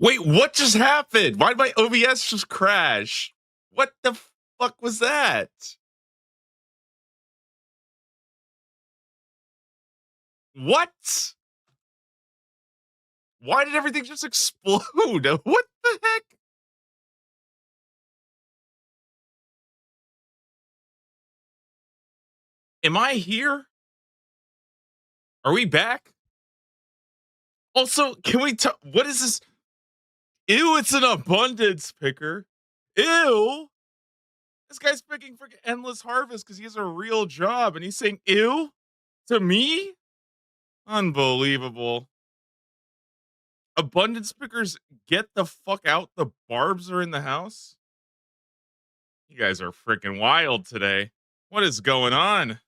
Wait, what just happened? Why did my OBS just crash? What the fuck was that? What? Why did everything just explode? What the heck? Am I here? Are we back? Also, can we tell what is this? Ew, it's an abundance picker. Ew. This guy's picking freaking endless harvest because he has a real job and he's saying ew to me? Unbelievable. Abundance pickers, get the fuck out. The barbs are in the house. You guys are freaking wild today. What is going on?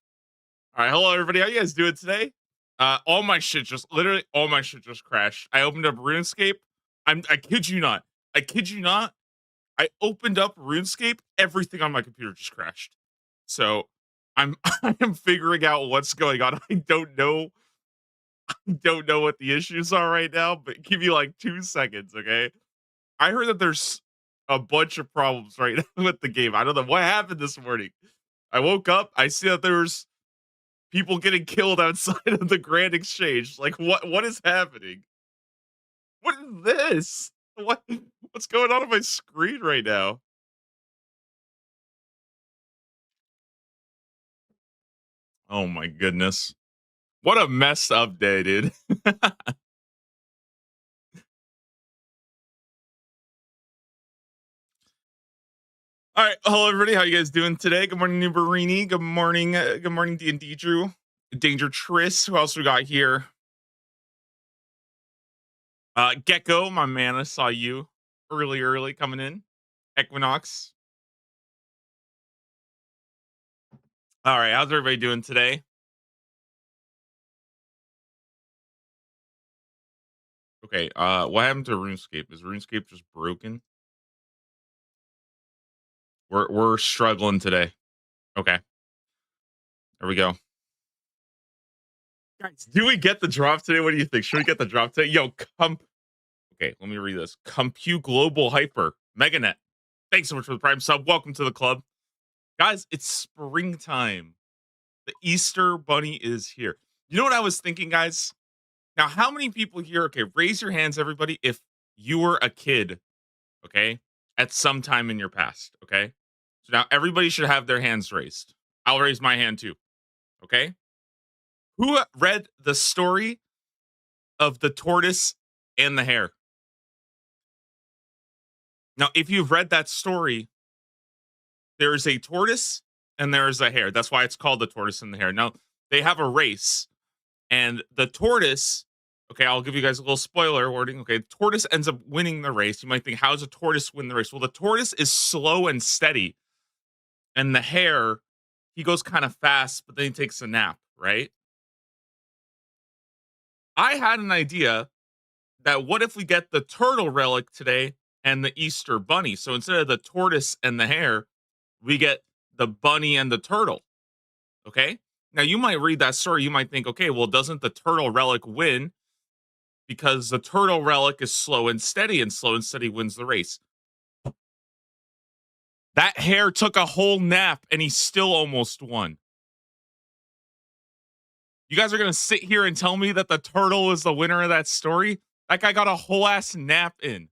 All right, hello everybody. How you guys doing today? All my shit just literally all my shit just crashed. I opened up RuneScape. I kid you not. I kid you not. I opened up RuneScape. Everything on my computer just crashed. So I'm I am figuring out what's going on. I don't know. I don't know what the issues are right now, but give me like 2 seconds, okay? I heard that there's a bunch of problems right now with the game. I don't know what happened this morning. I woke up, I see that there's people getting killed outside of the Grand Exchange. Like what is happening? What is this? What's going on my screen right now? Oh my goodness. What a messed up day, dude. All right, hello everybody. How you guys doing today? Good morning, Nuberini. Good morning, D&D Drew. Danger Tris. Who else we got here? Gecko, my man, I saw you early coming in. Equinox. All right, how's everybody doing today? Okay, what happened to RuneScape? Is RuneScape just broken? We're struggling today. Okay, there we go. Guys, do we get the drop today? What do you think? Should we get the drop today? Yo, come. Okay, let me read this. Compute Global Hyper Meganet. Thanks so much for the Prime sub. Welcome to the club, guys. It's springtime. The Easter Bunny is here. You know what I was thinking, guys? Now, how many people here? Okay, raise your hands, everybody, if you were a kid, okay, at some time in your past, okay? So now everybody should have their hands raised. I'll raise my hand too, okay? Who read the story of the tortoise and the hare? Now, if you've read that story, there is a tortoise and there is a hare. That's why it's called the tortoise and the hare. Now, they have a race, and the tortoise, okay, I'll give you guys a little spoiler warning. Okay, tortoise ends up winning the race. You might think, how does a tortoise win the race? Well, the tortoise is slow and steady, and the hare, he goes kind of fast, but then he takes a nap, right? I had an idea that what if we get the turtle relic today and the Easter bunny? So instead of the tortoise and the hare, we get the bunny and the turtle. Okay. Now you might read that story. You might think, okay, well, doesn't the turtle relic win? Because the turtle relic is slow and steady, and slow and steady wins the race. That hare took a whole nap and he still almost won. You guys are going to sit here and tell me that the turtle is the winner of that story? That guy got a whole ass nap in.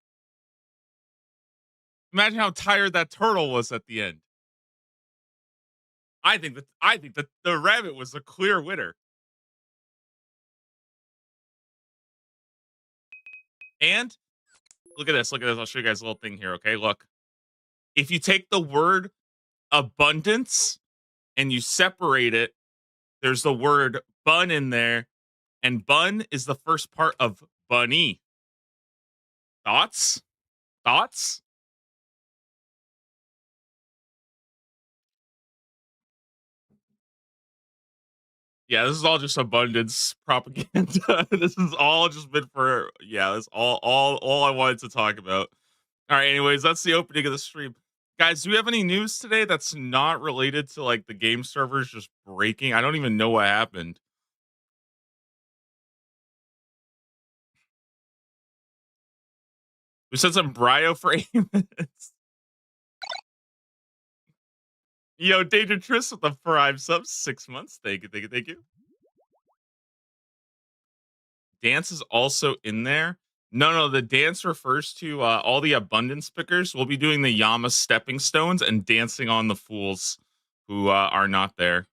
Imagine how tired that turtle was at the end. I think that the rabbit was the clear winner. And look at this. Look at this. I'll show you guys a little thing here. Okay, look. If you take the word abundance and you separate it, there's the word bun in there, and bun is the first part of bunny. Thoughts? Thoughts? Yeah, this is all just abundance propaganda. This is all just been for that's all I wanted to talk about. All right, anyways, that's the opening of the stream. Guys, do we have any news today that's not related to like the game servers just breaking? I don't even know what happened. We said some Brio for 8 minutes. Yo, Danger Tris with the Prime sub 6 months. Thank you, thank you, thank you. Dance is also in there. No, the dance refers to all the abundance pickers. We'll be doing the Yama stepping stones and dancing on the fools who are not there.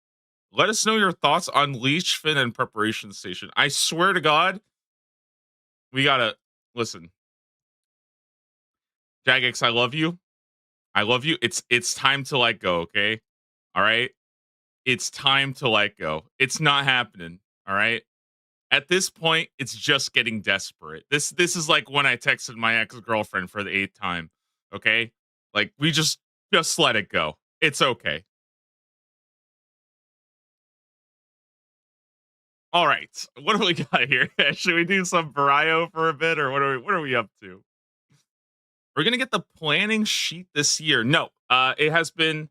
Let us know your thoughts on Leechfin and Preparation Station. I swear to God, we gotta listen. Jagex, I love you. I love you. It's time to let go, okay? All right? It's time to let go. It's not happening. All right? At this point, it's just getting desperate. This is like when I texted my ex-girlfriend for the 8th time. Okay? Like we just let it go. It's okay. All right. What do we got here? Should we do some Brio for a bit or what are we up to? We're gonna get the planning sheet this year. No, it has been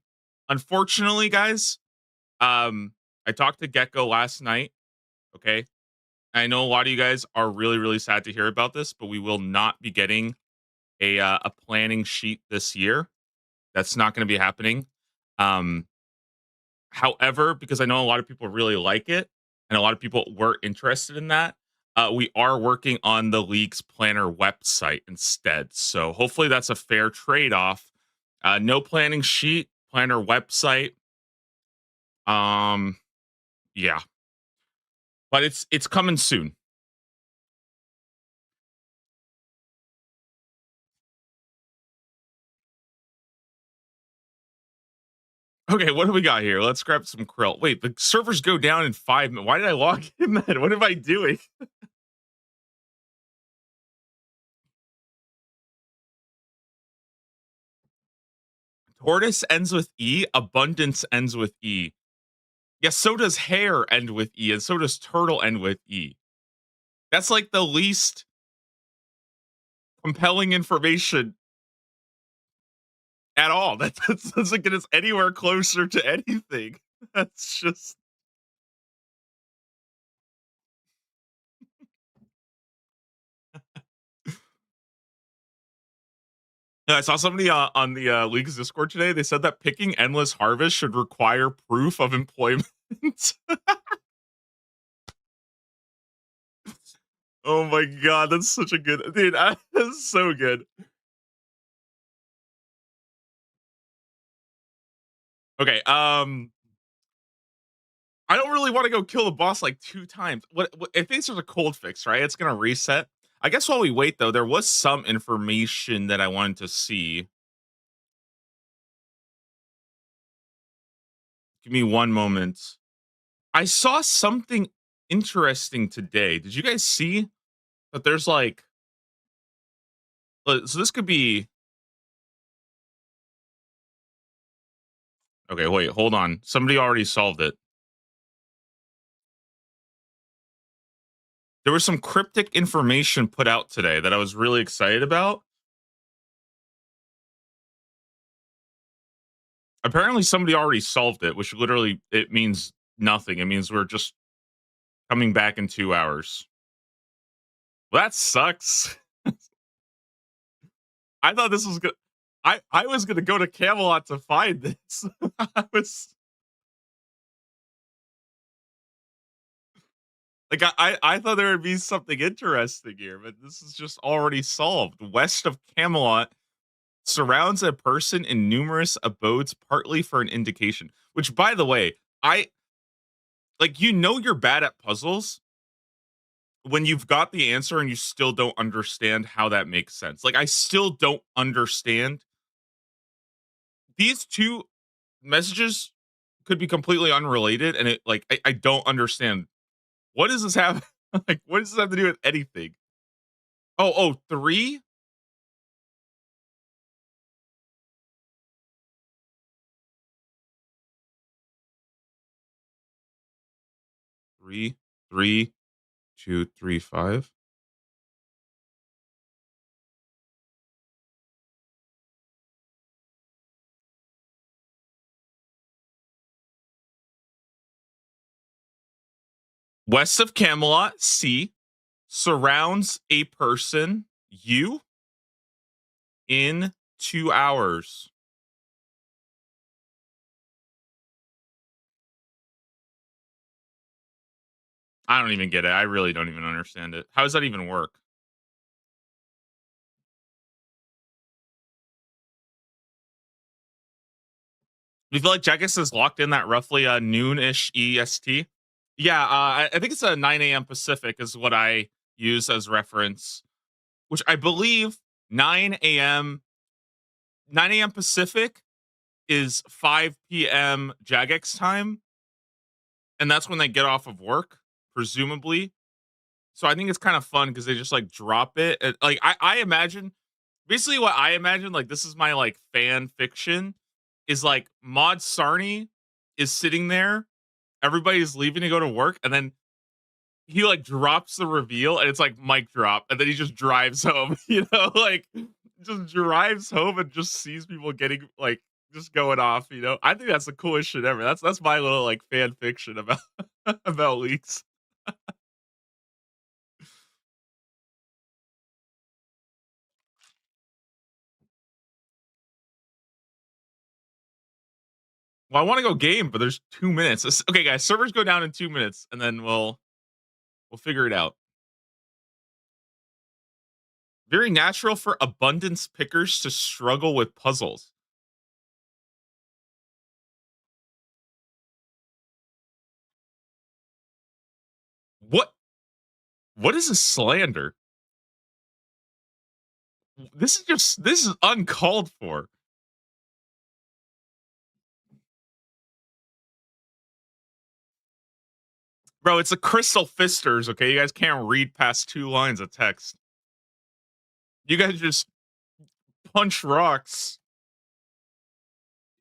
unfortunately, guys. I talked to Gecko last night. Okay. I know a lot of you guys are really, really sad to hear about this, but we will not be getting a planning sheet this year. That's not going to be happening. Um, However, because I know a lot of people really like it, and a lot of people were interested in that, we are working on the league's planner website instead. So hopefully that's a fair trade off. No planning sheet, planner website. Um, yeah, but it's coming soon. Okay, what do we got here? Let's grab some krill. Wait, the servers go down in 5 minutes. Why did I log in then? What am I doing? Tortoise ends with E. Abundance ends with E. Yes, so does hare end with E, and so does turtle end with E. That's like the least compelling information at all. That doesn't get us anywhere closer to anything. That's just Yeah, I saw somebody on the League's Discord today. They said that picking endless harvest should require proof of employment. Oh my god, that's such a good dude. That's so good. Okay, I don't really want to go kill the boss like 2 times. What I think there's a cold fix, right? It's gonna reset. I guess while we wait though, there was some information that I wanted to see. Give me one moment. I saw something interesting today. Did you guys see that there's like so this could be okay, wait, hold on. Somebody already solved it. There was some cryptic information put out today that I was really excited about. Apparently somebody already solved it, which literally it means nothing. It means we're just coming back in 2 hours. Well, that sucks. I thought this was good. I was gonna go to Camelot to find this. I was like I thought there would be something interesting here, but this is just already solved. West of Camelot surrounds a person in numerous abodes, partly for an indication. Which, by the way, I like you're bad at puzzles when you've got the answer and you still don't understand how that makes sense. Like I still don't understand these two messages could be completely unrelated, and it like I don't understand what does this have like what does this have to do with anything? Three? Three, three, 2, 3, 5. West of Camelot, C surrounds a person, U. in 2 hours. I don't even get it. I really don't even understand it. How does that even work? Do you feel like Jagex is locked in that roughly noon-ish EST? Yeah, I think it's a 9 a.m. Pacific is what I use as reference, which I believe 9 a.m. 9 a.m. Pacific is 5 p.m. Jagex time, and that's when they get off of work, presumably. So I think it's kind of fun because they just like drop it. Like I imagine, basically what I imagine, like this is my like fan fiction, is like Mod Sarni is sitting there, everybody's leaving to go to work, and then he like drops the reveal, and it's like mic drop, and then he just drives home. Like just drives home and just sees people getting like just going off. I think that's the coolest shit ever. That's my little like fan fiction about about leaks. Well, I want to go game, but there's 2 minutes. Okay, guys, servers go down in 2 minutes, and then we'll figure it out. Very natural for abundance pickers to struggle with puzzles. What what is a slander? This is uncalled for. Bro, it's a Crystal Fisters, okay? You guys can't read past 2 lines of text. You guys just punch rocks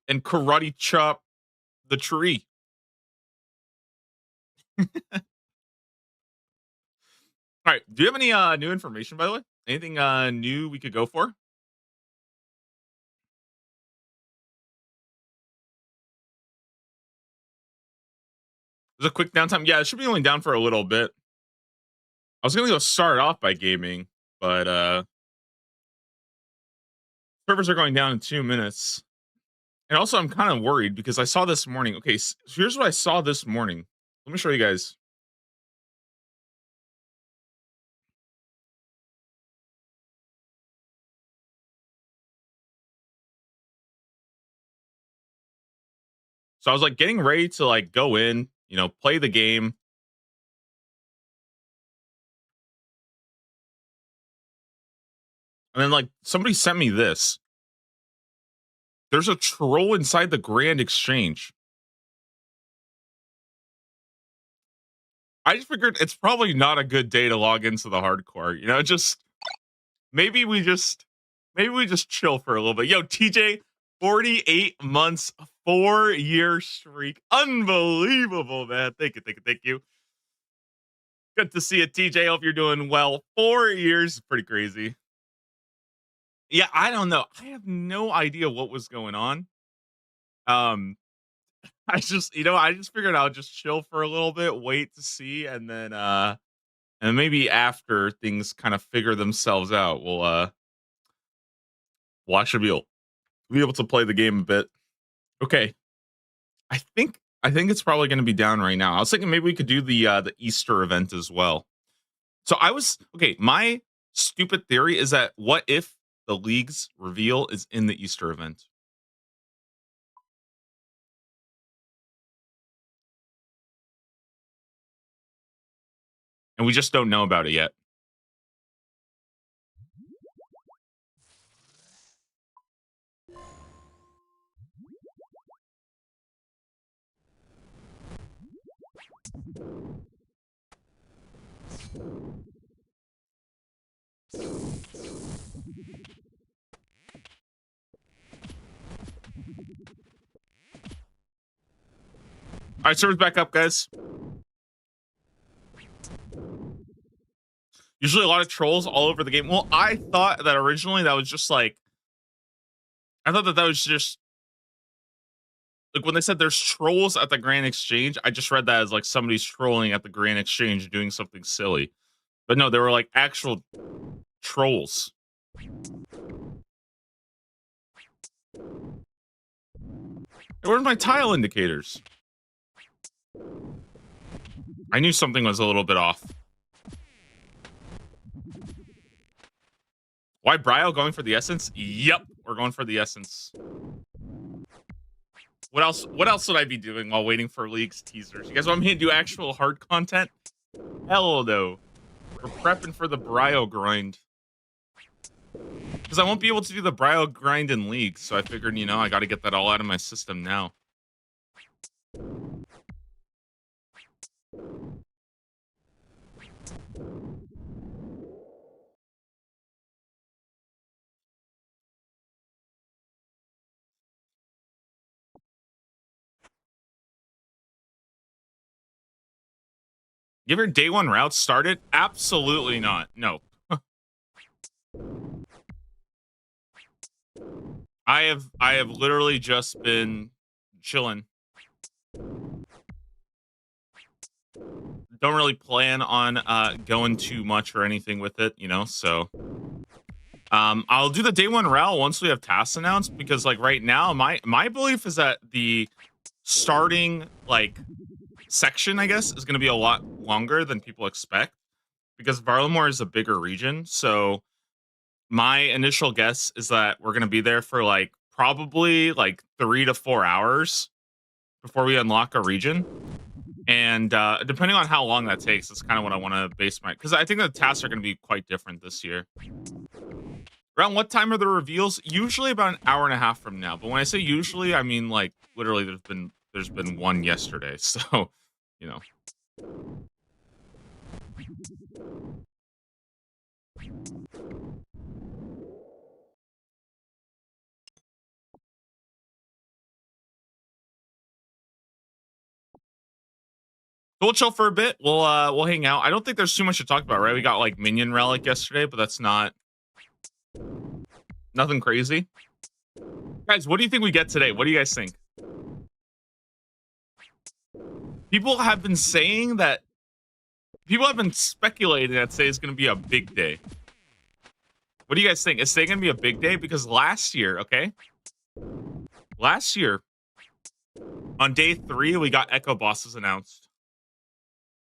and karate chop the tree. All right. Do you have any new information, by the way? Anything new we could go for? There's a quick downtime. Yeah, it should be only down for a little bit. I was gonna go start off by gaming, but servers are going down in 2 minutes. And also, I'm kind of worried because I saw this morning. Okay, so here's what I saw this morning. Let me show you guys. So I was like getting ready to like go in, play the game. And then like somebody sent me this. There's a troll inside the Grand Exchange. I just figured it's probably not a good day to log into the hardcore. Just maybe we just maybe we just chill for a little bit. Yo, TJ, 48 months, 4-year streak. Unbelievable, man. Thank you, thank you, thank you. Good to see you, TJ. Hope you're doing well. 4 years is pretty crazy. Yeah, I don't know. I have no idea what was going on. Um, I just figured I'll just chill for a little bit, wait to see, and maybe after things kind of figure themselves out, we'll actually be able to play the game a bit. Okay. I think it's probably gonna be down right now. I was thinking maybe we could do the Easter event as well. So I was okay, my stupid theory is that what if the league's reveal is in the Easter event? And we just don't know about it yet. All right, servers back up, guys. Usually a lot of trolls all over the game. Well, I thought that originally that was just like I thought that was just like when they said there's trolls at the Grand Exchange, I just read that as like somebody's trolling at the Grand Exchange doing something silly. But no, they were like actual trolls. Where's my tile indicators? I knew something was a little bit off. Why Brio going for the essence? Yep, we're going for the essence. What else? What else would I be doing while waiting for League's teasers? You guys want me to do actual hard content? Hell no. We're prepping for the Brio grind. Because I won't be able to do the Brio grind in League, so I figured, you know, I got to get that all out of my system now. Give your day one route started? Absolutely not. No. I have literally just been chilling. Don't really plan on going too much or anything with it, you know, so I'll do the day one route once we have tasks announced, because like right now my belief is that the starting like section, I guess, is going to be a lot longer than people expect, because Varlamore is a bigger region. So my initial guess is that we're going to be there for like probably like 3 to 4 hours before we unlock a region. And depending on how long that takes, that's kind of what I want to base my, because I think the tasks are going to be quite different this year. Around what time are the reveals? Usually about an hour and a half from now. But when I say usually, I mean like literally there's been one yesterday. So, you know. We'll chill for a bit. We'll hang out. I don't think there's too much to talk about, right? We got like Minion Relic yesterday, but that's nothing crazy. Guys, what do you think we get today? What do you guys think? People have been saying that people have been speculating that today is going to be a big day. What do you guys think? Is today going to be a big day? Because last year, okay? Last year, on day 3, we got Echo Bosses announced.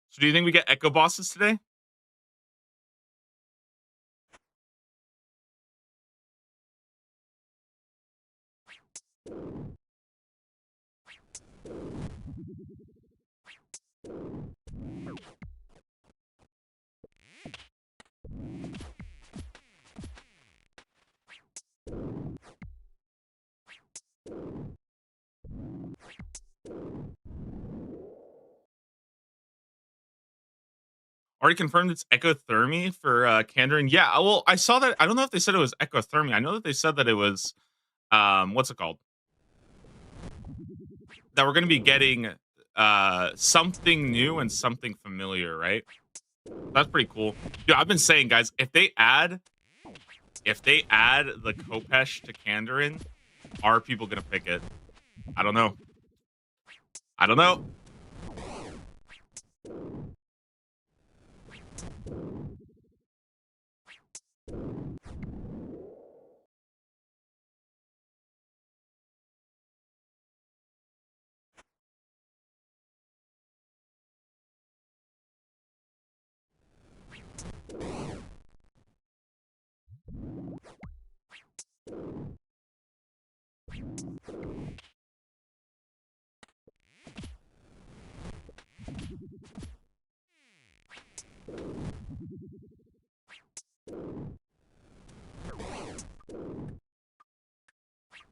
So do you think we get Echo Bosses today? Already confirmed it's Ecothermy for Kandarin. Yeah, well, I saw that. I don't know if they said it was Ecothermy. I know that they said that it was what's it called? That we're going to be getting something new and something familiar, right? That's pretty cool. Dude, I've been saying, guys, if they add the Khopesh to Kandarin, are people going to pick it? I don't know. I don't know.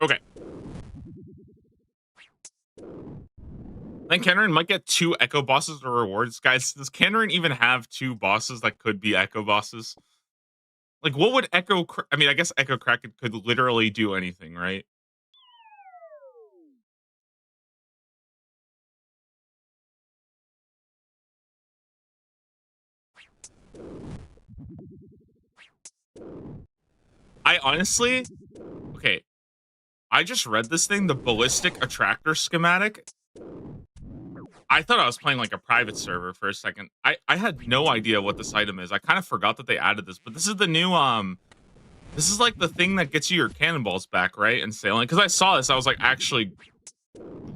Okay. Then Kandarin might get 2 Echo Bosses or rewards. Guys, does Kandarin even have 2 bosses that could be Echo Bosses? Like, what would Echo... I mean, I guess Echo Kraken could literally do anything, right? I honestly... Okay. I just read this thing, the Ballistic Attractor schematic. I thought I was playing like a private server for a second. I had no idea what this item is. I kind of forgot that they added this, but this is the new this is like the thing that gets you your cannonballs back, right? And sailing. Because I saw this, I was like, actually,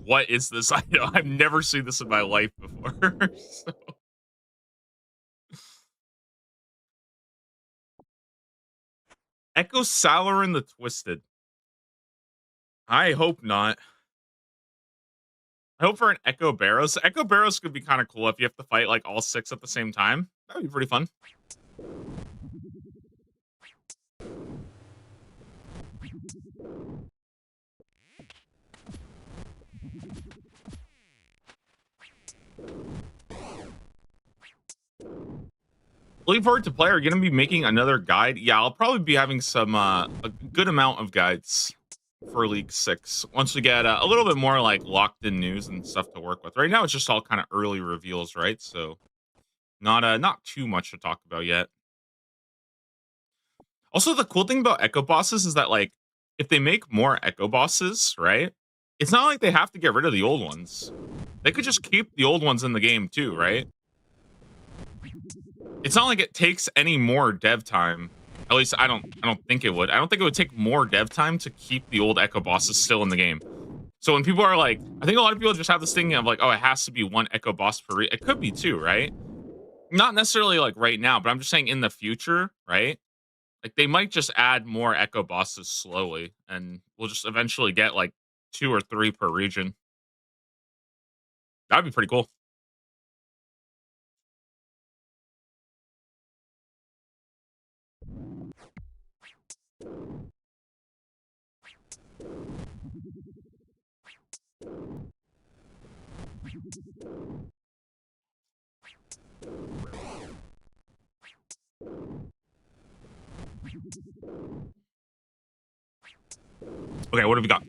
what is this item? I've never seen this in my life before. So, Echo Salarin the Twisted. I hope not. I hope for an Echo Barrows. Echo Barrows could be kind of cool if you have to fight like all 6 at the same time. That'd be pretty fun. Looking forward to play. Are you going to be making another guide? Yeah, I'll probably be having some a good amount of guides for League 6 once we get a little bit more like locked in news and stuff to work with. Right now it's just all kind of early reveals, right? So not too much to talk about yet. Also, the cool thing about Echo Bosses is that like if they make more Echo Bosses, right? It's not like they have to get rid of the old ones. They could just keep the old ones in the game too, right? It's not like it takes any more dev time. At least I don't think it would. I don't think it would take more dev time to keep the old Echo Bosses still in the game. So when people are like, I think a lot of people just have this thing of like, oh, it has to be 1 Echo Boss per it could be 2, right? Not necessarily like right now, but I'm just saying in the future, right? Like they might just add more Echo Bosses slowly, and we'll just eventually get like 2 or 3 per region. That'd be pretty cool. Okay, what have we got?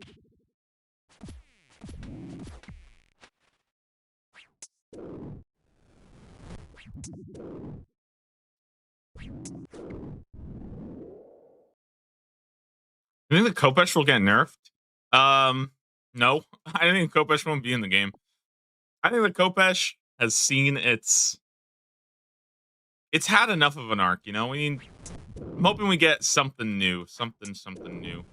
You think the Kopesh will get nerfed? No. I think Kopesh won't be in the game. I think the Kopesh has seen it's had enough of an arc, you know? I'm hoping we get something new. Something new.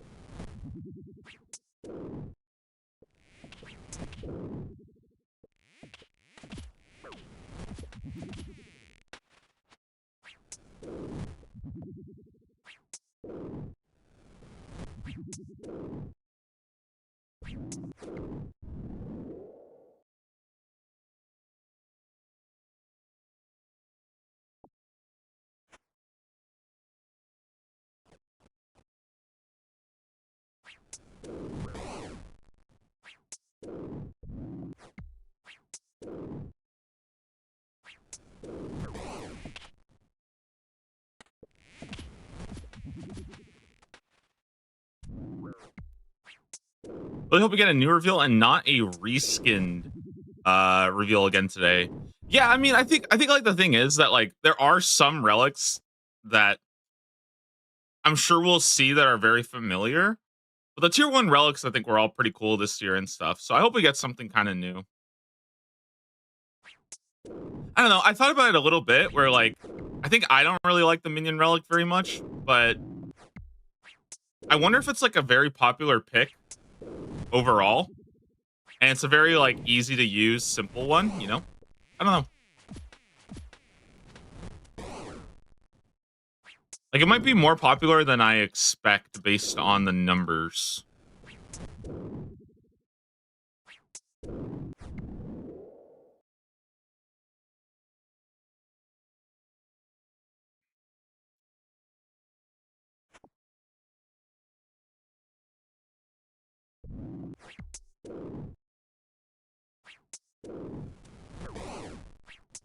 Really hope we get a new reveal and not a reskinned reveal again today. Yeah, I mean, I think like the thing is that like there are some relics that I'm sure we'll see that are very familiar. But the tier 1 relics I think were all pretty cool this year and stuff. So I hope we get something kind of new. I don't know. I thought about it a little bit where like I think I don't really like the minion relic very much, but I wonder if it's like a very popular pick overall. And it's a very like easy to use, simple one, you know? I don't know. Like it might be more popular than I expect based on the numbers.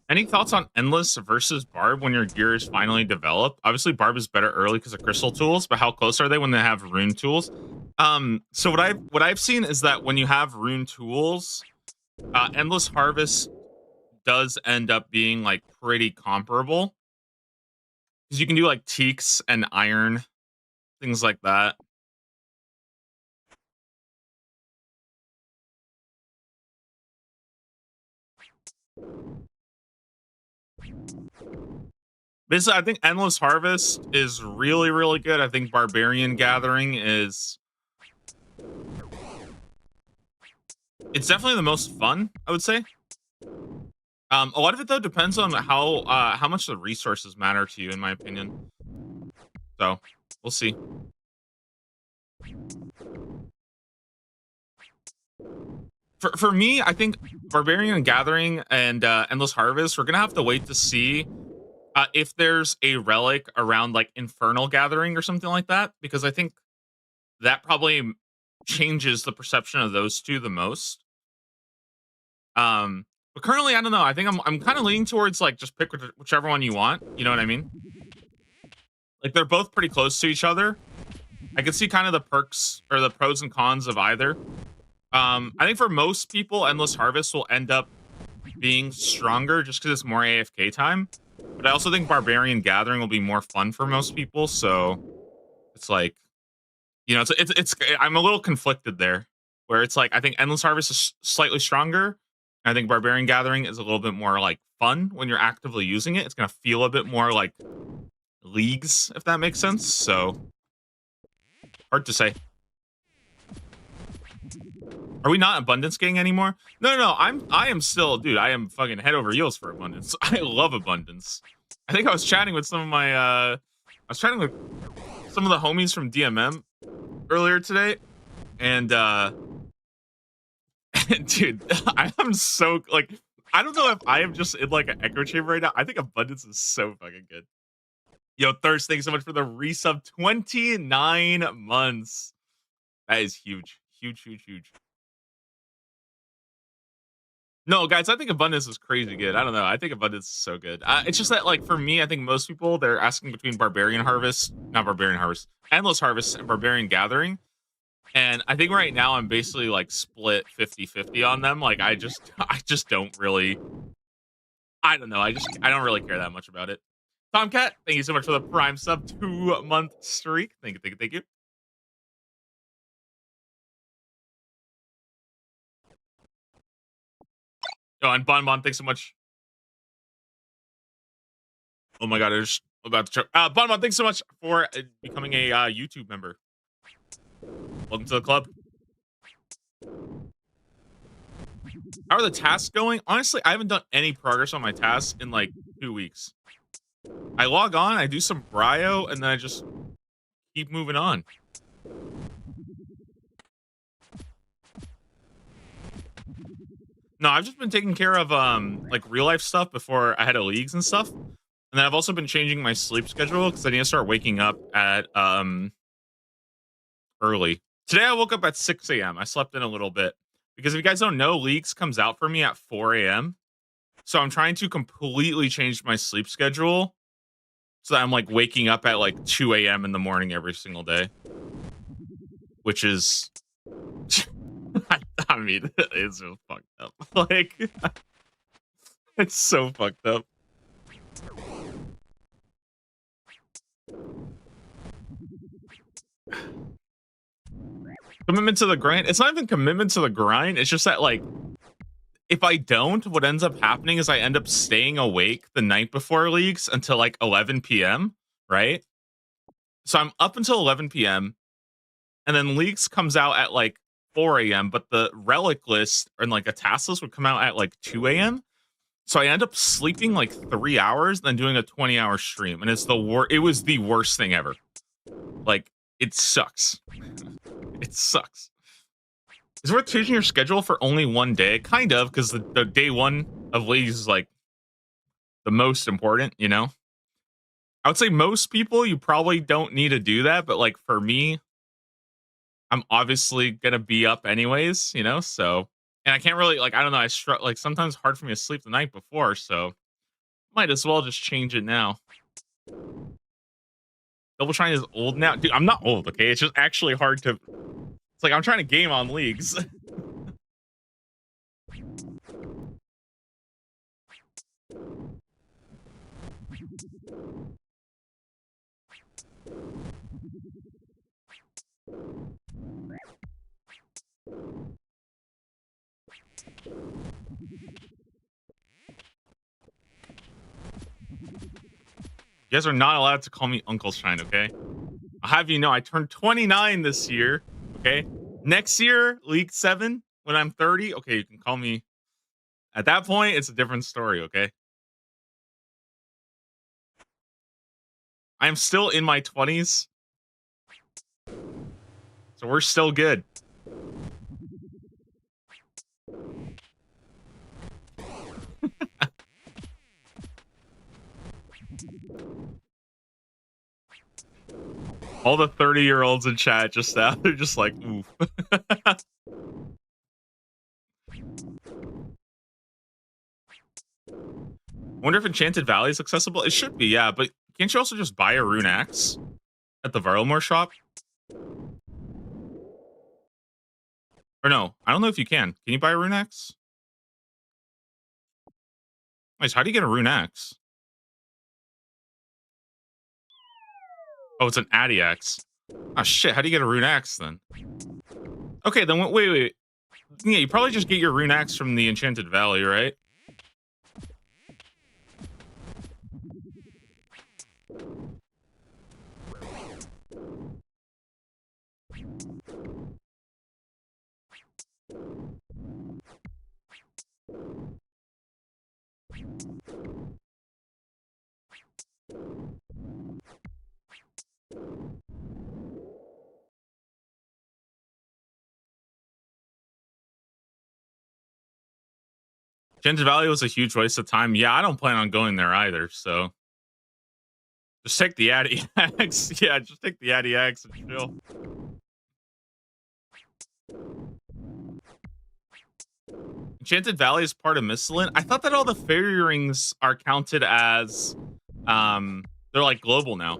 Any thoughts on Endless versus Barb when your gear is finally developed? Obviously, Barb is better early because of crystal tools, but how close are they when they have rune tools? So what I've seen is that when you have rune tools, Endless Harvest does end up being like pretty comparable because you can do like teaks and iron, things like that. Basically, I think Endless Harvest is really, really good. I think Barbarian Gathering is It's definitely the most fun, I would say. A lot of it though depends on how much the resources matter to you, in my opinion. So we'll see. For me, I think Barbarian Gathering and Endless Harvest, we're gonna have to wait to see if there's a relic around like Infernal Gathering or something like that, because I think that probably changes the perception of those two the most. But currently, I don't know. I think I'm kind of leaning towards like just pick whichever one you want. You know what I mean? Like they're both pretty close to each other. I can see kind of the perks or the pros and cons of either. I think for most people, Endless Harvest will end up being stronger just because it's more AFK time. But I also think Barbarian Gathering will be more fun for most people. So it's like, you know, it's I'm a little conflicted there, where it's like I think Endless Harvest is slightly stronger. I think Barbarian Gathering is a little bit more like fun when you're actively using it. It's gonna feel a bit more like leagues, if that makes sense. So hard to say. Are we not Abundance Gang anymore? No, no, I am still, dude. I am fucking head over heels for Abundance. I love Abundance. I think I was chatting with some of my I was chatting with some of the homies from DMM earlier today, and dude, I am so like I don't know if I am just in like an echo chamber right now. I think Abundance is so fucking good. Yo, Thirst, thanks so much for the resub. 29 months. That is huge. Huge, huge, huge. No, guys, I think Abundance is crazy good. I don't know. I think Abundance is so good. It's just that, like, for me, I think most people, they're asking between Barbarian Harvest, not Barbarian Harvest, Endless Harvest, and Barbarian Gathering. And I think right now I'm basically, like, split 50-50 on them. Like, I just don't really, I don't know. I don't really care that much about it. Tomcat, thank you so much for the Prime sub 2-month streak. Thank you, thank you, thank you. Oh, and Bon Bon, thanks so much. Oh my god, I was about to choke. Bon Bon, thanks so much for becoming a YouTube member. Welcome to the club. How are the tasks going? Honestly, I haven't done any progress on my tasks in like 2 weeks. I log on, I do some brio, and then I just keep moving on. No, I've just been taking care of like real life stuff before I had a leagues and stuff. And then I've also been changing my sleep schedule because I need to start waking up at early. Today I woke up at 6 a.m. I slept in a little bit. Because if you guys don't know, Leagues comes out for me at 4 a.m. So I'm trying to completely change my sleep schedule so that I'm like waking up at like 2 a.m. in the morning every single day. Which is I mean, it's so fucked up. Like it's so fucked up. Commitment to the grind. It's not even commitment to the grind. It's just that like if I don't, what ends up happening is I end up staying awake the night before leagues until like 11 p.m. Right? So I'm up until 11 p.m. and then leagues comes out at like 4 a.m. But the relic list and like a task list would come out at like 2 a.m. So I end up sleeping like 3 hours, then doing a 20-hour stream, and it's the it was the worst thing ever. Like it sucks. It sucks. Is it worth changing your schedule for only one day? Kind of, because the day one of leagues is like the most important, you know? I would say most people, you probably don't need to do that, but like for me, I'm obviously gonna be up anyways, you know? So, and I can't really like I don't know, like sometimes hard for me to sleep the night before, so might as well just change it now. Double Shine is old now. Dude, I'm not old, okay? It's just actually hard to. It's like I'm trying to game on leagues. You guys are not allowed to call me Uncle Shine, okay? I'll have you know I turned 29 this year, okay? Next year, League 7, When I'm 30, okay, you can call me. At that point, it's a different story, okay? I'm still in my 20s, so we're still good. All the 30-year-olds in chat just now, they're just like, oof. Wonder if Enchanted Valley is accessible? It should be, yeah, but can't you also just buy a rune axe at the Varlamore shop? Or no, I don't know if you can. Can you buy a rune axe? Nice, how do you get a rune axe? Oh, it's an Addy axe. Oh shit, how do you get a rune axe then? Okay, then wait. Yeah, you probably just get your rune axe from the Enchanted Valley, right? Enchanted Valley was a huge waste of time. Yeah, I don't plan on going there either, so just take the Addy axe. Yeah, just take the Addy axe and chill. Enchanted Valley is part of Misthalin. I thought that all the fairy rings are counted as they're like global now.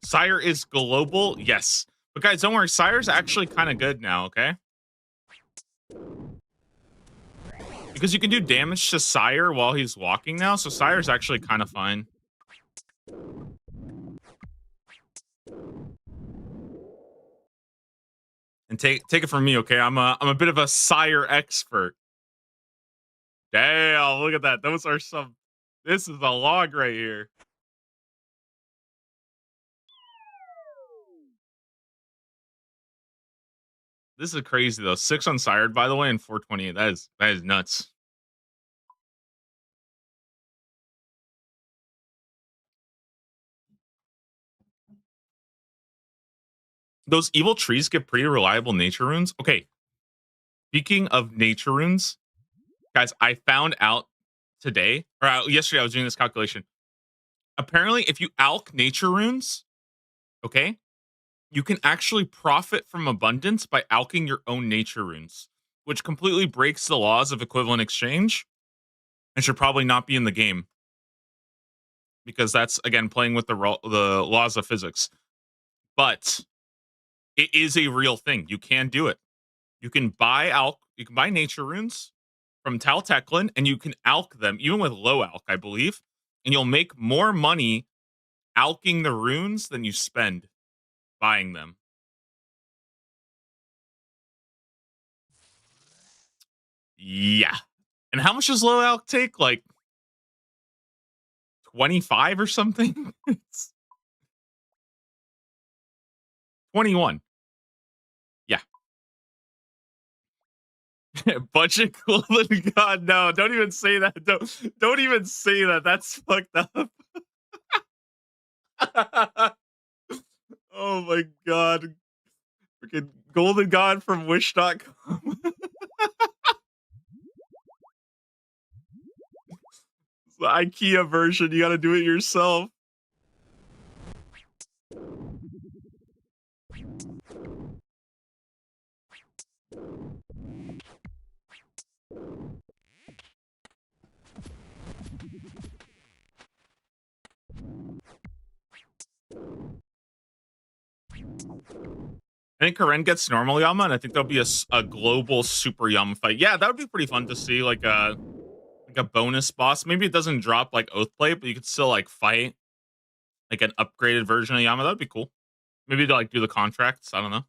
Sire is global, yes. But guys, don't worry, Sire's actually kind of good now, okay? Because you can do damage to Sire while he's walking now, so Sire's actually kind of fine. And take it from me, okay? I'm a bit of a Sire expert. Damn, look at that. Those are some. This is a log right here. This is crazy though. 6 unsired, by the way, and 428. That is nuts. Those evil trees get pretty reliable nature runes. Okay. Speaking of nature runes, guys, I found out today, or yesterday, I was doing this calculation. Apparently, if you alch nature runes, okay, you can actually profit from abundance by alching your own nature runes, which completely breaks the laws of equivalent exchange and should probably not be in the game because that's again playing with the laws of physics. But it is a real thing. You can do it. You can buy nature runes from Tal Teclin, and you can alch them even with low alch, I believe, and you'll make more money alching the runes than you spend buying them. Yeah. And how much does low alch take? Like 25 or something? It's 21. Yeah. Budget golden god. No, don't even say that. Don't even say that. That's fucked up. Oh my god. Freaking golden god from wish.com. It's the IKEA version. You gotta do it yourself. I think Karen gets normal Yama, and I think there'll be a global super Yama fight. Yeah, that would be pretty fun to see. Like, like a bonus boss. Maybe it doesn't drop like Oathblade, but you could still like fight like an upgraded version of Yama. That'd be cool. Maybe to like do the contracts. I don't know.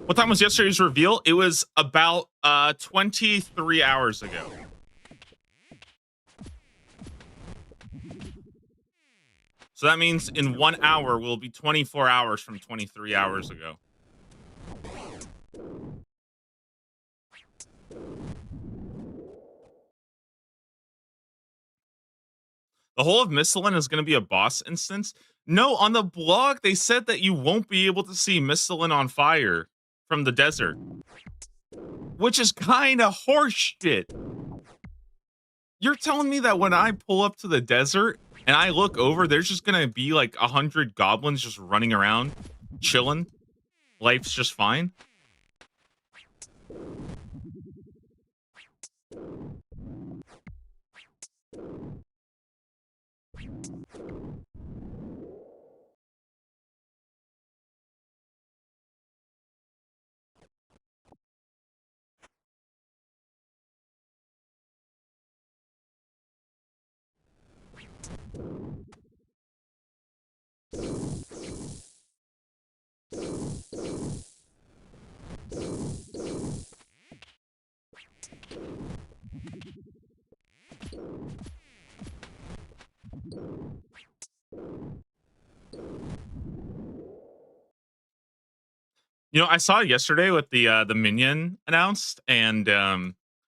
What time was yesterday's reveal? It was about 23 hours ago. So that means in 1 hour will be 24 hours from 23 hours ago. The whole of Misthalin is going to be a boss instance. No, on the blog they said that you won't be able to see Misthalin on fire from the desert, which is kind of horseshit. You're telling me that when I pull up to the desert and I look over, there's just gonna be like 100 goblins just running around, chilling. Life's just fine. You know, I saw it yesterday with the minion announced, and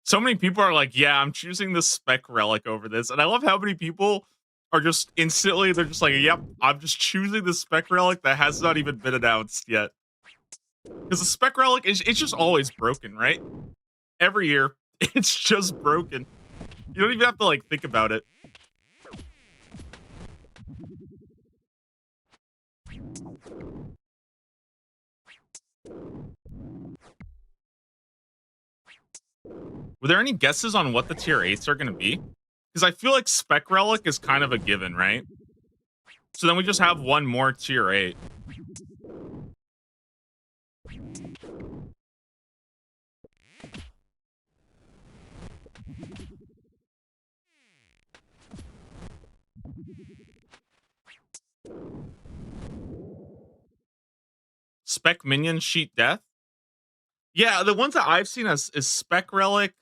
so many people are like, "Yeah, I'm choosing the spec relic over this," and I love how many people are just instantly they're just like, "Yep, I'm just choosing the spec relic that has not even been announced yet." Because the spec relic is it's just always broken, right? Every year, it's just broken. You don't even have to like think about it. Were there any guesses on what the tier 8s are going to be? Because I feel like spec relic is kind of a given, right? So then we just have one more tier 8. Spec minion sheet death. Yeah, the ones that I've seen is spec relic,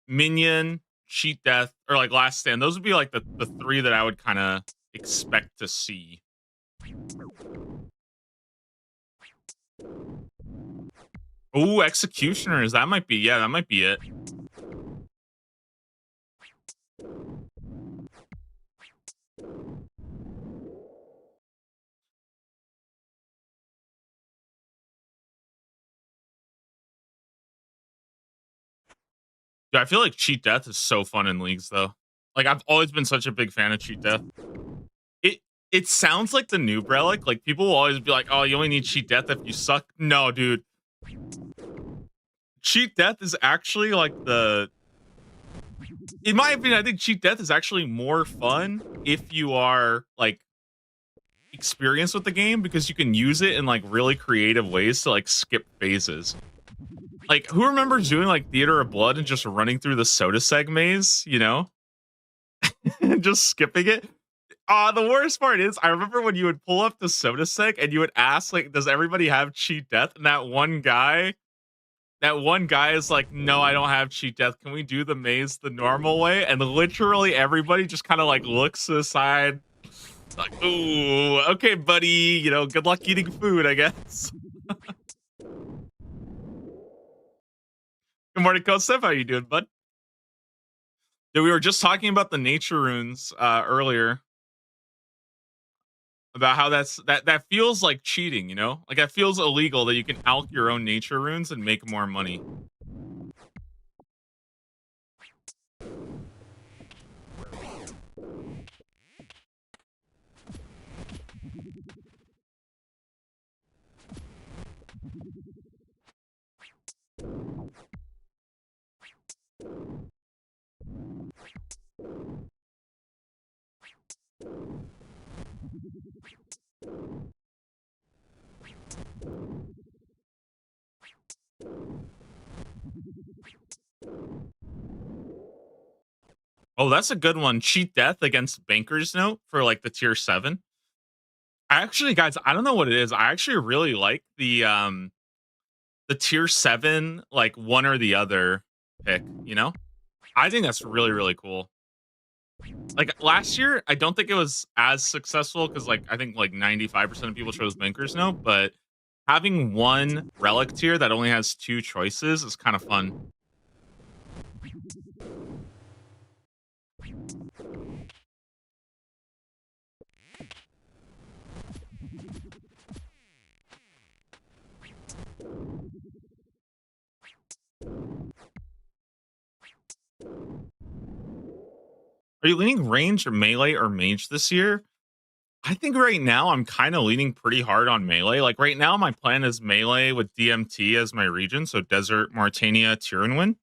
minion, sheet death, or like last stand. Those would be like the three that I would kind of expect to see. Oh, executioners. That might be, yeah, that might be it. Dude, I feel like cheat death is so fun in leagues though. Like I've always been such a big fan of cheat death. It sounds like the noob relic. Like people will always be like, "Oh, you only need cheat death if you suck." No, dude. Cheat death is actually like the In my opinion, I think cheat death is actually more fun if you are like experienced with the game because you can use it in like really creative ways to like skip phases. Like, who remembers doing like Theater of Blood and just running through the soda seg maze, you know, and just skipping it? The worst part is, I remember when you would pull up the soda seg and you would ask, like, does everybody have cheat death? And that one guy is like, no, I don't have cheat death. Can we do the maze the normal way? And literally everybody just kind of like looks to the side, like, ooh, okay, buddy, you know, good luck eating food, I guess. Good morning, Kosef. How you doing, bud? Yeah, we were just talking about the nature runes earlier, about how that feels like cheating, you know? Like that feels illegal that you can alch your own nature runes and make more money. Oh, that's a good one. Cheat death against Banker's Note for like the tier 7. I actually, guys, I don't know what it is. I actually really like the tier 7 like one or the other pick, you know? I think that's really really cool. Like last year, I don't think it was as successful cuz like I think like 95% of people chose Banker's Note, but having one relic tier that only has two choices is kind of fun. Are you leaning range or melee or mage this year? I think right now I'm kind of leaning pretty hard on melee. Like right now, my plan is melee with DMT as my region, so Desert, Mauritania, Tiranwin.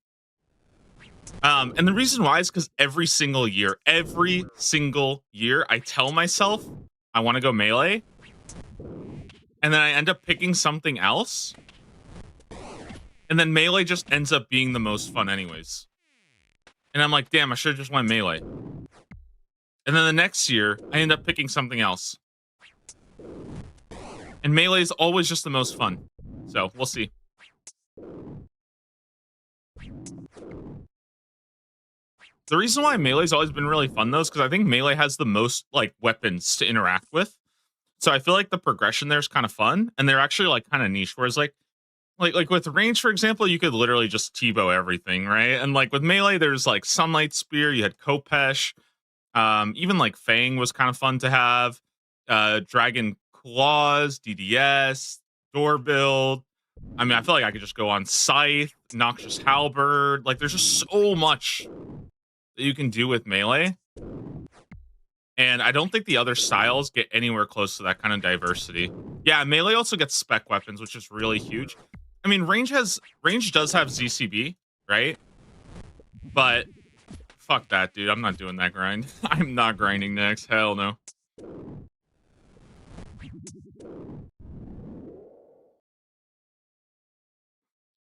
And the reason why is because every single year, I tell myself I want to go melee, and then I end up picking something else, and then melee just ends up being the most fun, anyways. And I'm like, damn, I should have just went melee. And then the next year, I end up picking something else. And melee is always just the most fun. So we'll see. The reason why melee's always been really fun though is because I think melee has the most like weapons to interact with. So I feel like the progression there is kind of fun, and they're actually like kind of niche. Whereas like with range, for example, you could literally just Tebow everything, right? And like with melee, there's like Sunlight Spear, you had Kopesh, even like Fang was kind of fun to have. Dragon Claws, DDS, Door Build. I mean, I feel like I could just go on Scythe, Noxious Halberd. Like, there's just so much that you can do with melee. And I don't think the other styles get anywhere close to that kind of diversity. Yeah, melee also gets spec weapons, which is really huge. I mean, range does have ZCB, right? But fuck that, dude. I'm not doing that grind. I'm not grinding next. Hell no.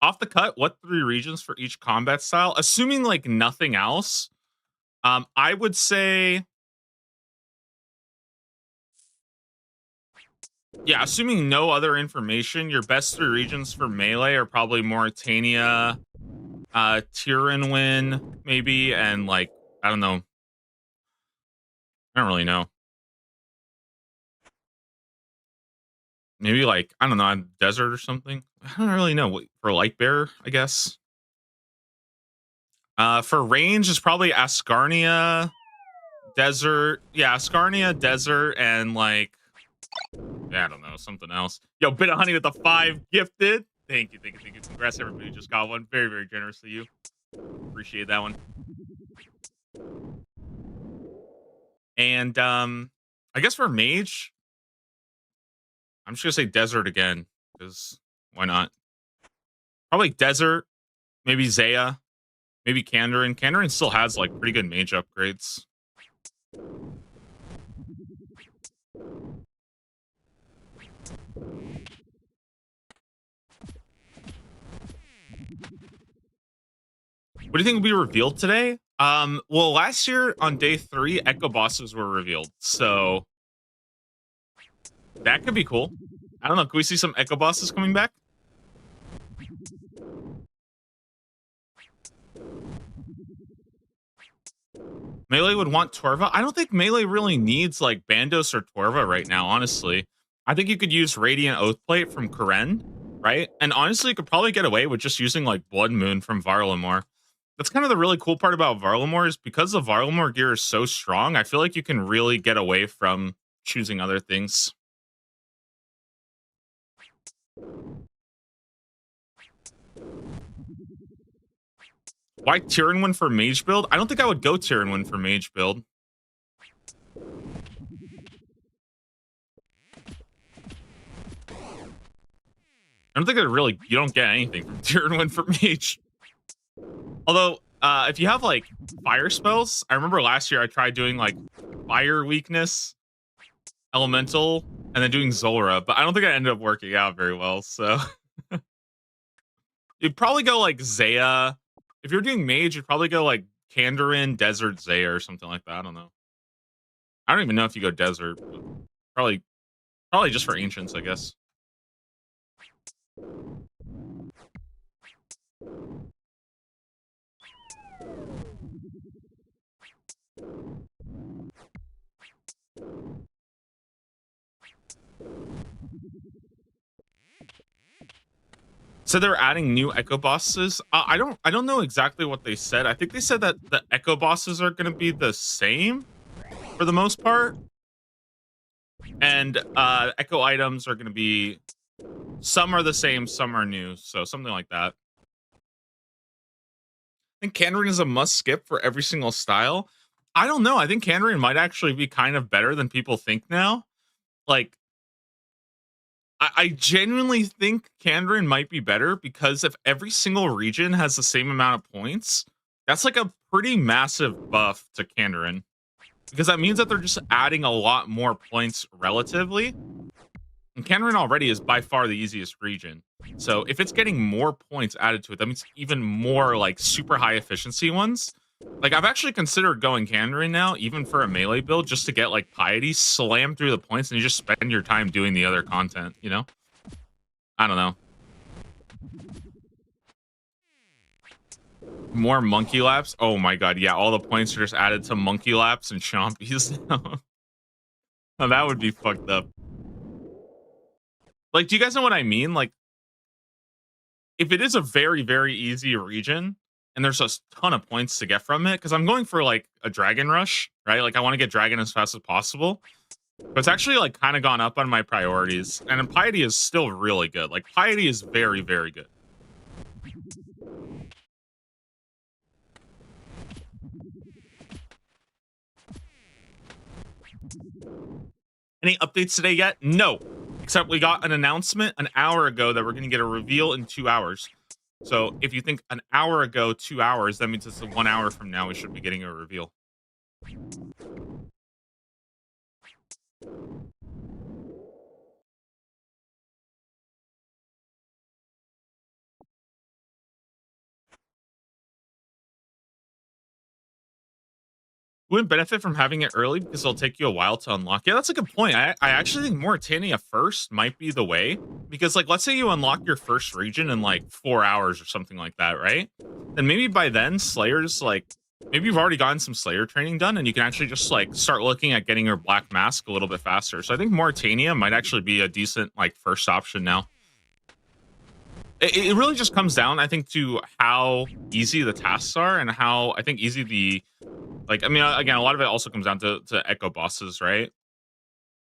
Off the cut, what 3 regions for each combat style? Assuming like nothing else, I would say, yeah, assuming no other information, your best 3 regions for melee are probably Mauritania, Tiranwin, maybe, and like, I don't know. I don't really know. Maybe like, I don't know, desert or something. I don't really know. For light bearer, I guess. For range is probably Ascarnia, desert. Yeah, Ascarnia, desert, and like, yeah, I don't know, something else. Yo, Bit of Honey with the 5 gifted. Thank you, thank you, thank you. Congrats, everybody who just got one. Very, very generous to you. Appreciate that one. And I guess for mage, I'm just gonna say desert again, because why not? Probably desert, maybe Zaya, Maybe Kandarin. Kandarin still has like pretty good mage upgrades. What do you think will be revealed today? Well, last year on day 3, Echo bosses were revealed, so that could be cool. I don't know. Can we see some Echo bosses coming back? Melee would want Torva. I don't think Melee really needs like Bandos or Torva right now, honestly. I think you could use Radiant Oathplate from Karen, right? And honestly, you could probably get away with just using like Blood Moon from Varlamore. That's kind of the really cool part about Varlamore is because the Varlamore gear is so strong, I feel like you can really get away from choosing other things. Why Tyrannwyn for mage build? I don't think I would go Tyrannwyn for mage build. I don't think that really, you don't get anything from Tyrannwyn for mage. Although, if you have like fire spells, I remember last year I tried doing like fire weakness, elemental, and then doing Zulrah, but I don't think I ended up working out very well. So you'd probably go like Zaya. If you're doing mage, you'd probably go like Kandarin, Desert, Zaya, or something like that. I don't know. I don't even know if you go Desert. Probably just for ancients, I guess. So they're adding new Echo bosses. I don't know exactly what they said. I think they said that the Echo bosses are going to be the same for the most part, and Echo items are going to be, some are the same, some are new, so something like that. I think Kandarin is a must skip for every single style. I don't know. I think Kandarin might actually be kind of better than people think now. Like, I genuinely think Kandarin might be better because if every single region has the same amount of points, that's like a pretty massive buff to Kandarin. Because that means that they're just adding a lot more points relatively. And Kandarin already is by far the easiest region. So if it's getting more points added to it, that means even more like super high efficiency ones. Like I've actually considered going Kandarin now, even for a melee build, just to get like Piety, slam through the points, and you just spend your time doing the other content, you know? I don't know. More monkey laps? Oh my god, yeah, all the points are just added to monkey laps and chompies now. Oh, that would be fucked up. Like, do you guys know what I mean? Like, if it is a very, very easy region, and there's a ton of points to get from it, because I'm going for like a dragon rush, right? Like I want to get dragon as fast as possible. But it's actually like kind of gone up on my priorities. And Piety is still really good. Like Piety is very, very good. Any updates today yet? No. Except we got an announcement an hour ago that we're going to get a reveal in 2 hours. So if you think an hour ago, 2 hours, that means it's 1 hour from now we should be getting a reveal. Wouldn't benefit from having it early because it'll take you a while to unlock. Yeah, that's a good point. I actually think Morytania first might be the way, because like let's say you unlock your first region in like 4 hours or something like that, right? Then maybe by then Slayer's like, maybe you've already gotten some Slayer training done and you can actually just like start looking at getting your Black Mask a little bit faster. So I think Morytania might actually be a decent like first option now. It really just comes down, I think, to how easy the tasks are and how I think easy the, like, I mean, again, a lot of it also comes down to Echo bosses, right?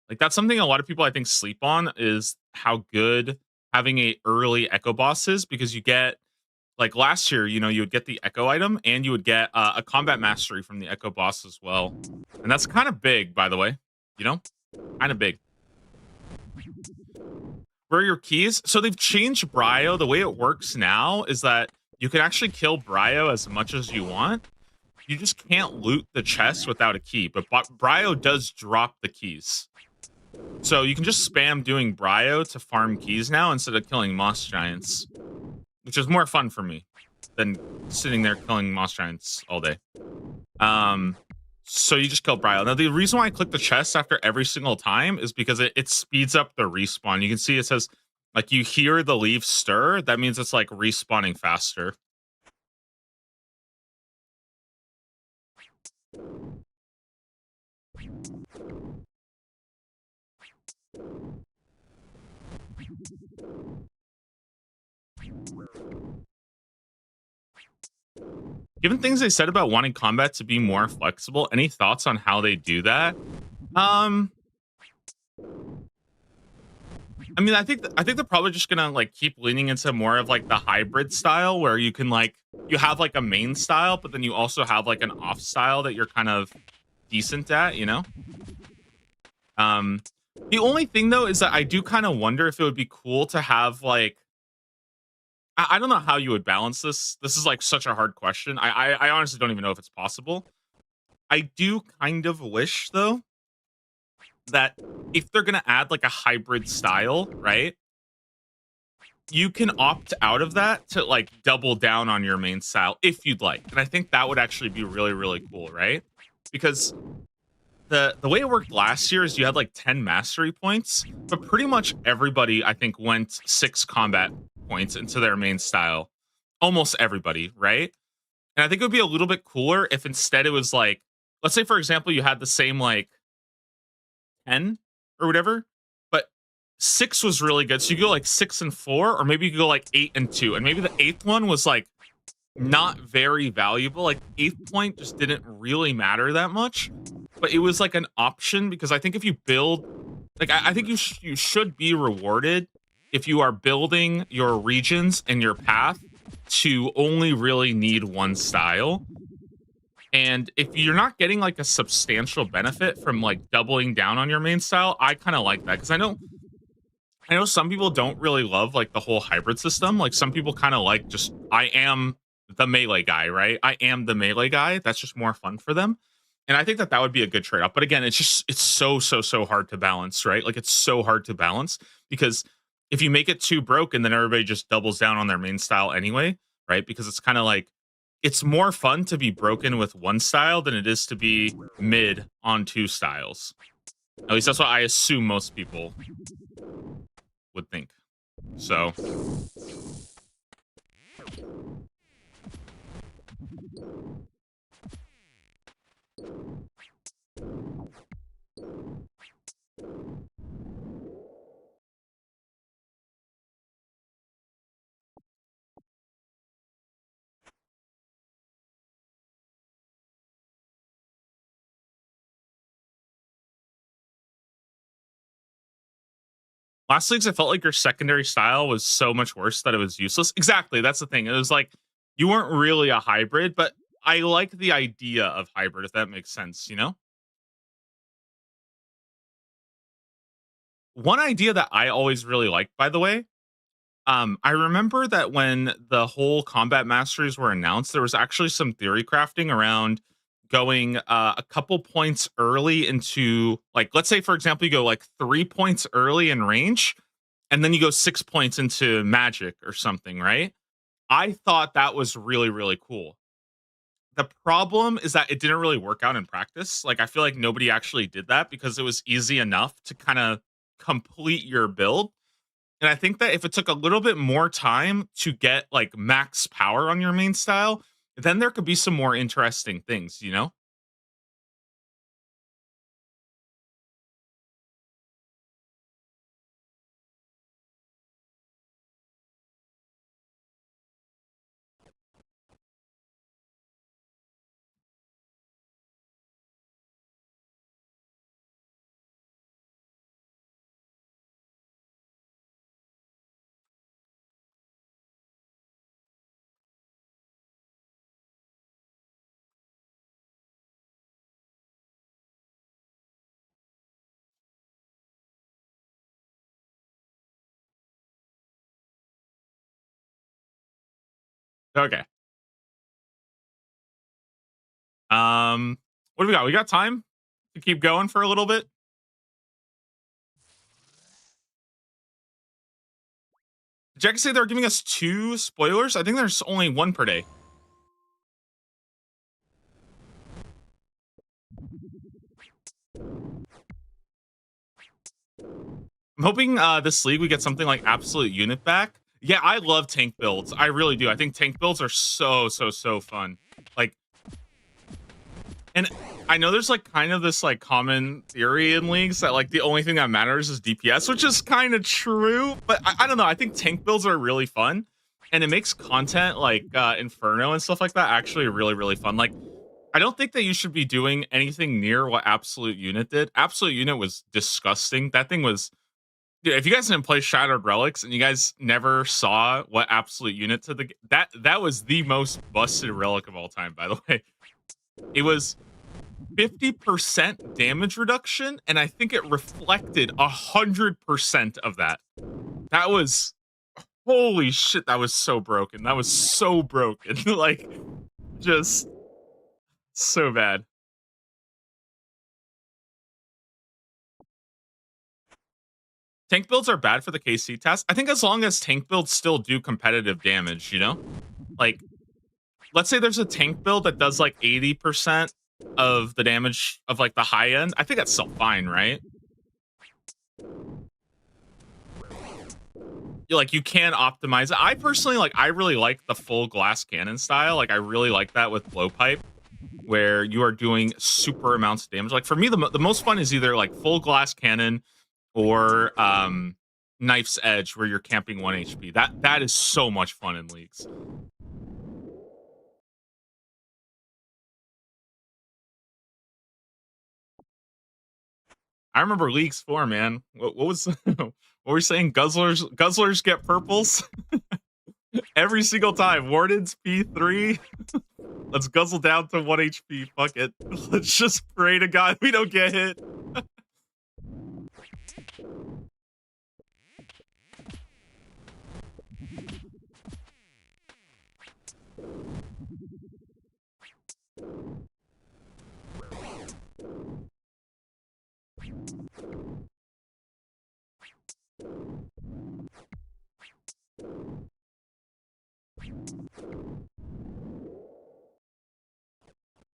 Like that's something a lot of people I think sleep on, is how good having a early Echo boss is, because you get, like last year, you know, you would get the Echo item and you would get a combat mastery from the Echo boss as well. And that's kind of big, by the way, you know, kind of big. Where are your keys? So they've changed Brio. The way it works now is that you can actually kill Bryo as much as you want. You just can't loot the chest without a key, but Bryo does drop the keys. So you can just spam doing Bryo to farm keys now instead of killing Moss Giants, which is more fun for me than sitting there killing Moss Giants all day. So you just kill Bryo. Now, the reason why I click the chest after every single time is because it speeds up the respawn. You can see it says, like, you hear the leaves stir. That means it's, like, respawning faster. Given things they said about wanting combat to be more flexible, any thoughts on how they do that? Um, I mean, I think they're probably just gonna like keep leaning into more of like the hybrid style where you can like you have like a main style, but then you also have like an off style that you're kind of decent at, you know? Um, the only thing though is that I do kind of wonder if it would be cool to have like I don't know how you would balance this. This is like such a hard question. I honestly don't even know if it's possible. I do kind of wish though that if they're gonna add like a hybrid style, right? You can opt out of that to like double down on your main style if you'd like. And I think that would actually be really, really cool, right? Because the way it worked last year is you had like 10 mastery points, but pretty much everybody I think went 6 combat points into their main style. Almost everybody, right? And I think it would be a little bit cooler if instead it was like, let's say for example, you had the same like 10 or whatever, but 6 was really good. So you go like 6 and 4, or maybe you could go like 8 and 2. And maybe the 8th one was like not very valuable. Like 8th point just didn't really matter that much. But it was like an option because I think if you build like I think you should be rewarded if you are building your regions and your path to only really need one style. And if you're not getting like a substantial benefit from like doubling down on your main style, I kind of like that because I know some people don't really love like the whole hybrid system. Like some people kind of like just I am the melee guy, right? I am the melee guy. That's just more fun for them. And I think that that would be a good trade off. But again, it's so hard to balance, right? Like it's so hard to balance because if you make it too broken, then everybody just doubles down on their main style anyway, right? Because it's kind of like it's more fun to be broken with one style than it is to be mid on two styles. At least that's what I assume most people would think. So last leagues, I felt like your secondary style was so much worse that it was useless. Exactly, that's the thing. It was like you weren't really a hybrid, but I like the idea of hybrid, if that makes sense, you know? One idea that I always really liked, by the way, I remember that when the whole combat masteries were announced, there was actually some theory crafting around going a couple points early into like let's say for example you go like 3 points early in range and then you go 6 points into magic or something, right? I thought that was really, really cool. The problem is that it didn't really work out in practice. Like, I feel like nobody actually did that because it was easy enough to kind of complete your build. And I think that if it took a little bit more time to get like max power on your main style, then there could be some more interesting things, you know? Okay. What do we got? We got time to keep going for a little bit. Jack say they're giving us 2 spoilers. I think there's only 1 per day. I'm hoping this league we get something like absolute unit back. Yeah, I love tank builds. I really do. I think tank builds are so fun. Like, and I know there's like kind of this like common theory in leagues that like the only thing that matters is DPS, which is kind of true. But I don't know. I think tank builds are really fun, and it makes content like Inferno and stuff like that actually really fun. Like, I don't think that you should be doing anything near what Absolute Unit did. Absolute Unit was disgusting. That thing was. Dude, if you guys didn't play Shattered Relics and you guys never saw what Absolute Unit to that was the most busted relic of all time, by the way. It was 50% damage reduction, and I think it reflected 100% of that. That was holy shit, that was so broken. That was so broken. Like, just so bad. Tank builds are bad for the KC task. I think as long as tank builds still do competitive damage, you know? Like, let's say there's a tank build that does like 80% of the damage of like the high end. I think that's still fine, right? Like, you can optimize it. I personally I really like the full glass cannon style. Like, I really like that with blowpipe, where you are doing super amounts of damage. Like, for me, the most fun is either like full glass cannon or knife's edge, where you're camping 1 HP. That is so much fun in leagues. I remember Leagues 4, man. What was what were we saying? Guzzlers get purples every single time. Wardens P3. Let's guzzle down to 1 HP. Fuck it. Let's just pray to God we don't get hit.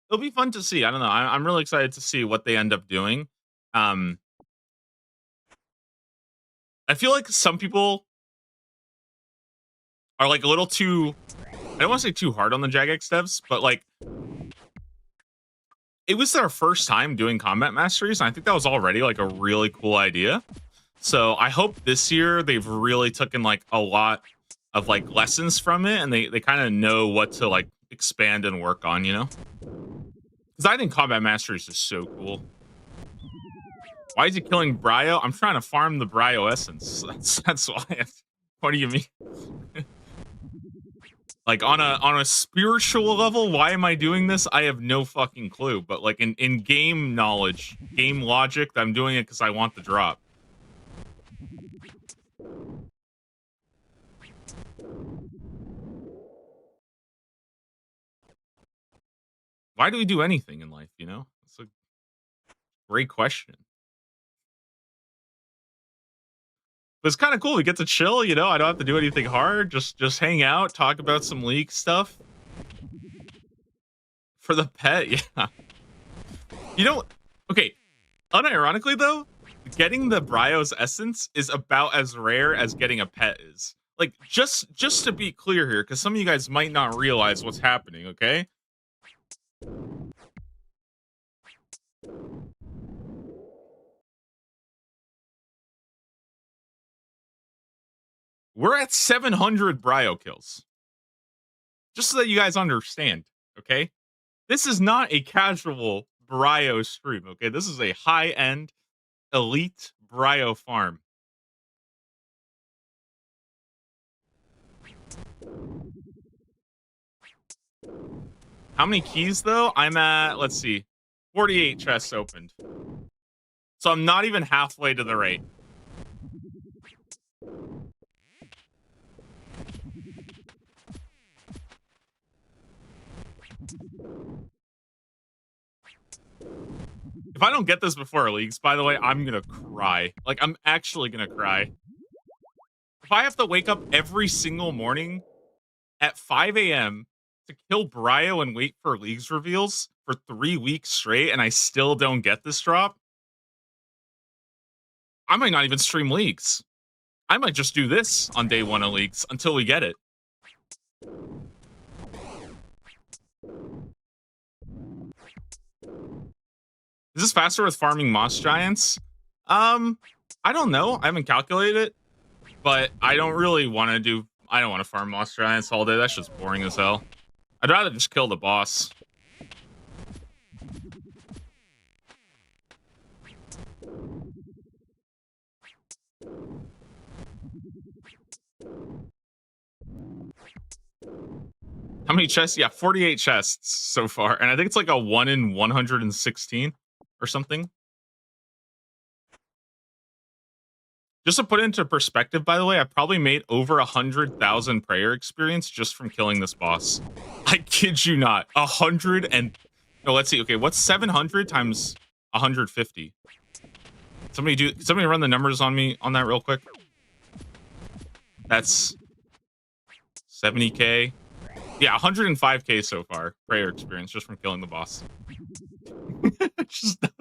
It'll be fun to see. I don't know. I'm really excited to see what they end up doing. Um, I feel like some people are like a little too. I don't want to say too hard on the Jagex devs, but like it was their first time doing combat masteries, and I think that was already like a really cool idea. So I hope this year they've really taken like a lot of like lessons from it, and they kind of know what to like expand and work on, you know? Because I think combat masteries is so cool. Why is he killing Bryo? I'm trying to farm the Bryo essence. That's why. What do you mean? Like, on a spiritual level, why am I doing this? I have no fucking clue. But like in game knowledge, game logic, I'm doing it because I want the drop. Why do we do anything in life, you know? It's a great question. But it's kind of cool. We get to chill, you know. I don't have to do anything hard. Just hang out, talk about some league stuff. For the pet, yeah. You know, okay. Unironically though, getting the Bryo's essence is about as rare as getting a pet is. Like, just to be clear here, because some of you guys might not realize what's happening, okay? We're at 700 Bryo kills. Just so that you guys understand, okay? This is not a casual Bryo stream, okay? This is a high-end, elite Bryo farm. How many keys, though? I'm at, let's see, 48 chests opened. So I'm not even halfway to the rate. If I don't get this before leagues, by the way, I'm gonna cry. Like, I'm actually gonna cry. If I have to wake up every single morning at 5 a.m. to kill Brio and wait for leagues reveals for 3 weeks straight, and I still don't get this drop, I might not even stream leagues. I might just do this on day 1 of leagues until we get it. Is this faster with farming moss giants? I don't know. I haven't calculated it, but I don't really want to do. I don't want to farm moss giants all day. That's just boring as hell. I'd rather just kill the boss. How many chests? Yeah, 48 chests so far, and I think it's like a 1 in 116 or something. Just to put it into perspective, by the way, I probably made over 100,000 prayer experience just from killing this boss. I kid you not. 100 and no, let's see. Okay, what's 700 times 150? Somebody run the numbers on me on that real quick. That's 70k. Yeah, 105k so far. Prayer experience just from killing the boss.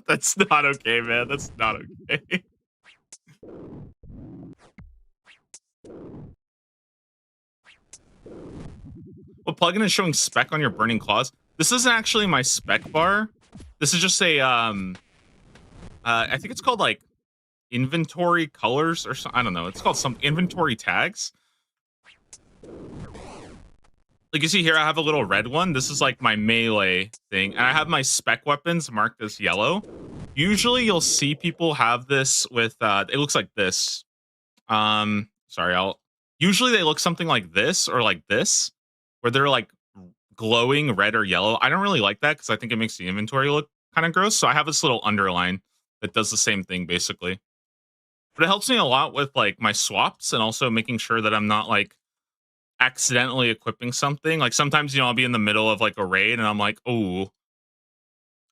That's not okay, man. That's not okay. Well, plugin is showing spec on your burning claws. This isn't actually my spec bar. This is just a I think it's called like inventory colors or something. I don't know. It's called some inventory tags. Like you see here, I have a little red one. This is like my melee thing. And I have my spec weapons marked as yellow. Usually you'll see people have this with, it looks like this. Usually they look something like this or like this, where they're like glowing red or yellow. I don't really like that because I think it makes the inventory look kind of gross. So I have this little underline that does the same thing basically. But it helps me a lot with like my swaps and also making sure that I'm not like accidentally equipping something. Like sometimes, I'll be in the middle of like a raid and I'm like, oh,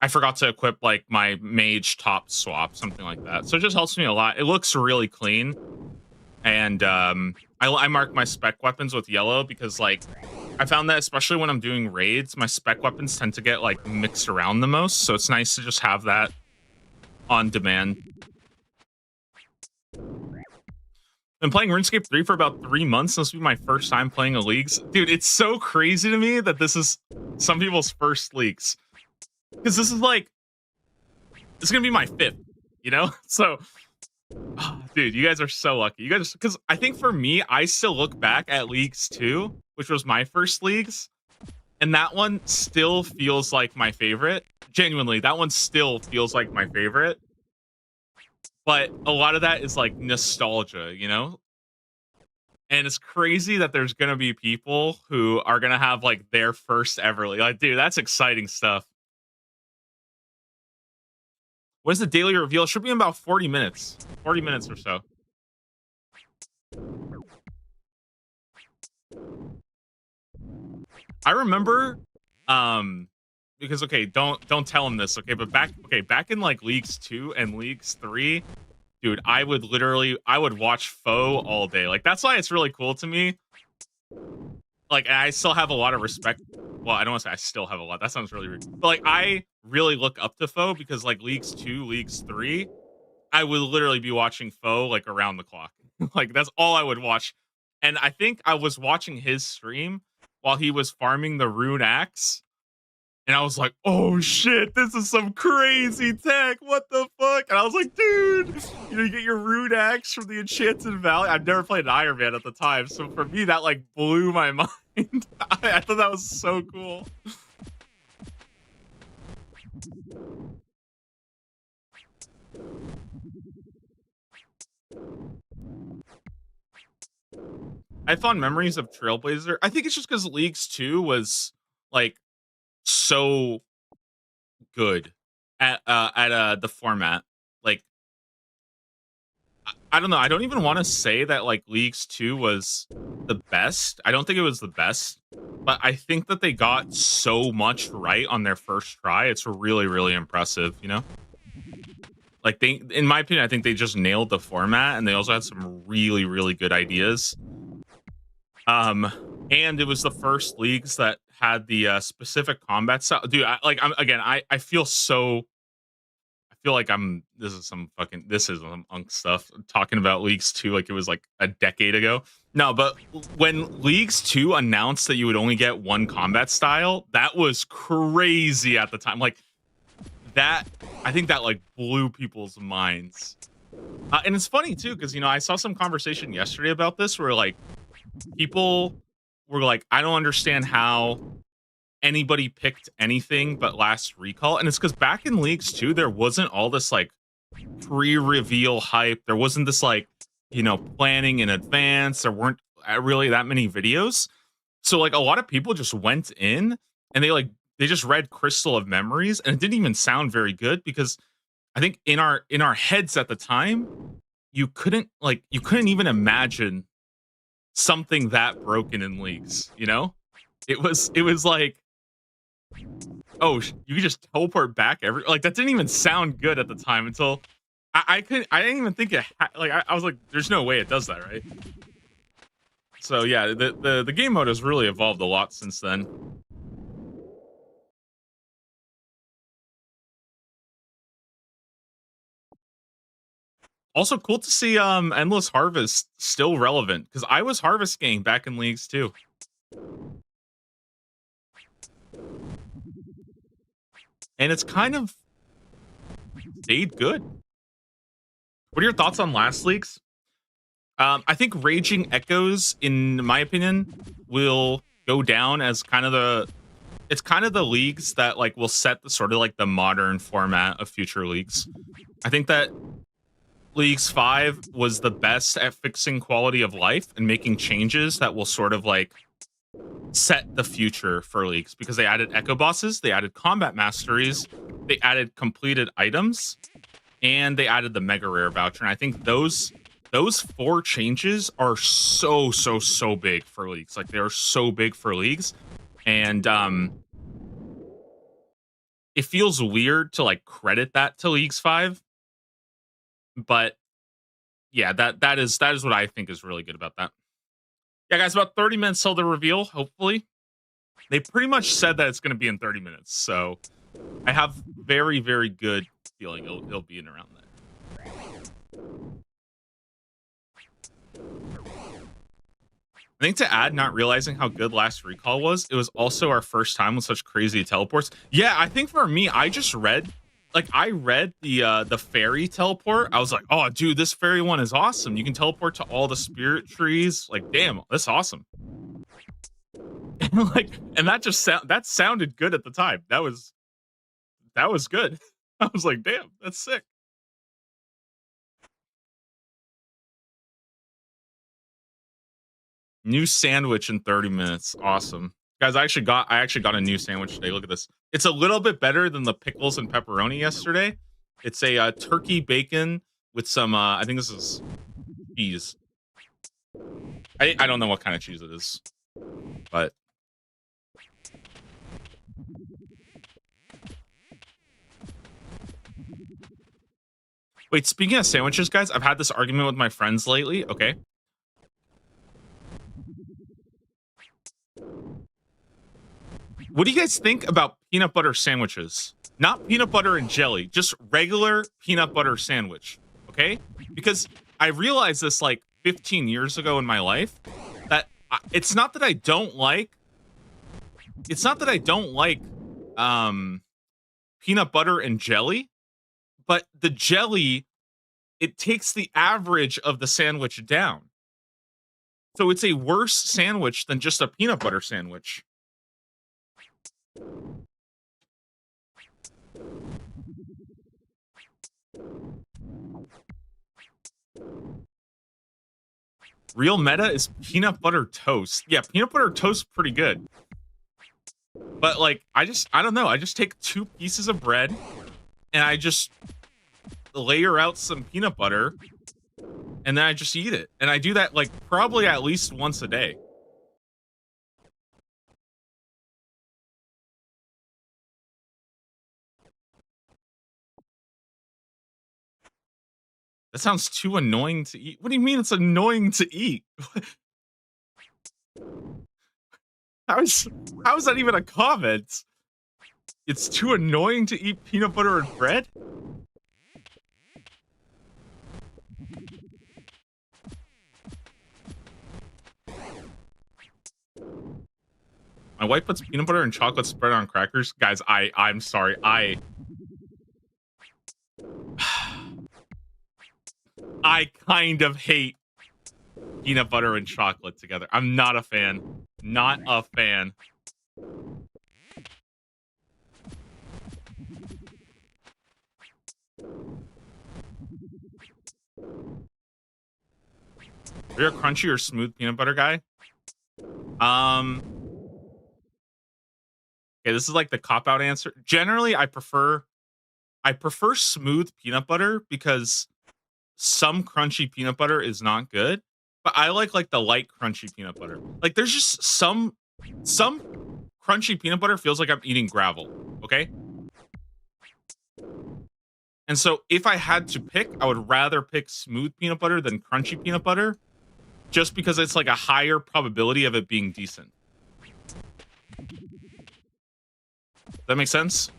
I forgot to equip like my mage top swap, something like that. So it just helps me a lot. It looks really clean. And I mark my spec weapons with yellow because like I found that especially when I'm doing raids, my spec weapons tend to get like mixed around the most. So it's nice to just have that on demand. Been playing RuneScape 3 for about 3 months. This will be my first time playing a leagues. Dude, it's so crazy to me that this is some people's first leagues. Because this is like, it's going to be my 5th, So, dude, you guys are so lucky. You guys, because I think for me, I still look back at Leagues 2, which was my first leagues. And that one still feels like my favorite. Genuinely, that one still feels like my favorite. But a lot of that is like nostalgia, And it's crazy that there's gonna be people who are gonna have like their first ever like, dude, that's exciting stuff. What is the daily reveal? It should be in about 40 minutes. 40 minutes or so. I remember because okay, don't tell him this, okay? But back in like Leagues 2 and Leagues 3, dude, I would watch Foe all day. Like that's why it's really cool to me. Like I still have a lot of respect. Well, I don't want to say I still have a lot. That sounds really rude. But like I really look up to Foe because like Leagues 2, Leagues 3, I would literally be watching Foe like around the clock. Like that's all I would watch. And I think I was watching his stream while he was farming the rune axe. And I was like, oh shit, this is some crazy tech. What the fuck? And I was like, dude, you get your rune axe from the Enchanted Valley. I've never played an Iron Man at the time. So for me, that like blew my mind. I thought that was so cool. I have fond memories of Trailblazer. I think it's just because Leagues 2 was like so good at the format. Like I don't know. I don't even want to say that like Leagues 2 was the best. I don't think it was the best, but I think that they got so much right on their first try. It's really, really impressive, you know? Like they, in my opinion, I think they just nailed the format, and they also had some really, really good ideas. And it was the first leagues that had the specific combat style. Dude, I feel so. I feel like This is some fucking. This is some unk stuff. Talking about Leagues 2 like it was like a decade ago. No, but when Leagues 2 announced that you would only get one combat style, that was crazy at the time. Like that, I think that like blew people's minds. And it's funny too, because I saw some conversation yesterday about this where like people were like, I don't understand how anybody picked anything but Last Recall. And it's because back in Leagues 2, there wasn't all this like pre-reveal hype. There wasn't this like, planning in advance. There weren't really that many videos. So like a lot of people just went in and they just read Crystal of Memories, and it didn't even sound very good because I think in our heads at the time, you couldn't even imagine something that broken in Leagues, It was like, oh, you could just teleport back like that didn't even sound good at the time until I didn't even think I was like, there's no way it does that, right? So yeah, the game mode has really evolved a lot since then. Also cool to see Endless Harvest still relevant, because I was Harvest Gang back in Leagues too. And it's kind of stayed good. What are your thoughts on last Leagues? I think Raging Echoes, in my opinion, will go down as kind of the leagues that like will set the sort of like the modern format of future leagues. I think that Leagues 5 was the best at fixing quality of life and making changes that will sort of like set the future for leagues, because they added echo bosses, they added combat masteries, they added completed items, and they added the mega rare voucher. And I think those 4 changes are so big for leagues. Like they are so big for leagues. And it feels weird to like credit that to Leagues 5. But yeah, that is what I think is really good about that. Yeah, guys, about 30 minutes till the reveal, hopefully. They pretty much said that it's going to be in 30 minutes. So I have very, very good feeling it'll be in around there. I think to add, not realizing how good Last Recall was, it was also our first time with such crazy teleports. Yeah, I think for me, I read the fairy teleport. I was like, oh, dude, this fairy one is awesome. You can teleport to all the spirit trees. Like, damn, that's awesome. And that sounded good at the time. That was good. I was like, damn, that's sick. New sandwich in 30 minutes. Awesome. Guys, I actually got a new sandwich today. Look at this. It's a little bit better than the pickles and pepperoni yesterday. It's a turkey bacon with some I think this is cheese. I don't know what kind of cheese it is, but wait, speaking of sandwiches, guys, I've had this argument with my friends lately. Okay. What do you guys think about peanut butter sandwiches? Not peanut butter and jelly, just regular peanut butter sandwich. Okay? Because I realized this like 15 years ago in my life that it's not that I don't like peanut butter and jelly, but the jelly, it takes the average of the sandwich down. So it's a worse sandwich than just a peanut butter sandwich. Real meta is peanut butter toast. Yeah, peanut butter toast pretty good. But like I don't know, I just take 2 pieces of bread and I just layer out some peanut butter and then I just eat it. And I do that like probably at least once a day. That sounds too annoying to eat. What do you mean it's annoying to eat? How is how is that even a comment? It's too annoying to eat peanut butter and bread? My wife puts peanut butter and chocolate spread on crackers. Guys, I'm sorry. I kind of hate peanut butter and chocolate together. I'm not a fan. Not a fan. Are you a crunchy or smooth peanut butter guy? Okay, this is like the cop-out answer. Generally, I prefer smooth peanut butter because some crunchy peanut butter is not good, but I like the light crunchy peanut butter. Like there's just some crunchy peanut butter feels like I'm eating gravel, okay? And so if I had to pick, I would rather pick smooth peanut butter than crunchy peanut butter just because it's like a higher probability of it being decent. That makes sense?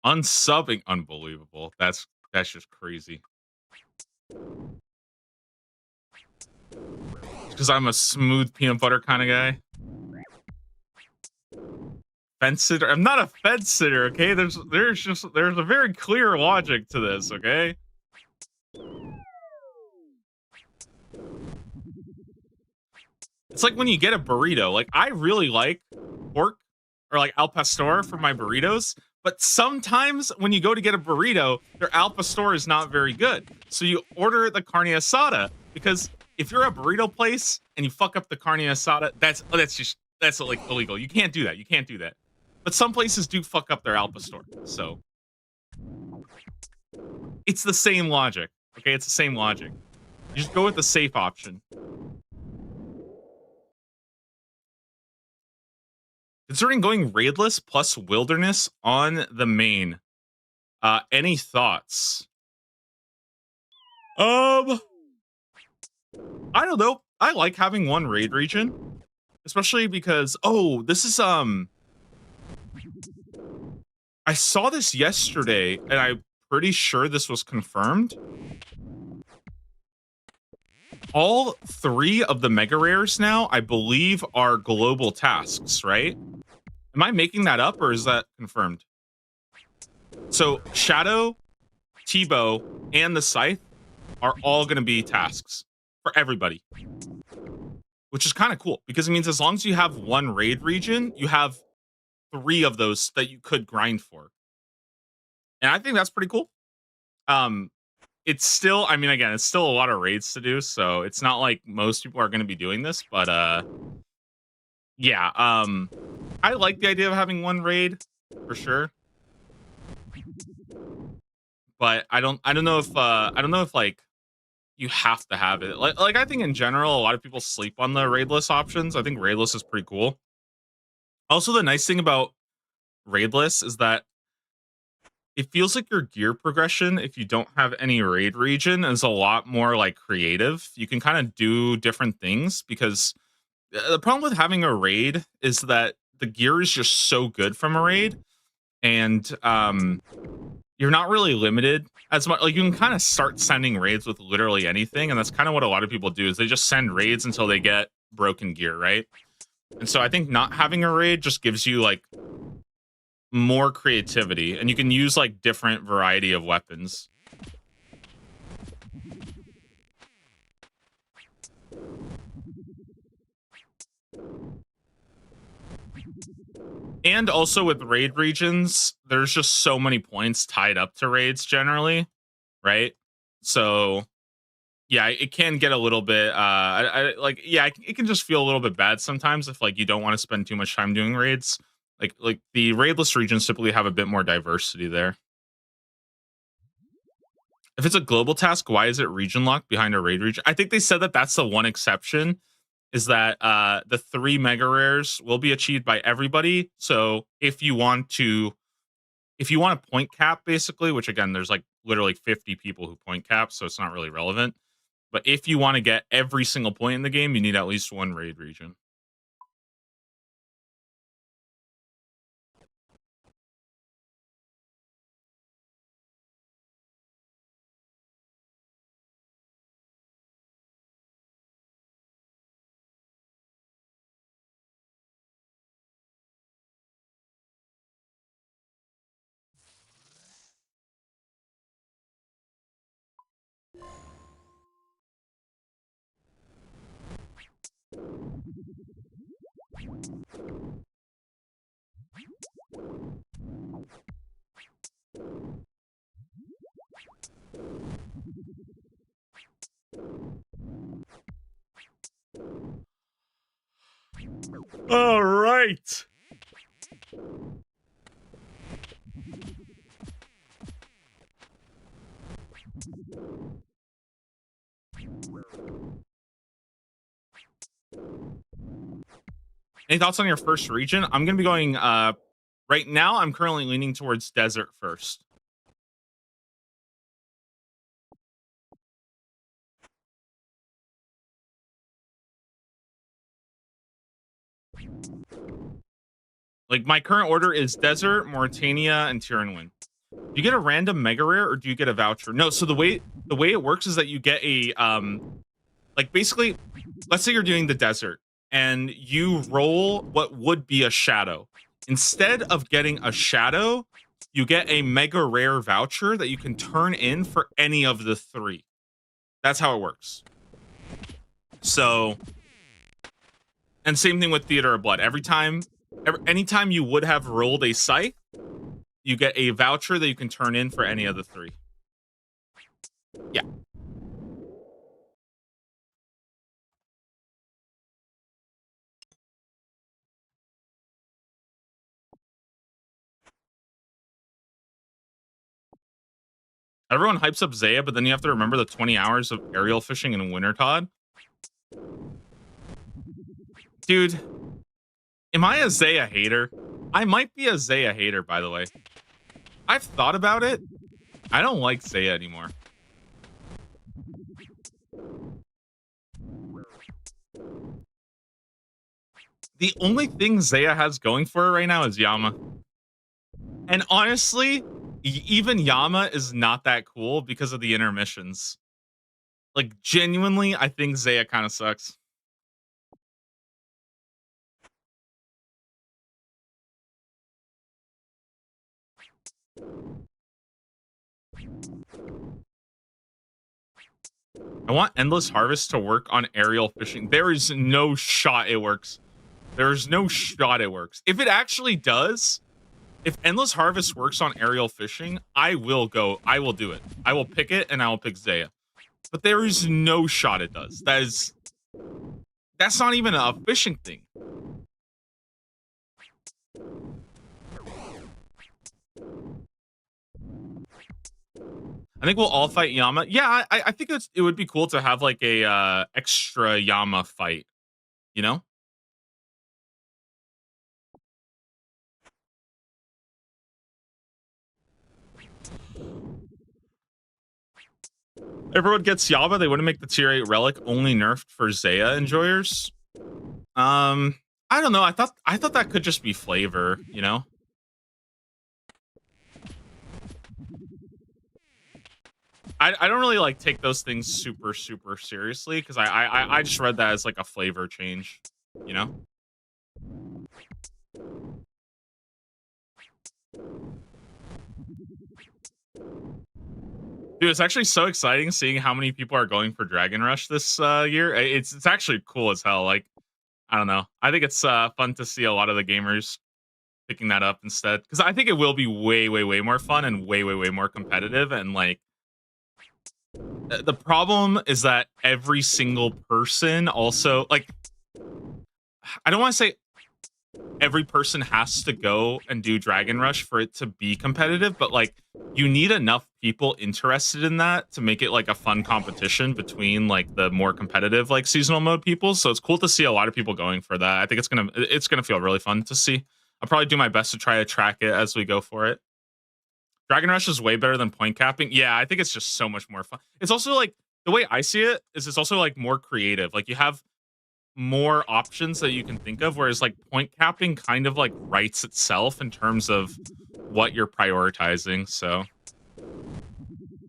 Unsubbing, unbelievable. That's just crazy. Because I'm a smooth peanut butter kind of guy. Fence sitter. I'm not a fence sitter, okay? There's a very clear logic to this, okay? It's like when you get a burrito. Like I really like pork or like al pastor for my burritos, but sometimes when you go to get a burrito, their al pastor is not very good. So you order the carne asada because if you're a burrito place and you fuck up the carne asada, that's like illegal. You can't do that. You can't do that. But some places do fuck up their al pastor. So it's the same logic. Okay, it's the same logic. You just go with the safe option. Considering going raidless plus wilderness on the main, any thoughts? I don't know. I like having one raid region, especially because this is I saw this yesterday, and I'm pretty sure this was confirmed. All 3 of the mega rares now, I believe, are global tasks, right? Am I making that up, or is that confirmed? So Shadow, T-Bow, and the Scythe are all going to be tasks for everybody, which is kind of cool because it means as long as you have one raid region, you have 3 of those that you could grind for. And I think that's pretty cool. It's still, I mean, again, it's still a lot of raids to do, so it's not like most people are going to be doing this, but yeah, I like the idea of having one raid for sure. But I don't know if like you have to have it. Like I think in general a lot of people sleep on the raidless options. I think raidless is pretty cool. Also, the nice thing about raidless is that it feels like your gear progression, if you don't have any raid region, is a lot more like creative. You can kind of do different things because the problem with having a raid is that the gear is just so good from a raid, and you're not really limited as much. Like you can kind of start sending raids with literally anything, and that's kind of what a lot of people do is they just send raids until they get broken gear, right? And so I think not having a raid just gives you like more creativity, and you can use like different variety of weapons. And also with raid regions, there's just so many points tied up to raids generally, right? So Yeah, it can get a little bit like yeah, it can just feel a little bit bad sometimes if like you don't want to spend too much time doing raids. Like the raidless regions typically have a bit more diversity there. If it's a global task, why is it region locked behind a raid region? I think they said that that's the one exception is that the 3 mega rares will be achieved by everybody. So if you want a point cap basically, which again there's like literally 50 people who point cap, so it's not really relevant. But if you want to get every single point in the game, you need at least one raid region. All right. Any thoughts on your first region? I'm going to be going right now I'm currently leaning towards desert first. Like my current order is desert, Mauritania, and Tyrannwyn. Do you get a random mega rare or do you get a voucher? No, so the way it works is that you get a like basically let's say you're doing the desert and you roll what would be a shadow. Instead of getting a shadow, you get a mega rare voucher that you can turn in for any of the 3. That's how it works. So, and same thing with Theater of Blood. Anytime you would have rolled a scythe, you get a voucher that you can turn in for any of the 3. Yeah. Everyone hypes up Zaya, but then you have to remember the 20 hours of aerial fishing in Wintertodt. Dude, am I a Zaya hater? I might be a Zaya hater, by the way. I've thought about it. I don't like Zaya anymore. The only thing Zaya has going for her right now is Yama. And honestly, even Yama is not that cool because of the intermissions. Like, genuinely, I think Zaya kind of sucks. I want Endless Harvest to work on aerial fishing. There is no shot it works. There's no shot it works. If it actually does, if Endless Harvest works on aerial fishing, I will do it. I will pick it and I will pick Zaya. But there is no shot it does. That's not even a fishing thing. I think we'll all fight Yama. Yeah, I think it would be cool to have like a extra Yama fight, you know? Everyone gets Yama. They wouldn't make the tier 8 relic only nerfed for Zaya enjoyers. I don't know. I thought that could just be flavor, you know? I don't really like take those things super seriously because I just read that as like a flavor change, you know? Dude, it's actually so exciting seeing how many people are going for Dragon Rush this year. It's actually cool as hell. Like, I don't know. I think it's fun to see a lot of the gamers picking that up instead because I think it will be way more fun and way more competitive and like The problem is that every single person also like I don't want to say every person has to go and do Dragon Rush for it to be competitive, but like you need enough people interested in that to make it like a fun competition between like the more competitive like seasonal mode people. So it's cool to see a lot of people going for that. I think it's gonna feel really fun to see. I'll probably do my best to try to track it as we go for it. Dragon Rush is way better than point capping. Yeah, I think it's just so much more fun. It's also like the way I see it is it's also like more creative. Like you have more options that you can think of, whereas like point capping kind of like writes itself in terms of what you're prioritizing. So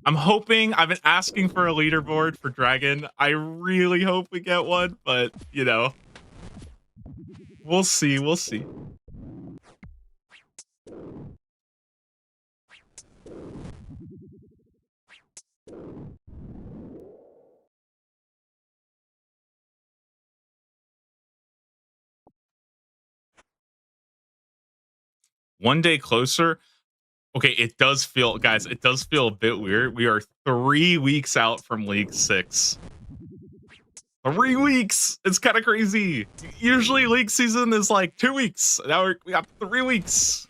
I'm hoping I've been asking for a leaderboard for Dragon. I really hope we get one, but you know, we'll see. We'll see. One day closer. Okay, it does feel, guys, it does feel a bit weird. We are 3 weeks out from League 6. 3 weeks. It's kind of crazy. Usually league season is like 2 weeks. Now we got 3 weeks.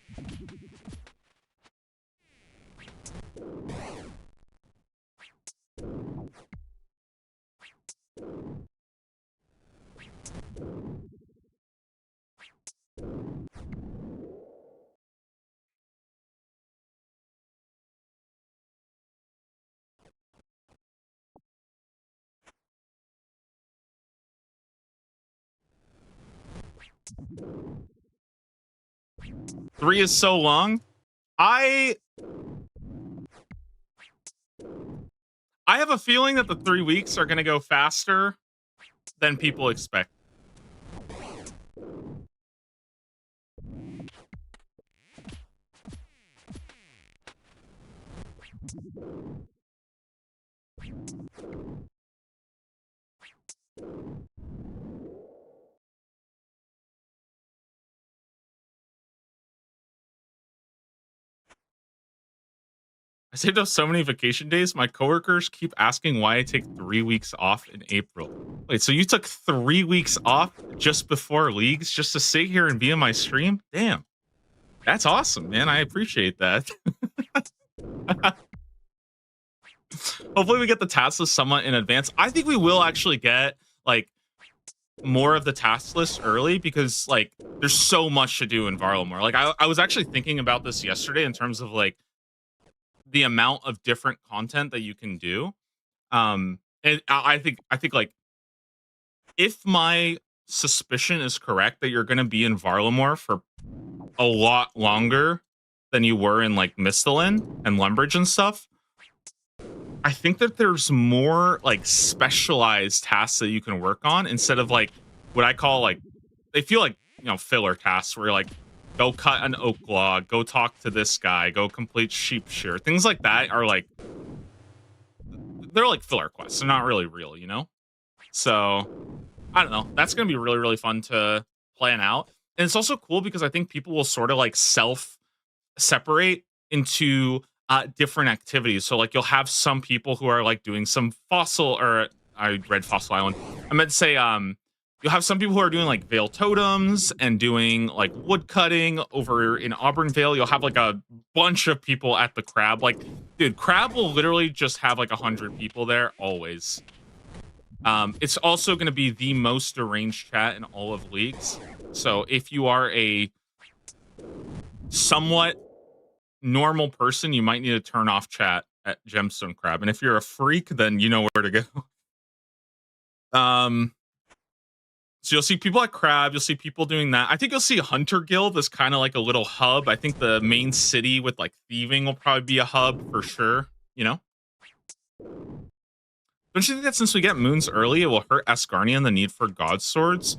Three is so long. I have a feeling that the 3 weeks are going to go faster than people expect. I saved up so many vacation days. My coworkers keep asking why I take 3 weeks off in April. Wait, so you took 3 weeks off just before leagues just to sit here and be in my stream? Damn. That's awesome, man. I appreciate that. Hopefully we get the task list somewhat in advance. I think we will actually get like more of the task list early because like there's so much to do in Varlamore. Like I was actually thinking about this yesterday in terms of like the amount of different content that you can do. And I think like if my suspicion is correct that you're going to be in Varlamore for a lot longer than you were in like Mistalin and Lumbridge and stuff, I think that there's more like specialized tasks that you can work on instead of like what I call like they feel like filler tasks where you're like go cut an oak log, go talk to this guy, go complete sheep shear. Things like that are like they're like filler quests. They're not really real, you know? So I don't know. That's gonna be really, really fun to plan out. And it's also cool because I think people will sort of like self separate into different activities. So like you'll have some people who are like doing some fossil or I read Fossil Island. I meant to say you'll have some people who are doing like Vale totems and doing like wood cutting over in Auburn Vale. You'll have like a bunch of people at the crab. Like, dude, crab will literally just have like 100 people there always. It's also going to be the most arranged chat in all of leagues. So if you are a somewhat normal person, you might need to turn off chat at Gemstone Crab. And if you're a freak, then you know where to go. So you'll see people at Crab, you'll see people doing that. I think you'll see Hunter Guild as kind of like a little hub. I think the main city with like thieving will probably be a hub for sure, you know? Don't you think that since we get moons early, it will hurt Asgarnian the need for god swords?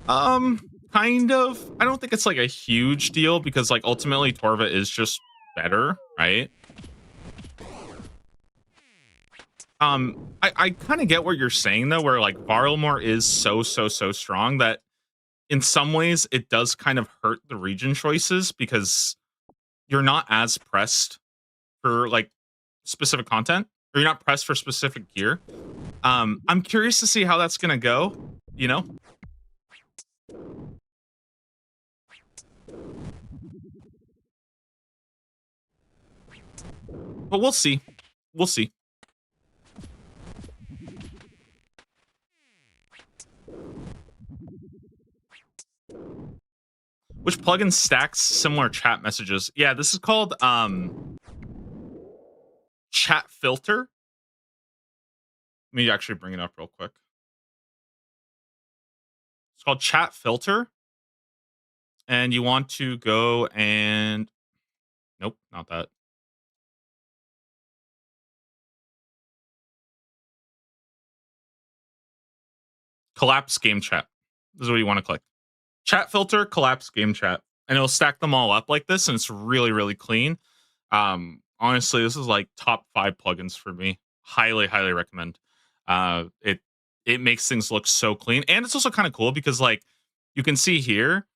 Kind of. I don't think it's like a huge deal because like ultimately Torva is just better, right? I kind of get what you're saying though, where like Varlamore is so strong that in some ways it does kind of hurt the region choices because you're not as pressed for like specific content. or you're not pressed for specific gear. I'm curious to see how that's gonna go, you know? But we'll see. We'll see. Which plugin stacks similar chat messages? Yeah, this is called Chat Filter. Let me actually bring it up real quick. It's called Chat Filter. And you want to go and nope, not that. Collapse game chat. This is what you want to click. Chat filter, collapse game chat. And it'll stack them all up like this, and it's really, really clean. Honestly, this is like top 5 plugins for me. Highly, highly recommend. It makes things look so clean. And it's also kind of cool because like you can see here,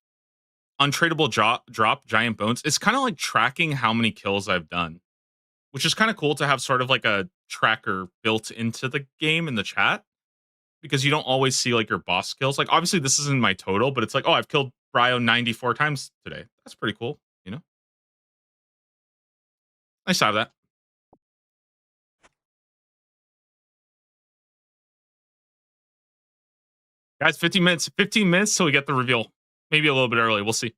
untradeable drop giant bones. It's kind of like tracking how many kills I've done, which is kind of cool to have sort of like a tracker built into the game in the chat because you don't always see like your boss kills. Like obviously this isn't my total, but it's like, oh, I've killed Bryo 94 times today. That's pretty cool, you know? Nice to have that. Guys, 15 minutes. 15 minutes till we get the reveal. Maybe a little bit early. We'll see.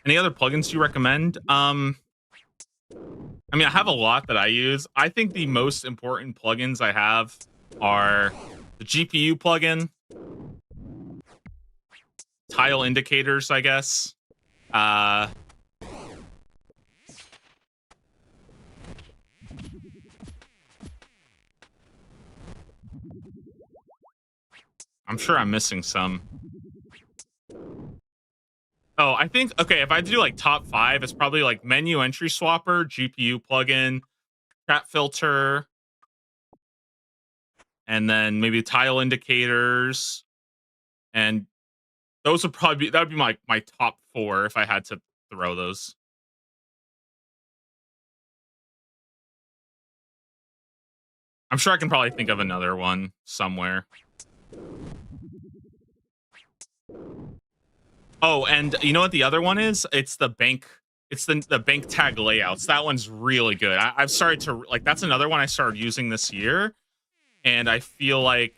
Any other plugins you recommend? I mean, I have a lot that I use. I think the most important plugins I have are the GPU plugin, tile indicators, I guess. I'm sure I'm missing some. Oh, I think, okay, if I do like top 5, it's probably like menu entry swapper, GPU plugin, chat filter, and then maybe tile indicators. And those would probably be, that would be my top 4 if I had to throw those. I'm sure I can probably think of another one somewhere. Oh, and you know what the other one is? It's the bank. It's the bank tag layouts. That one's really good. I've started to like. That's another one I started using this year, and I feel like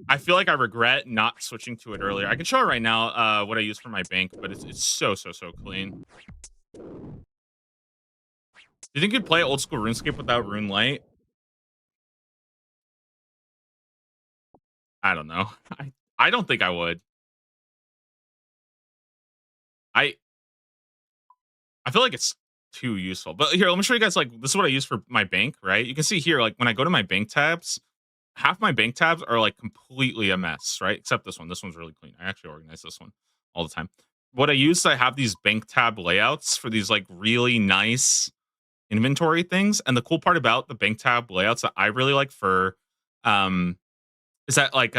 I regret not switching to it earlier. I can show it right now. What I use for my bank, but it's so clean. Do you think you'd play old school RuneScape without Rune Light? I don't know. I don't think I would. I feel like it's too useful. But here, let me show you guys, like, this is what I use for my bank, right? You can see here, like, when I go to my bank tabs, half my bank tabs are, like, completely a mess, right? Except this one. This one's really clean. I actually organize this one all the time. What I use is I have these bank tab layouts for these, like, really nice inventory things. And the cool part about the bank tab layouts that I really like for is that, like,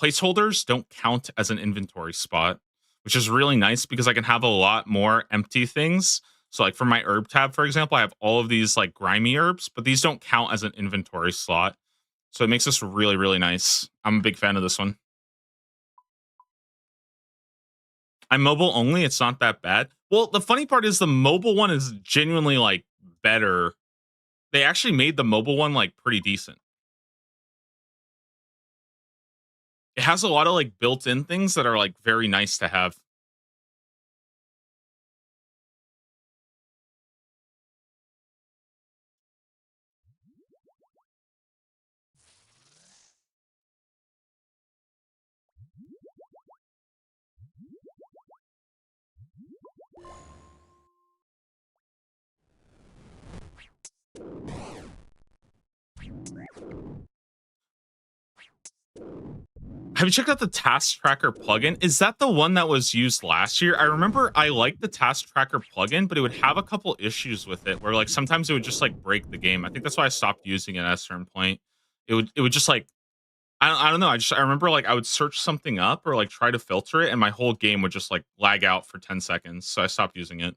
placeholders don't count as an inventory spot, which is really nice because I can have a lot more empty things. So, like, for my herb tab, for example, I have all of these, like, grimy herbs, but these don't count as an inventory slot. So it makes this really, really nice. I'm a big fan of this one. I'm mobile only. It's not that bad. Well, the funny part is the mobile one is genuinely, like, better. They actually made the mobile one, like, pretty decent. It has a lot of, like, built-in things that are, like, very nice to have. Have you checked out the Task Tracker plugin? Is that the one that was used last year? I remember I liked the Task Tracker plugin, but it would have a couple issues with it where, like, sometimes it would just, like, break the game. I think that's why I stopped using it at a certain point. It would just, like, I don't know. I remember, like, I would search something up or, like, try to filter it and my whole game would just, like, lag out for 10 seconds. So I stopped using it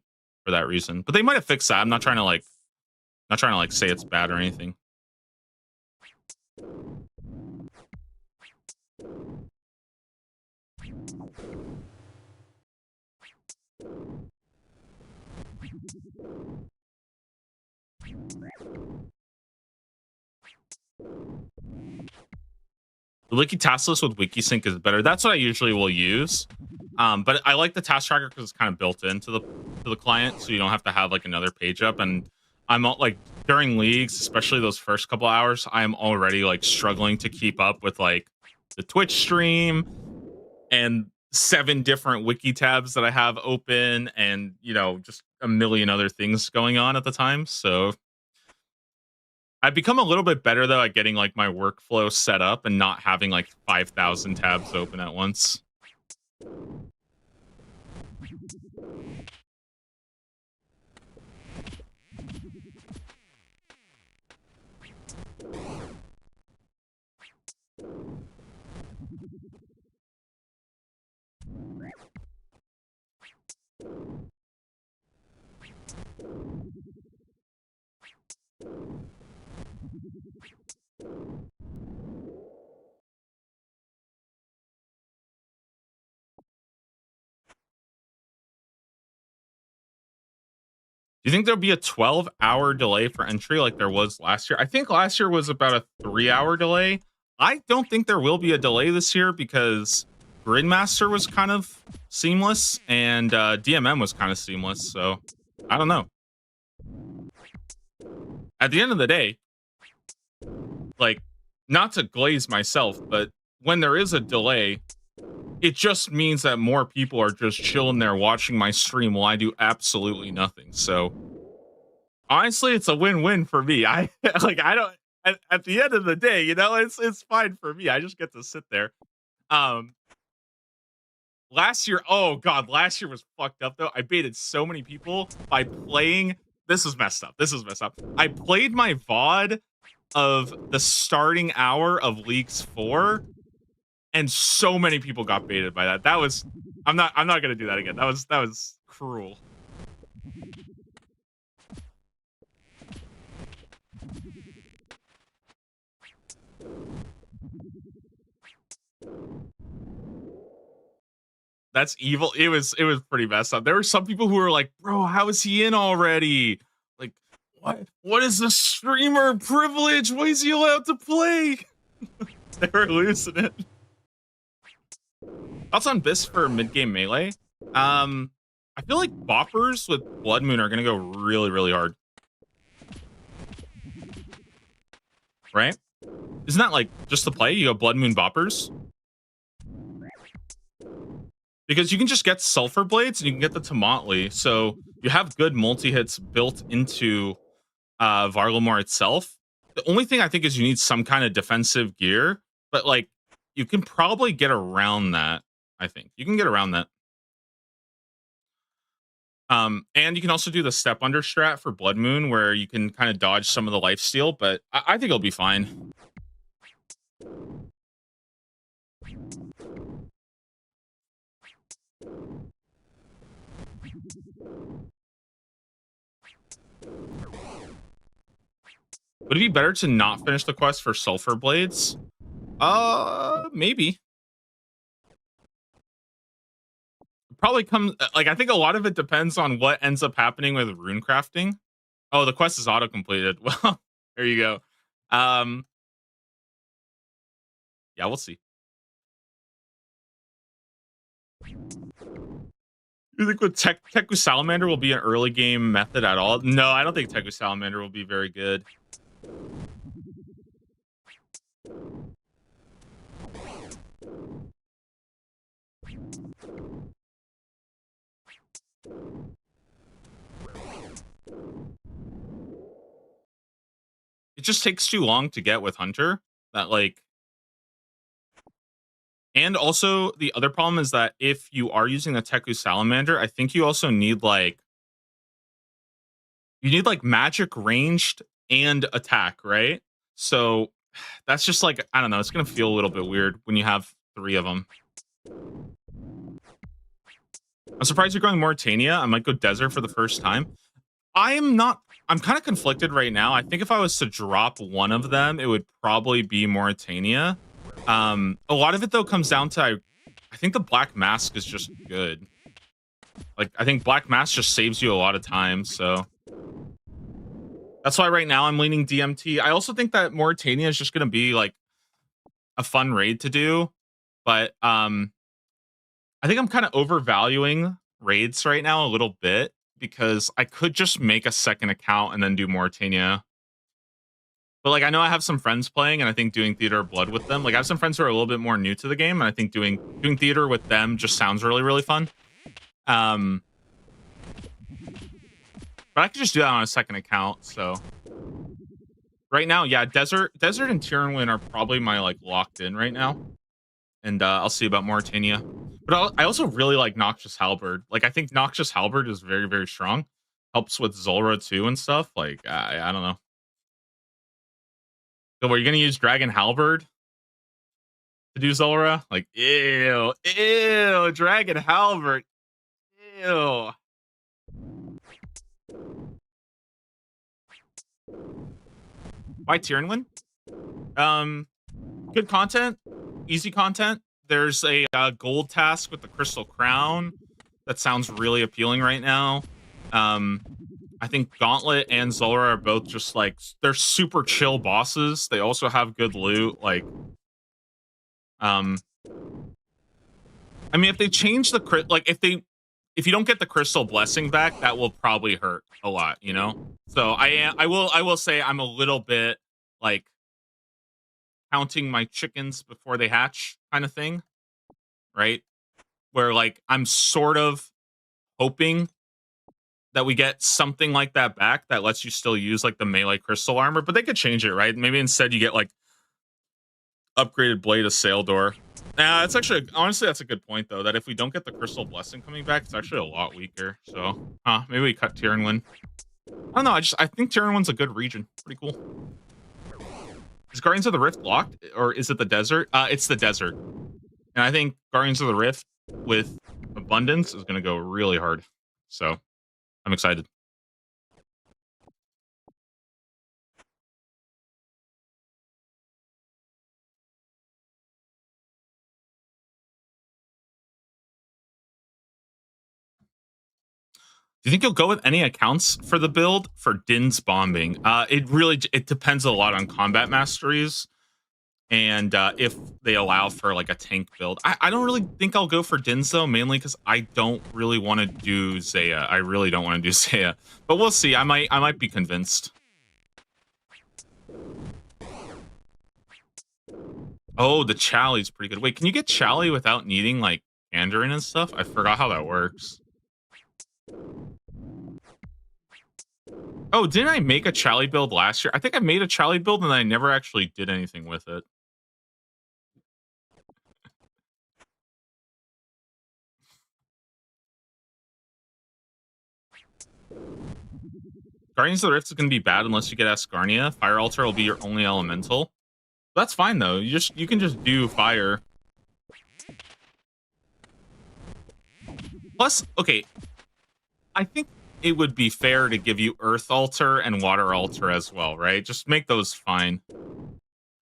for that reason. But they might have fixed that. I'm not trying to like say it's bad or anything. The Wiki task list with WikiSync is better. That's what I usually will use. But I like the task tracker because it's kind of built into the client, so you don't have to have like another page up. And I'm like during leagues, especially those first couple hours, I am already like struggling to keep up with like the Twitch stream and 7 different wiki tabs that I have open, and just a million other things going on at the time. So I've become a little bit better though at getting like my workflow set up and not having like 5,000 tabs open at once. Do you think there'll be a 12-hour delay for entry like there was last year? I think last year was about a 3-hour delay. I don't think there will be a delay this year because Gridmaster was kind of seamless and DMM was kind of seamless. So I don't know. At the end of the day, like, not to glaze myself, but when there is a delay, it just means that more people are just chilling there watching my stream while I do absolutely nothing. So honestly, it's a win-win for me. I don't at the end of the day, it's fine for me. I just get to sit there. Last year, oh god, last year was fucked up though. I baited so many people by playing. This is messed up. I played my VOD of the starting hour of Leagues 4, and so many people got baited by that. That was I'm not gonna do that again. That was cruel. That's evil. It was pretty messed up. There were some people who were like, "Bro, how is he in already? Like, what is the streamer privilege? Why is he allowed to play?" They were losing it. Thoughts on Biss for mid-game melee? I feel like boppers with Blood Moon are gonna go really, really hard. Right? Isn't that like just the play? You go Blood Moon boppers? Because you can just get Sulfur Blades and you can get the Tomatli. So you have good multi-hits built into Varlamore itself. The only thing I think is you need some kind of defensive gear. But like, you can probably get around that, I think. You can get around that. And you can also do the Step Under strat for Blood Moon, where you can kind of dodge some of the lifesteal, but I think it'll be fine. Would it be better to not finish the quest for Sulfur Blades? Maybe. Probably comes like, I think a lot of it depends on what ends up happening with rune crafting. Oh, the quest is auto completed. Well, there you go. Yeah, we'll see. You think with Teku Salamander will be an early game method at all? No, I don't think Teku Salamander will be very good. It just takes too long to get with Hunter. That like, and also the other problem is that if you are using a Teku Salamander, I think you also need like magic ranged and attack, right? So that's just like, I don't know, it's gonna feel a little bit weird when you have 3 of them. I'm surprised you're going Mauritania. I might go desert for the first time. I'm not. I'm kind of conflicted right now. I think if I was to drop one of them, it would probably be Mauritania. A lot of it though comes down to I think the Black Mask is just good. Like I think Black Mask just saves you a lot of time, so that's why right now I'm leaning DMT. I also think that Mauritania is just going to be like a fun raid to do, but I think I'm kind of overvaluing raids right now a little bit because I could just make a second account and then do Mauritania. But like I know I have some friends playing and I think doing Theater of Blood with them. Like I have some friends who are a little bit more new to the game and I think doing theater with them just sounds really really fun. Um but I could just do that on a second account, so right now, yeah, Desert and Tyrannwyn are probably my like locked in right now. And I'll see about Mauritania. But I also really like Noxious Halberd. Like I think Noxious Halberd is very very strong. Helps with Zulrah too and stuff. Like I don't know. So, are you gonna use Dragon Halberd to do Zulrah? Like ew, Dragon Halberd, ew. Why Tyrannwyn? Um, good content, easy content. There's a gold task with the Crystal Crown that sounds really appealing right now. I think Gauntlet and Zulrah are both just like they're super chill bosses. They also have good loot. Like, I mean, if they change the like if you don't get the Crystal Blessing back, that will probably hurt a lot. You know. So I will say I'm a little bit like counting my chickens before they hatch kind of thing, right? Where like I'm sort of hoping that we get something like that back that lets you still use like the melee crystal armor, but they could change it, right? Maybe instead you get like upgraded blade of Saildor. Nah, it's actually honestly that's a good point though. That if we don't get the crystal blessing coming back, it's actually a lot weaker. So, maybe we cut Tyrannwyn. I don't know. I think Tyrannwyn's a good region. Pretty cool. Is Guardians of the Rift locked, or is it the desert? It's the desert, and I think Guardians of the Rift with abundance is going to go really hard. So, I'm excited. Do you think you'll go with any accounts for the build for Din's bombing? It depends a lot on combat masteries and if they allow for like a tank build. I don't really think I'll go for Din's though, mainly because I don't really want to do Zaya. I really don't want to do Zaya, but we'll see. I might be convinced. Oh, the Chally's pretty good. Wait, can you get Chally without needing like Mandarin and stuff? I forgot how that works. Oh, didn't I make a Chally build last year? I think I made a Chally build and I never actually did anything with it. Guardians of the Rift is going to be bad unless you get Asgarnia. Fire Altar will be your only elemental. That's fine though. You can just do fire. Plus, okay, I think it would be fair to give you Earth Altar and Water Altar as well, right? Just make those fine.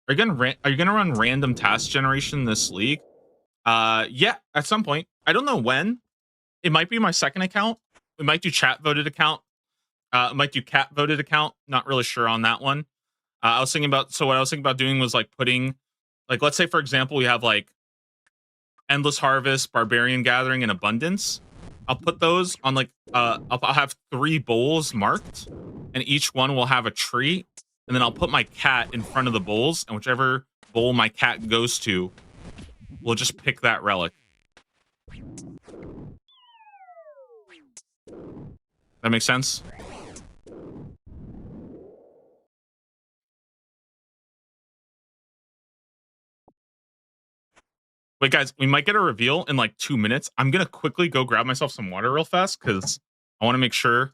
Are you gonna run random task generation this league? Yeah, at some point. I don't know when. It might be my second account. We might do chat voted account. Might do cat voted account. Not really sure on that one. I was thinking about what I was thinking about doing was like putting, like, let's say for example we have like Endless Harvest, Barbarian Gathering, and Abundance. I'll put those on like I'll have 3 bowls marked, and each one will have a tree, and then I'll put my cat in front of the bowls, and whichever bowl my cat goes to, we'll just pick that relic. That makes sense. Wait, guys, we might get a reveal in like 2 minutes. I'm gonna quickly go grab myself some water real fast because I want to make sure.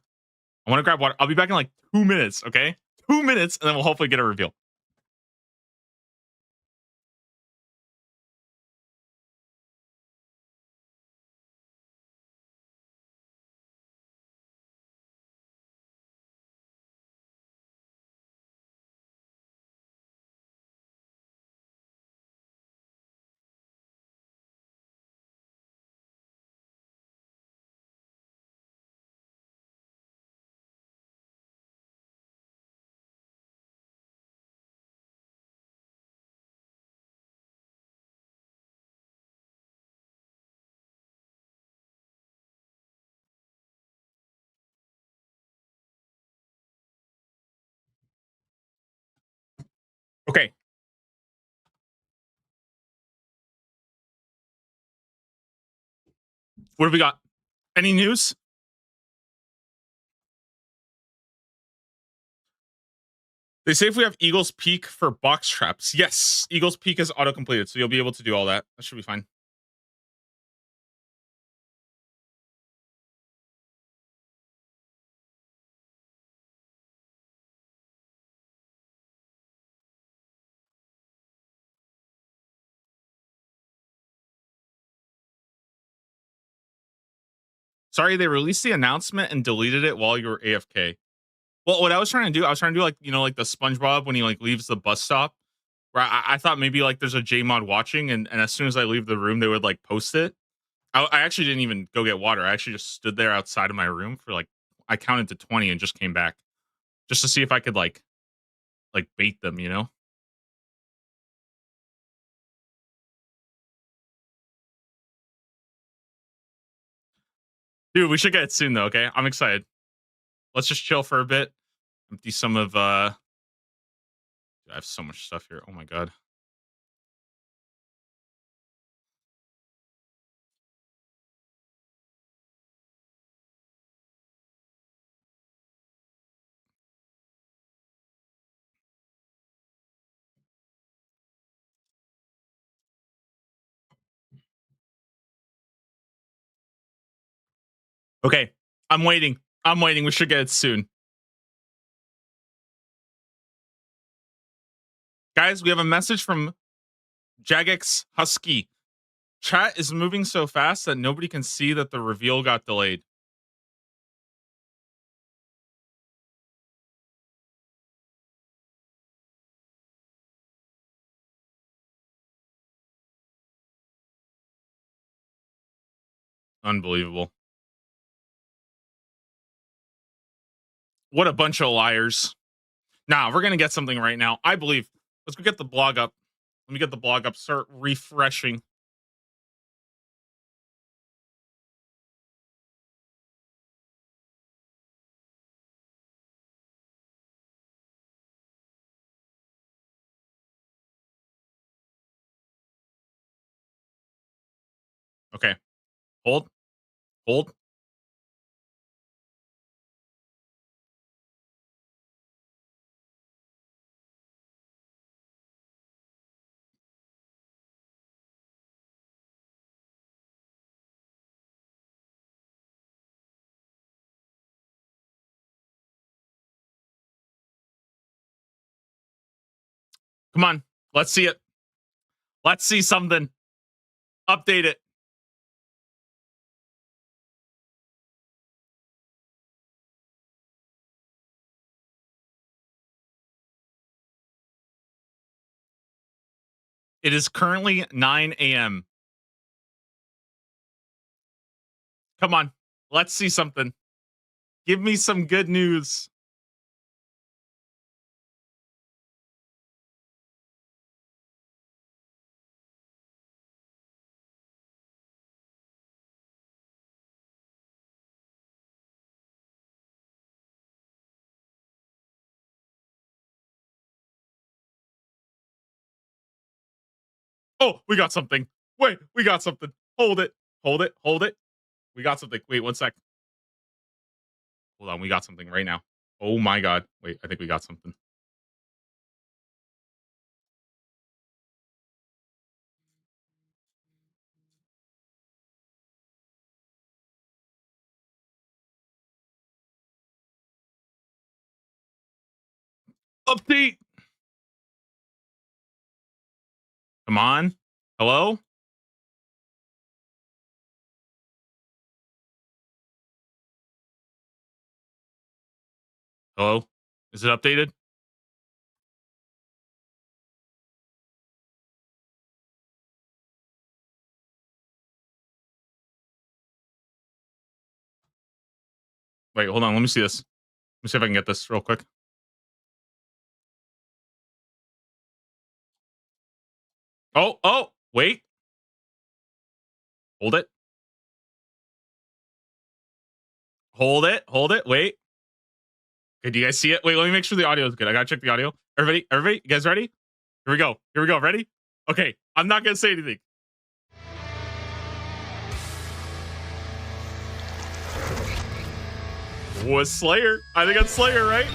I want to grab water. I'll be back in like 2 minutes. Okay, 2 minutes, and then we'll hopefully get a reveal. Okay. What do we got? Any news? They say if we have Eagles Peak for box traps. Yes, Eagles Peak is auto completed, so you'll be able to do all that. That should be fine. Sorry, they released the announcement and deleted it while you were AFK. Well, what I was trying to do, like like the SpongeBob when he like leaves the bus stop. Where I thought maybe like there's a JMod watching, and as soon as I leave the room, they would like post it. I actually didn't even go get water. I actually just stood there outside of my room for like I counted to 20 and just came back just to see if I could like bait them, you know? Dude, we should get it soon though, okay? I'm excited. Let's just chill for a bit. Empty some of I have so much stuff here. Oh my god. Okay. I'm waiting. I'm waiting. We should get it soon. Guys, we have a message from Jagex Husky. Chat is moving so fast that nobody can see that the reveal got delayed. Unbelievable. What a bunch of liars. Nah, we're gonna get something right now. I believe. Let's go get the blog up. Let me get the blog up. Start refreshing. Okay. Hold. Hold. Come on. Let's see it. Let's see something. Update it. It is currently 9 a.m. Come on. Let's see something. Give me some good news. Oh, we got something. Wait, we got something. Hold it. Hold it. Hold it. We got something. Wait, one sec. Hold on. We got something right now. Oh my god. Wait, I think we got something. Update. Come on. Hello? Hello? Is it updated? Wait, hold on. Let me see this. Let me see if I can get this real quick. Oh, oh, wait. Hold it. Hold it. Hold it. Wait. Okay, do you guys see it? Wait, let me make sure the audio is good. I gotta check the audio. Everybody, you guys ready? Here we go. Here we go. Ready? Okay. I'm not gonna say anything. Was Slayer? I think that's Slayer, right?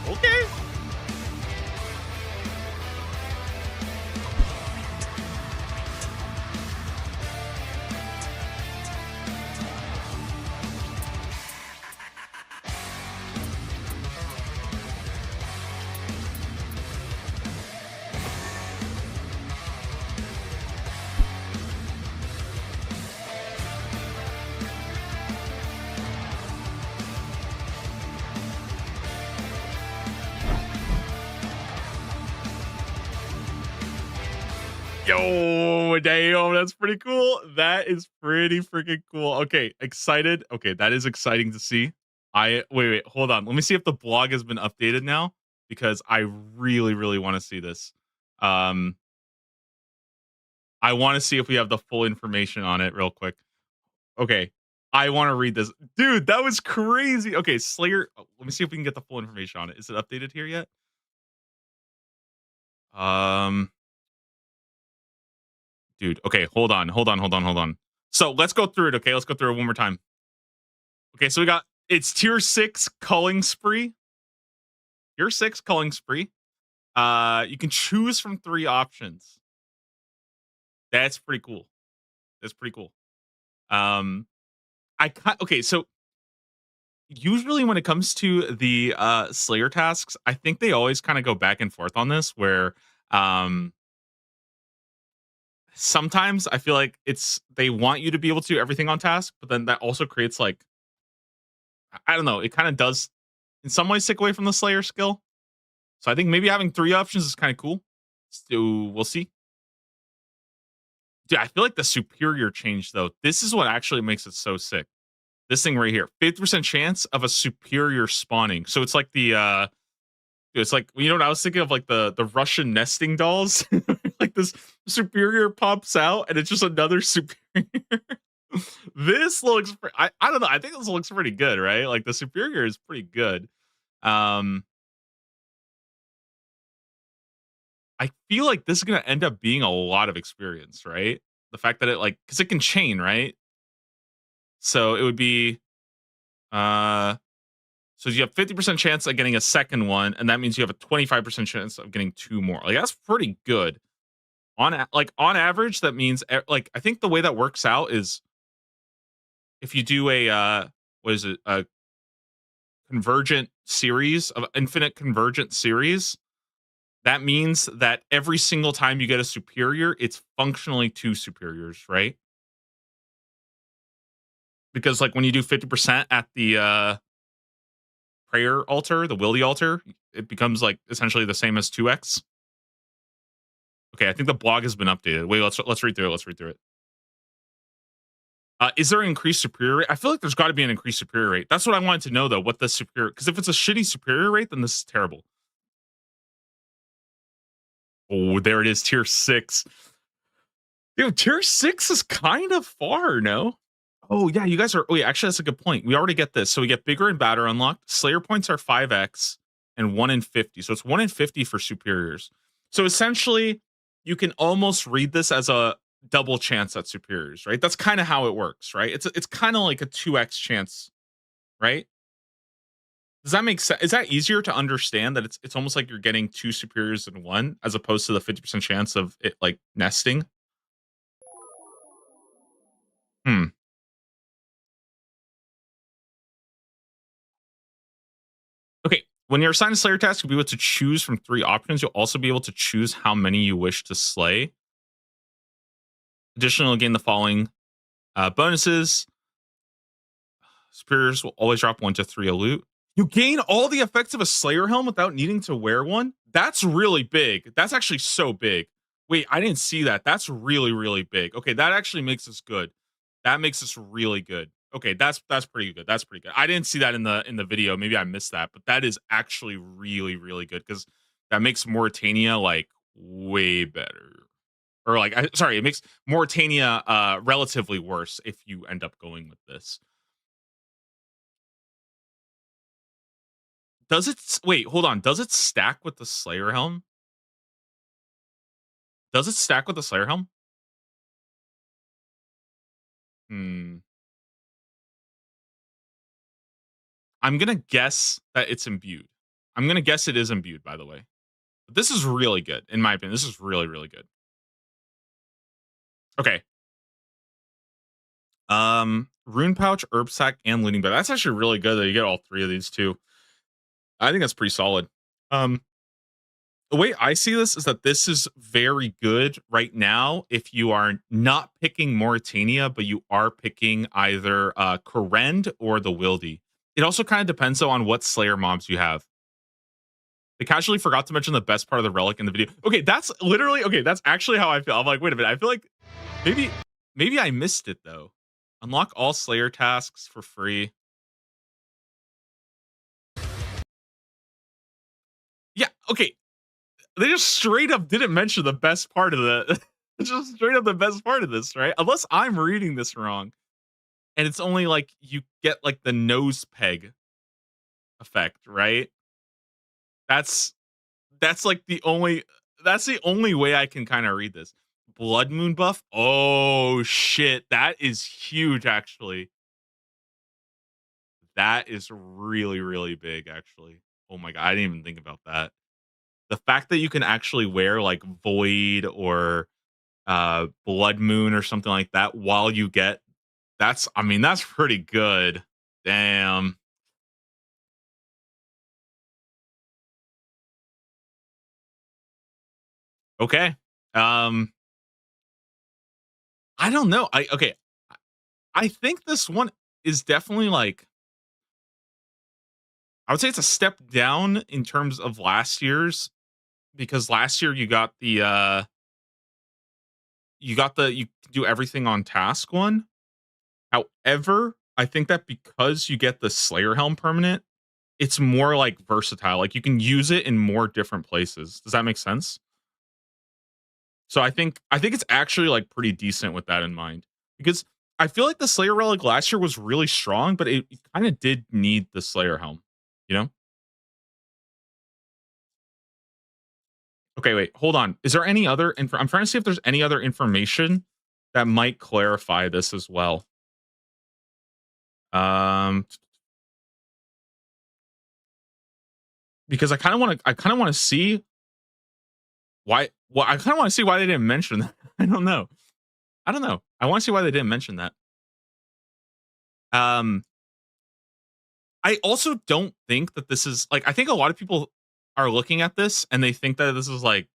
Okay. Yo, damn, that's pretty cool. That is pretty freaking cool. Okay, excited. Okay, that is exciting to see. Wait, hold on. Let me see if the blog has been updated now because I really, really want to see this. Um, I want to see if we have the full information on it real quick. Okay, I want to read this, dude. That was crazy. Okay, Slayer. Let me see if we can get the full information on it. Is it updated here yet? Um, dude. Okay, hold on. So let's go through it. Okay, let's go through it one more time. Okay, so we got it's tier 6 culling spree. Tier 6 culling spree. You can choose from 3 options. That's pretty cool. That's pretty cool. Um okay, so usually when it comes to the Slayer tasks, I think they always kind of go back and forth on this where um sometimes I feel like it's they want you to be able to do everything on task, but then that also creates like I don't know, it kind of does in some ways take away from the Slayer skill. So I think maybe having 3 options is kind of cool. So we'll see. Dude, I feel like the superior change though. This is what actually makes it so sick. This thing right here, 50% chance of a superior spawning. So it's like the it's like you know what I was thinking of like the Russian nesting dolls. Like this superior pops out and it's just another superior. This looks I don't know. I think this looks pretty good, right? Like the superior is pretty good. Um I feel like this is gonna end up being a lot of experience, right? The fact that it like because it can chain, right? So it would be uh so you have 50% chance of getting a second one, and that means you have a 25% chance of getting 2 more. Like that's pretty good. Like on average, that means like I think the way that works out is if you do a what is it, a convergent series of infinite convergent series, that means that every single time you get a superior, it's functionally 2 superiors, right? Because like when you do 50% at the prayer altar, the wildy altar, it becomes like essentially the same as 2x. Okay, I think the blog has been updated. Wait, let's read through it. Let's read through it. Is there an increased superior rate? I feel like there's got to be an increased superior rate. That's what I wanted to know though. What the superior? Because if it's a shitty superior rate, then this is terrible. Oh, there it is, tier 6. Dude, tier 6 is kind of far, no? Oh yeah, you guys are. Oh yeah, actually, that's a good point. We already get this. So we get bigger and badder unlocked. Slayer points are 5x and 1 in 50. So it's 1 in 50 for superiors. So essentially, you can almost read this as a double chance at superiors, right? That's kind of how it works, right? It's kind of like a 2x chance, right? Does that make sense? Is that easier to understand that it's almost like you're getting 2 superiors in one as opposed to the 50% chance of it like nesting? Hmm. Okay. When you're assigned a Slayer task, you'll be able to choose from 3 options. You'll also be able to choose how many you wish to slay. Additionally, you'll gain the following bonuses. Superiors will always drop 1 to 3 a loot. You gain all the effects of a Slayer helm without needing to wear one. That's really big. That's actually so big. Wait, I didn't see that. That's really, really big. Okay, that actually makes us good. That makes us really good. Okay, that's pretty good. That's pretty good. I didn't see that in the video. Maybe I missed that, but that is actually really, really good because that makes Mauritania like way better. Or sorry, it makes Mauritania relatively worse if you end up going with this. Does it wait, hold on. Does it stack with the Slayer helm? Does it stack with the Slayer helm? Hmm. I'm gonna guess that it's imbued. I'm gonna guess it is imbued, by the way. But this is really good, in my opinion. This is really, really good. Okay. Rune Pouch, Herb Sack, and Leading Bag. That's actually really good that you get all three of these too. I think that's pretty solid. Um, the way I see this is that this is very good right now if you are not picking Mauritania, but you are picking either Korend or the Wildy. It also kind of depends though on what Slayer mobs you have. I casually forgot to mention the best part of the relic in the video. Okay, that's literally okay. That's actually how I feel. I'm like, wait a minute. I feel like maybe I missed it though. Unlock all Slayer tasks for free. Yeah, okay. They just straight up didn't mention the best part of the just straight up the best part of this, right? Unless I'm reading this wrong. And it's only like you get like the nose peg effect, right? That's like that's the only way I can kind of read this. Blood Moon buff? Oh shit, that is huge actually. That is really really big actually. Oh my god, I didn't even think about that. The fact that you can actually wear like Void or Blood Moon or something like that while you get that's I mean that's pretty good. Damn. Okay. Um I don't know. I think this one is definitely like I would say it's a step down in terms of last year's because last year you do everything on task one. However, I think that because you get the Slayer Helm permanent, it's more like versatile. Like you can use it in more different places. Does that make sense? So I think it's actually like pretty decent with that in mind. Because I feel like the Slayer Relic last year was really strong, but it kind of did need the Slayer Helm, you know? Okay, wait, hold on. Is there any other I'm trying to see if there's any other information that might clarify this as well. Um because I kind of want to see I kind of want to see why they didn't mention that. I don't know. I don't know. I want to see why they didn't mention that. Um I also don't think that this is like I think a lot of people are looking at this and they think that this is like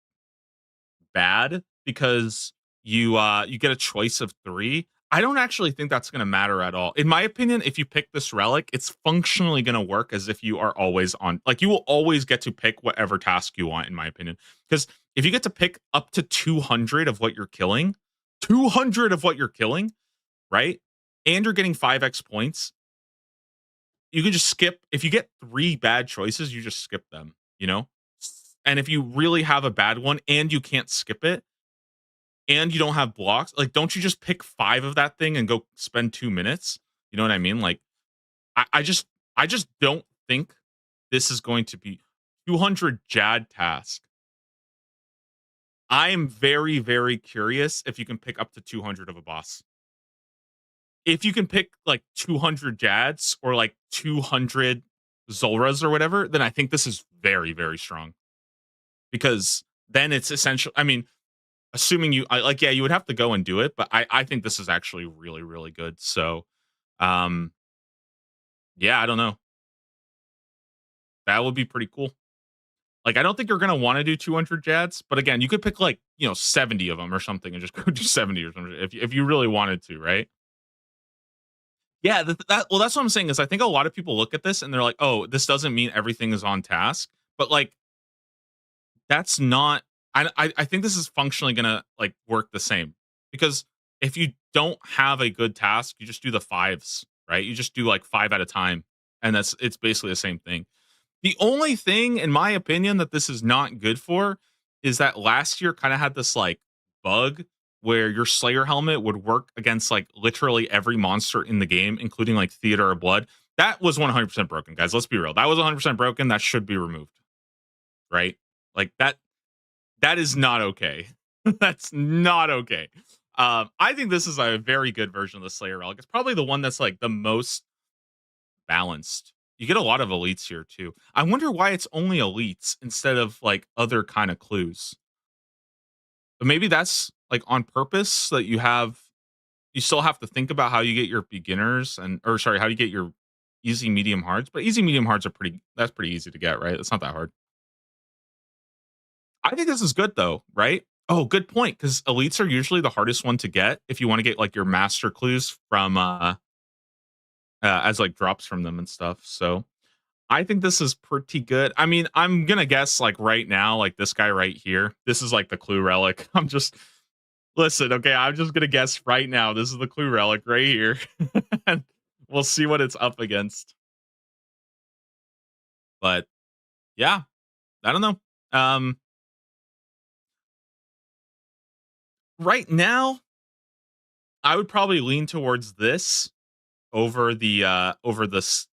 bad because you get a choice of 3. I don't actually think that's going to matter at all. In my opinion, if you pick this relic, it's functionally going to work as if you are always on like you will always get to pick whatever task you want in my opinion. Because if you get to pick up to 200 of what you're killing, 200 of what you're killing, right? And you're getting 5x points, you can just skip if you get 3 bad choices, you just skip them, you know? And if you really have a bad one and you can't skip it and you don't have blocks, like don't you just pick 5 of that thing and go spend 2 minutes? You know what I mean? Like I, I just I just don't think this is going to be 200 Jad task. I am very, very curious if you can pick up to 200 of a boss. If you can pick like 200 Jads or like 200 Zulras or whatever, then I think this is very, very strong because then it's essential. I mean, assuming like, yeah, you would have to go and do it, but I think this is actually really, really good. So, um, yeah, I don't know. That would be pretty cool. Like, I don't think you're gonna want to do 200 Jads, but again, you could pick like 70 of them or something and just go do 70 or something if you really wanted to, right? Yeah, well, that's what I'm saying is I think a lot of people look at this and they're like, "Oh, this doesn't mean everything is on task." But like that's not I think this is functionally going to like work the same. Because if you don't have a good task, you just do the fives, right? You just do like 5 at a time and it's basically the same thing. The only thing in my opinion that this is not good for is that last year kind of had this like bug where your Slayer helmet would work against like literally every monster in the game, including like Theater of Blood. That was 100% broken, guys. Let's be real. That was 100% broken. That should be removed, right? Like that is not okay. That's not okay. I think this is a very good version of the Slayer Relic. It's probably the one that's like the most balanced. You get a lot of elites here too. I wonder why it's only elites instead of like other kind of clues. But maybe that's like on purpose so that you still have to think about how you get your beginners and or sorry, how you get your easy, medium, hards. But easy, medium, hards are pretty easy to get, right? It's not that hard. I think this is good though, right? Oh, good point. Because elites are usually the hardest one to get if you want to get like your master clues from as like drops from them and stuff. So I think this is pretty good. I mean, I'm gonna guess like right now, like this guy right here. This is like the clue relic. I'm just listen, okay. I'm just gonna guess right now. This is the clue relic right here, and we'll see what it's up against. But yeah, I don't know. Right now, I would probably lean towards this over this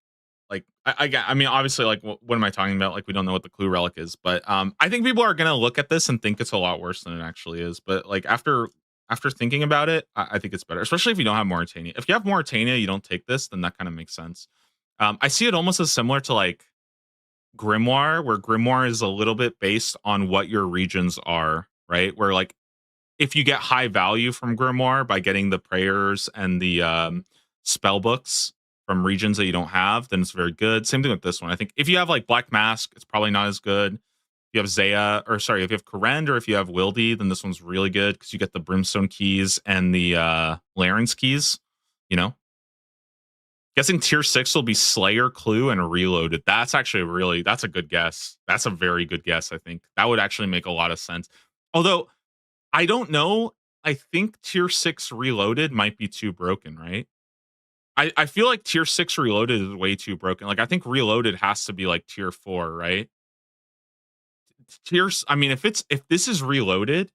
like I mean obviously like what am I talking about, like we don't know what the clue relic is, but I think people are gonna look at this and think it's a lot worse than it actually is, but like after thinking about it, I think it's better, especially if you don't have Mauritania. If you have Mauritania, you don't take this, then that kind of makes sense. I see it almost as similar to like Grimoire, where Grimoire is a little bit based on what your regions are, right? Where like if you get high value from Grimoire by getting the prayers and the spell books from regions that you don't have, then it's very good. Same thing with this one. I think if you have like Black Mask, it's probably not as good. If you have Zaya, or sorry, if you have Korend or if you have Wildy, then this one's really good because you get the Brimstone keys and the Larynx keys. You know, guessing tier 6 will be Slayer, Clue, and Reloaded. That's actually that's a good guess. That's a very good guess. I think that would actually make a lot of sense. Although I don't know. I think tier 6 Reloaded might be too broken, right? I feel like tier 6 Reloaded is way too broken. Like I think Reloaded has to be like tier 4, right? Tiers I mean if this is Reloaded,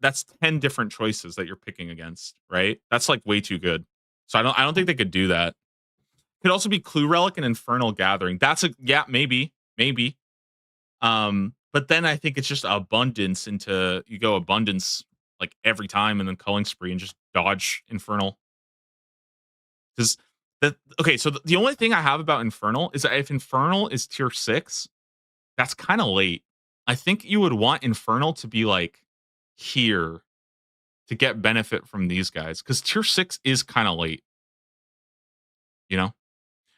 that's 10 different choices that you're picking against, right? That's like way too good. So I don't think they could do that. Could also be Clue Relic and Infernal Gathering. That's a yeah, maybe. But then I think it's just abundance into you go abundance like every time and then culling spree and just dodge Infernal. Because okay, so the only thing I have about Infernal is that if Infernal is tier 6, that's kind of late. I think you would want Infernal to be like here to get benefit from these guys because tier 6 is kind of late, you know?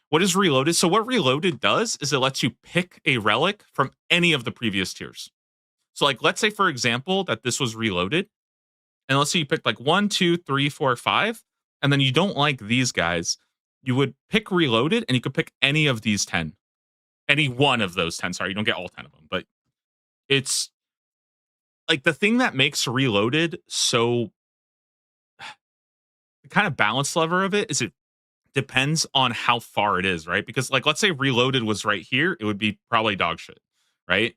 What is Reloaded? So what Reloaded does is it lets you pick a relic from any of the previous tiers. So like let's say for example that this was Reloaded, and let's say you picked like 1, 2, 3, 4, 5, and then you don't like these guys, you would pick Reloaded and you could pick any of these 10. Any one of those 10. Sorry, you don't get all 10 of them, but it's like the thing that makes Reloaded so the kind of balance lever of it is it depends on how far it is, right? Because like let's say Reloaded was right here, it would be probably dog shit, right?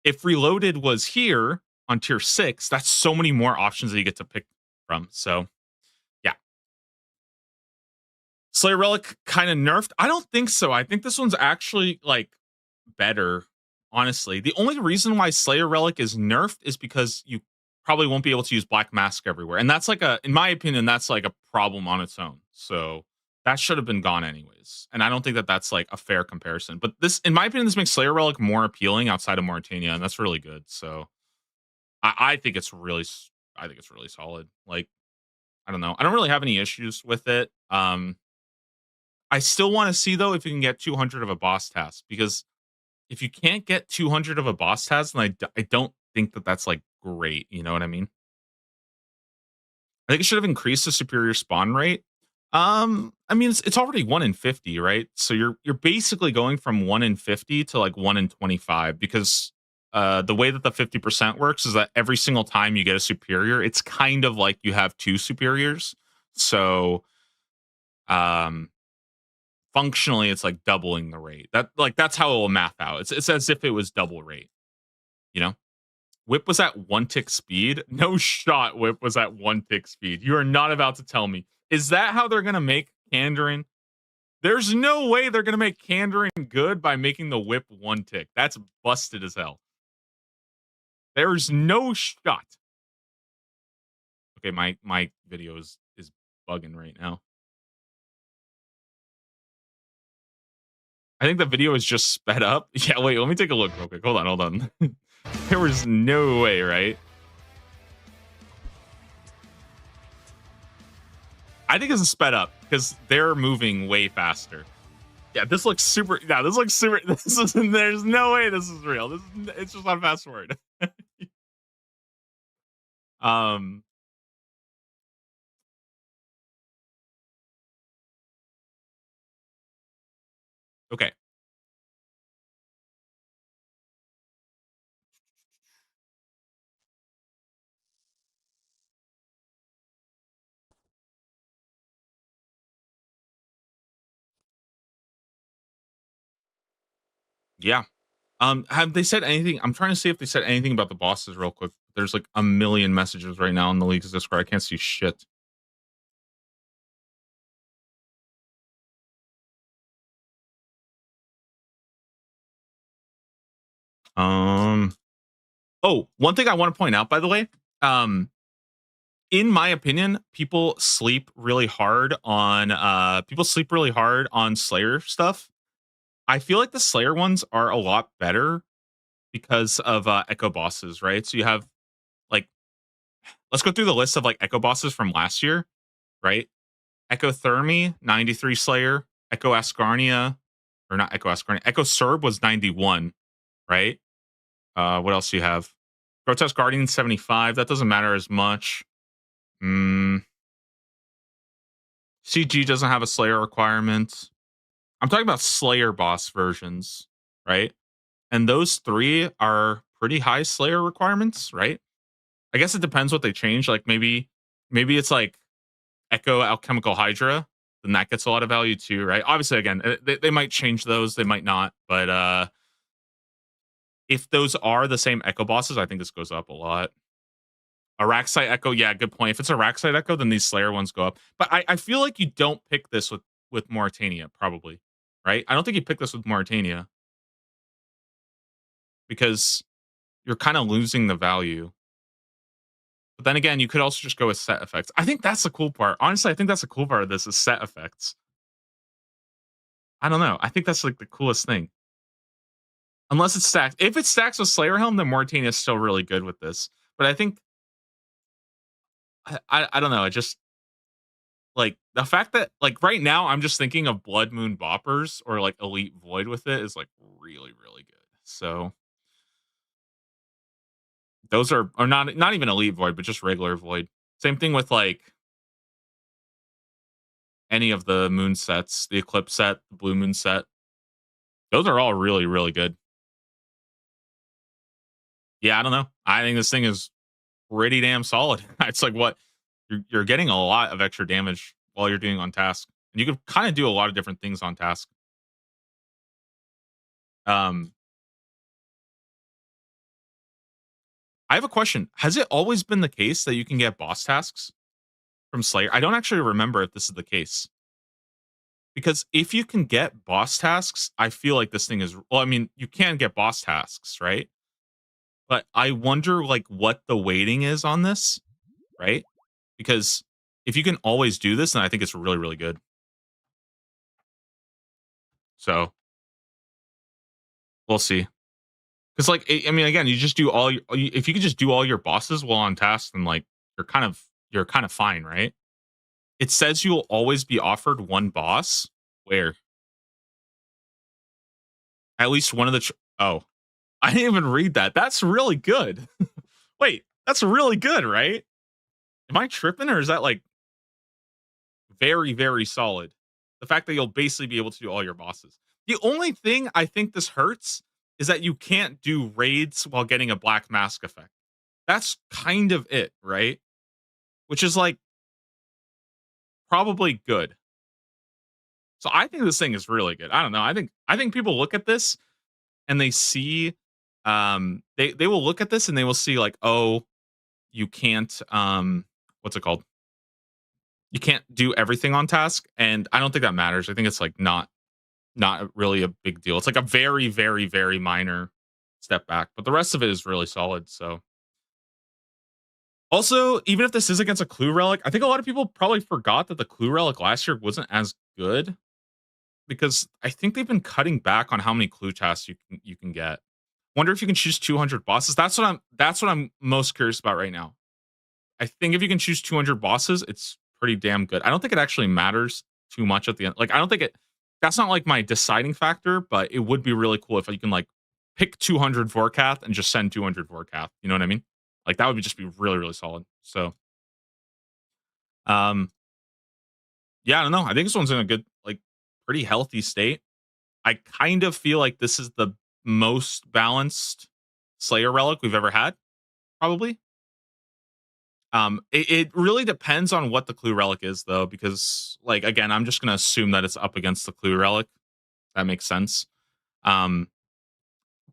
If Reloaded was here on tier 6, that's so many more options that you get to pick from. So, yeah. Slayer Relic kind of nerfed? I don't think so. I think this one's actually like better, honestly. The only reason why Slayer Relic is nerfed is because you probably won't be able to use Black Mask everywhere. And that's like in my opinion, that's like a problem on its own. So that should have been gone anyways. And I don't think that that's like a fair comparison. But this, in my opinion, this makes Slayer Relic more appealing outside of Mauritania, and that's really good. So I think it's really, I think it's really solid. Like I don't know, I don't really have any issues with it. I still want to see though if you can get 200 of a boss task because if you can't get 200 of a boss task, then I don't think that that's like great. You know what I mean? I think it should have increased the superior spawn rate. I mean it's already 1 in 50, right? So you're basically going from 1 in 50 to like 1 in 25 because the way that the 50% works is that every single time you get a superior, it's kind of like you have two superiors. So um functionally it's like doubling the rate. That's how it will math out. It's as if it was double rate, you know? Whip was at 1 tick speed. No shot Whip was at 1 tick speed. You are not about to tell me. Is that how they're gonna make Kandarin? There's no way they're gonna make Kandarin good by making the whip one tick. That's busted as hell. There's no shot. Okay, my video is bugging right now. I think the video is just sped up. Yeah, wait, let me take a look real quick. Hold on. There was no way, right? I think it's sped up because they're moving way faster. Yeah, this looks super. Yeah, this looks super. This is. There's no way this is real. It's just on fast forward. um. Okay. Yeah. Have they said anything? I'm trying to see if they said anything about the bosses real quick. There's like a million messages right now in the league's Discord. I can't see shit. Um. Oh, one thing I want to point out, by the way. In my opinion, people sleep really hard on Slayer stuff. I feel like the Slayer ones are a lot better because of Echo bosses, right? So you have like let's go through the list of like Echo bosses from last year, right? Echo Thermi, 93 Slayer, Echo Ascarnia, or not Echo Ascarnia, Echo Serb was 91, right? What else do you have? Grotesque Guardian 75. That doesn't matter as much. CG doesn't have a Slayer requirement. I'm talking about Slayer boss versions, right? And those three are pretty high Slayer requirements, right? I guess it depends what they change. Like maybe it's like Echo Alchemical Hydra, then that gets a lot of value too, right? Obviously, again, they might change those, they might not, but if those are the same Echo bosses, I think this goes up a lot. Araxite Echo, yeah, good point. If it's Araxite Echo, then these Slayer ones go up. But I feel like you don't pick this with Mauritania, probably, right? I don't think you pick this with Mauritania because you're kind of losing the value. But then again, you could also just go with set effects. I think that's the cool part. Honestly, I think that's the cool part of this is set effects. I don't know. I think that's like the coolest thing. Unless it's stacked. If it stacks with Slayer Helm, then Mauritania is still really good with this. But I think I don't know. I just like the fact that like right now I'm just thinking of Blood Moon Boppers or like Elite Void with it is like really, really good. So those are not even Elite Void, but just regular Void. Same thing with like any of the moon sets, the Eclipse set, the Blue Moon set. Those are all really, really good. Yeah, I don't know. I think this thing is pretty damn solid. It's like what you're getting a lot of extra damage while you're doing on task. And you can kind of do a lot of different things on task. Um, I have a question. Has it always been the case that you can get boss tasks from Slayer? I don't actually remember if this is the case. Because if you can get boss tasks, I feel like this thing is well, I mean, you can get boss tasks, right? But I wonder like what the weighting is on this, right? Because if you can always do this, then I think it's really, really good. So we'll see. Because like I mean, again, you just do if you could just do all your bosses while on task, then like you're kind of fine, right? It says you will always be offered one boss. Where at least one of the oh, I didn't even read that. That's really good. Wait, that's really good, right? Am I tripping or is that like very, very solid? The fact that you'll basically be able to do all your bosses. The only thing I think this hurts is that you can't do raids while getting a black mask effect. That's kind of it, right? Which is like probably good. So I think this thing is really good. I don't know. I think people look at this and they see they will look at this and they will see like, oh, you can't what's it called? You can't do everything on task, and I don't think that matters. I think it's like not really a big deal. It's like a very, very, very minor step back, but the rest of it is really solid. So also, even if this is against a clue relic, I think a lot of people probably forgot that the clue relic last year wasn't as good because I think they've been cutting back on how many clue tasks you can get. Wonder if you can choose 200 bosses. That's what I'm most curious about right now. I think if you can choose 200 bosses, it's pretty damn good. I don't think it actually matters too much at the end. Like I don't think it that's not like my deciding factor, but it would be really cool if you can like pick 200 Vorkath and just send 200 Vorkath. You know what I mean? Like that would just be really really solid. So, um yeah, I don't know. I think this one's in a good like pretty healthy state. I kind of feel like this is the most balanced Slayer relic we've ever had, probably. It really depends on what the clue relic is, though, because like again, I'm just gonna assume that it's up against the clue relic. That makes sense. Um,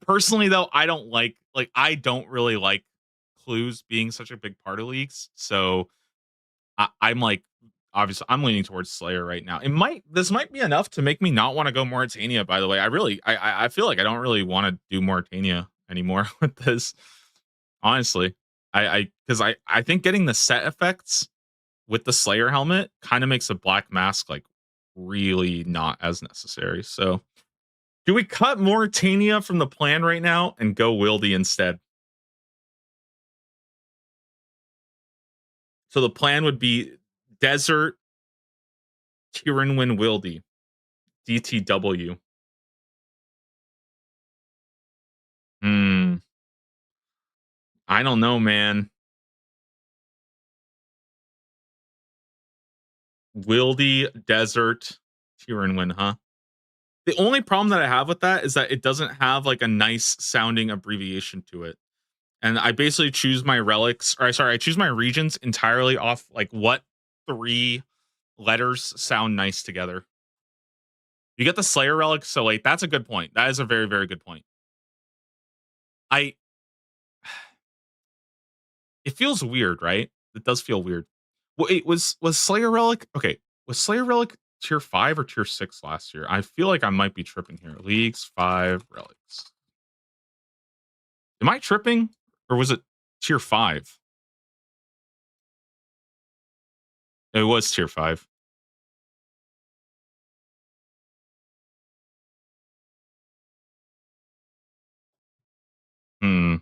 Personally, though, I don't really like clues being such a big part of leagues. So I'm like, obviously, I'm leaning towards Slayer right now. This might be enough to make me not want to go Mauritania. By the way, I feel like I don't really want to do Mauritania anymore with this. Honestly, I think getting the set effects with the Slayer helmet kind of makes a black mask like really not as necessary. So, do we cut Mauritania from the plan right now and go Wildy instead? So the plan would be Desert Tirinwin Wildy DTW. Hmm. I don't know, man. Wildy Desert Tirinwin, huh? The only problem that I have with that is that it doesn't have like a nice sounding abbreviation to it. And I basically choose my relics, or sorry, I choose my regions entirely off like what three letters sound nice together. You get the Slayer relic so late. That's a good point. That is a very, very good point. I It feels weird, right? It does feel weird. Wait, was Slayer relic okay? Was Slayer relic tier 5 or tier 6 last year? I feel like I might be tripping here. Leagues 5 relics. Am I tripping, or was it tier 5? It was tier 5. Hmm.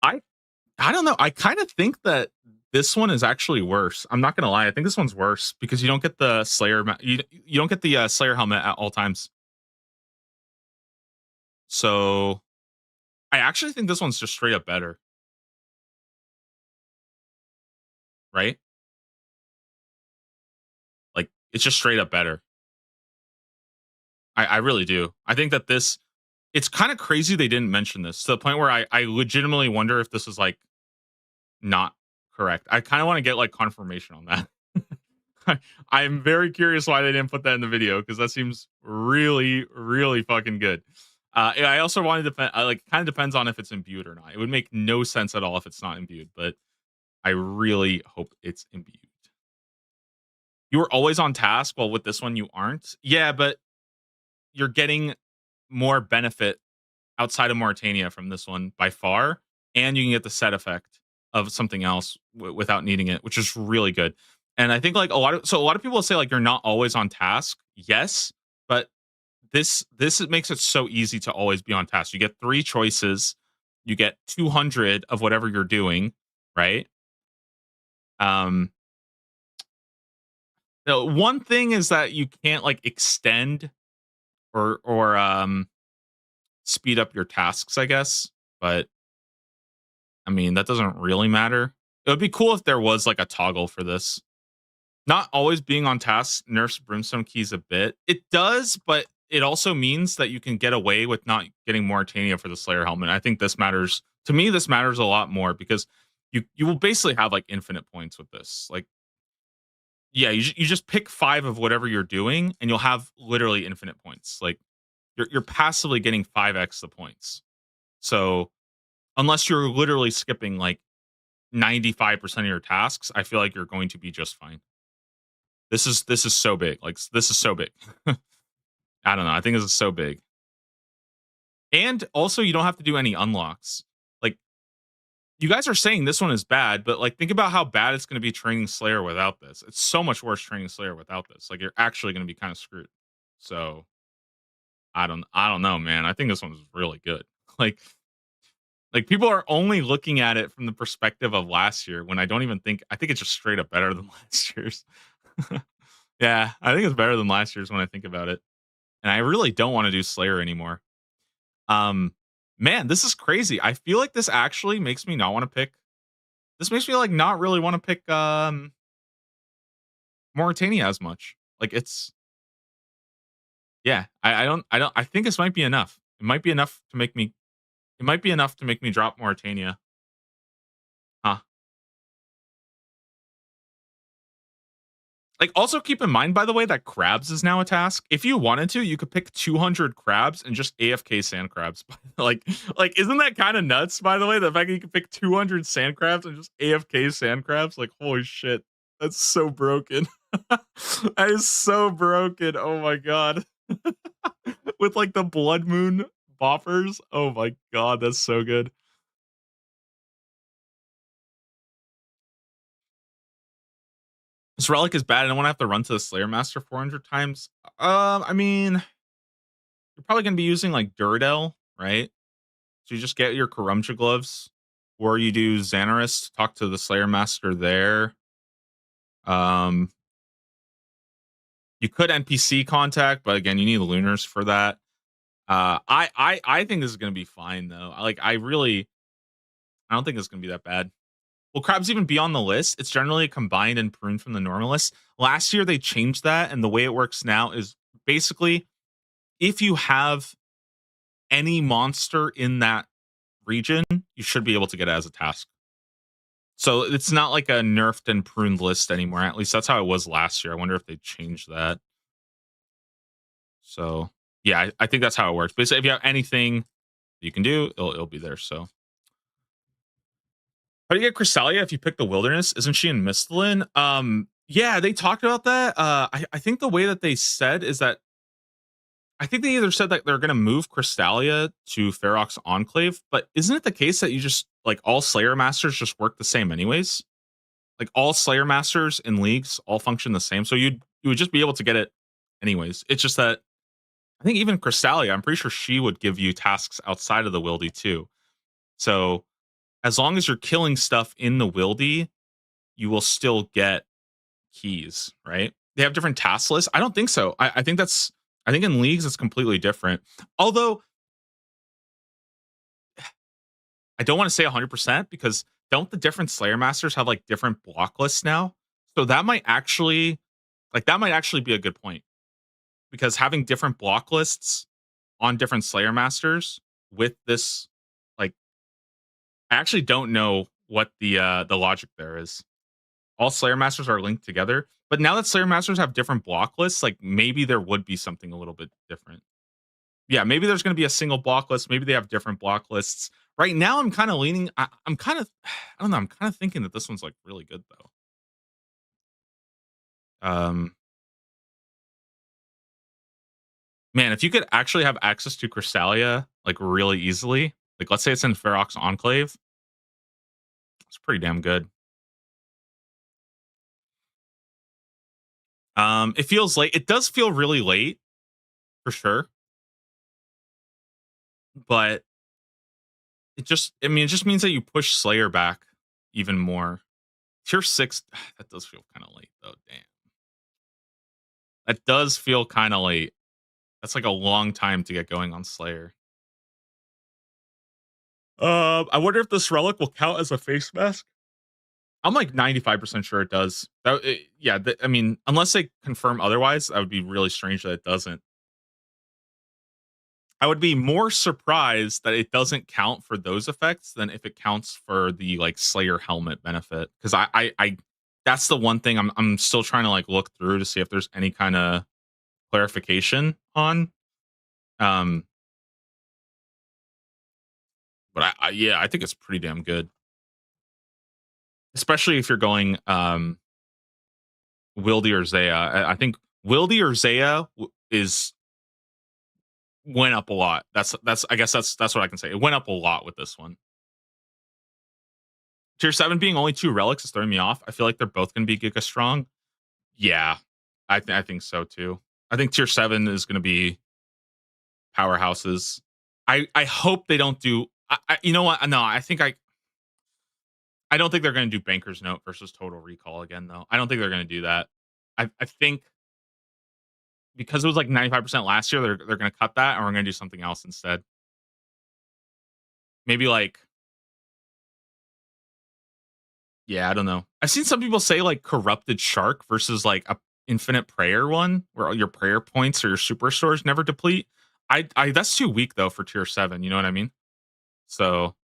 I I don't know. I kind of think that this one is actually worse. I'm not gonna lie. I think this one's worse because you don't get the Slayer. You don't get the Slayer helmet at all times. So I actually think this one's just straight up better, right? Like it's just straight up better. I really do. I think that this it's kind of crazy they didn't mention this to the point where I legitimately wonder if this is like not correct. I kind of want to get like confirmation on that. I'm very curious why they didn't put that in the video because that seems really, really fucking good. I also wanted to like kind of depends on if it's imbued or not. It would make no sense at all if it's not imbued, but I really hope it's imbued. You were always on task, while with this one you aren't. Yeah, but you're getting more benefit outside of Mauritania from this one by far, and you can get the set effect of something else without needing it, which is really good. And I think like a lot of people say like you're not always on task. Yes, but this makes it so easy to always be on task. You get three choices, you get 200 of whatever you're doing, right? Um, no, one thing is that you can't like extend or speed up your tasks, I guess. But I mean, that doesn't really matter. It would be cool if there was like a toggle for this. Not always being on task nerfs Brimstone keys a bit. It does, but it also means that you can get away with not getting Mauritania for the Slayer helmet. I think this matters to me. This matters a lot more because you will basically have like infinite points with this. Like, yeah, you just pick 5 of whatever you're doing, and you'll have literally infinite points. Like you're passively getting 5x the points. So unless you're literally skipping like 95% of your tasks, I feel like you're going to be just fine. This is so big. Like this is so big. I don't know. I think this is so big. And also you don't have to do any unlocks. Like you guys are saying this one is bad, but like think about how bad it's going to be training Slayer without this. It's so much worse training Slayer without this. Like you're actually going to be kind of screwed. So I don't know, man. I think this one's really good. Like like people are only looking at it from the perspective of last year when I think it's just straight up better than last year's. Yeah, I think it's better than last year's when I think about it. And I really don't want to do Slayer anymore. Um man, this is crazy. I feel like this actually makes me not want to pick this makes me like not really want to pick Mauritania as much. Like it's yeah, I don't I think this might be enough. It might be enough to make me it might be enough to make me drop Mauritania. Huh. Like, also keep in mind, by the way, that crabs is now a task. If you wanted to, you could pick 200 crabs and just AFK sand crabs. like, isn't that kind of nuts? By the way, the fact that you can pick 200 sand crabs and just AFK sand crabs, like, holy shit, that's so broken. That is so broken. Oh my god. With like the blood moon boppers. Oh my god, that's so good. This relic is bad. I don't want to have to run to the Slayer Master 400 times. I mean, you're probably gonna be using like Duradel, right? So you just get your Karumja gloves, or you do Xanaris, talk to the Slayer Master there. Um, you could NPC contact, but again, you need Lunars for that. I think this is gonna be fine though. I don't think it's gonna be that bad. Will crabs even be on the list? It's generally combined and pruned from the normal list. Last year they changed that, and the way it works now is basically if you have any monster in that region, you should be able to get it as a task. So it's not like a nerfed and pruned list anymore. At least that's how it was last year. I wonder if they changed that. So yeah, I think that's how it works. But if you have anything you can do, it'll be there. So how do you get Crystalia if you pick the wilderness? Isn't she in Mistlin? Yeah, they talked about that. I think the way that they said is that I think they either said that they're going to move Crystalia to Ferox Enclave, but isn't it the case that you just like all Slayer Masters just work the same anyways? Like all Slayer Masters in leagues all function the same, so you would just be able to get it anyways. It's just that I think even Crystalia, I'm pretty sure she would give you tasks outside of the Wildy too. So as long as you're killing stuff in the Wildy, you will still get keys, right? They have different task lists. I don't think so. I think in leagues it's completely different. Although I don't want to say 100% because don't the different Slayer Masters have like different block lists now? So that might actually be a good point because having different block lists on different Slayer Masters with this, like, I actually don't know what the logic there is. All Slayer Masters are linked together, but now that Slayer Masters have different block lists, like maybe there would be something a little bit different. Yeah, maybe there's going to be a single block list. Maybe they have different block lists. Right now, I'm kind of leaning. I'm kind of, I don't know. I'm kind of thinking that this one's like really good though. Um, Man, if you could actually have access to Crystalia like really easily, like let's say it's in Ferox Enclave, it's pretty damn good. It feels late. It does feel really late for sure, but I mean, it just means that you push Slayer back even more. Tier 6, that does feel kind of late though. Damn. That does feel kind of late. That's like a long time to get going on Slayer. I wonder if this relic will count as a face mask. I'm like 95% sure it does. Yeah, I mean, unless they confirm otherwise, that would be really strange that it doesn't. I would be more surprised that it doesn't count for those effects than if it counts for the like Slayer helmet benefit. Because I that's the one thing I'm still trying to like look through to see if there's any kind of clarification on. Um, but yeah, I think it's pretty damn good. especially if you're going Wildy or Zaya. I think Wildy or Zaya is went up a lot. That's I guess that's what I can say. It went up a lot with this one. Tier 7 being only 2 relics is throwing me off. I feel like they're both going to be Giga strong. Yeah, I think so too. I think tier 7 is going to be powerhouses. I hope they don't do. You know what? No, I don't think they're going to do Banker's Note versus Total Recall again, though. I don't think they're going to do that. I think because it was like 95% last year, they're going to cut that, and we're going to do something else instead. Maybe like, yeah, I don't know. I've seen some people say like Corrupted Shark versus like a Infinite Prayer one, where all your prayer points or your superstores never deplete. I that's too weak though for tier 7. You know what I mean? So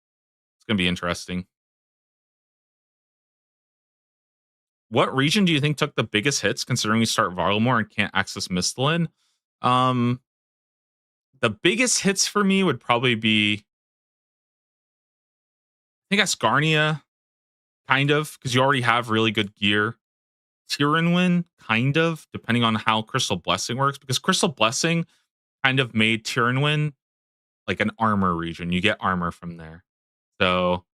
it's gonna be interesting. What region do you think took the biggest hits, considering we start Varlamore and can't access Mistlin? Um, the biggest hits for me would probably be, I think, Ascarnia, kind of, because you already have really good gear. Tyrannwyn, kind of, depending on how Crystal Blessing works, because Crystal Blessing kind of made Tyrannwyn like an armor region. You get armor from there. So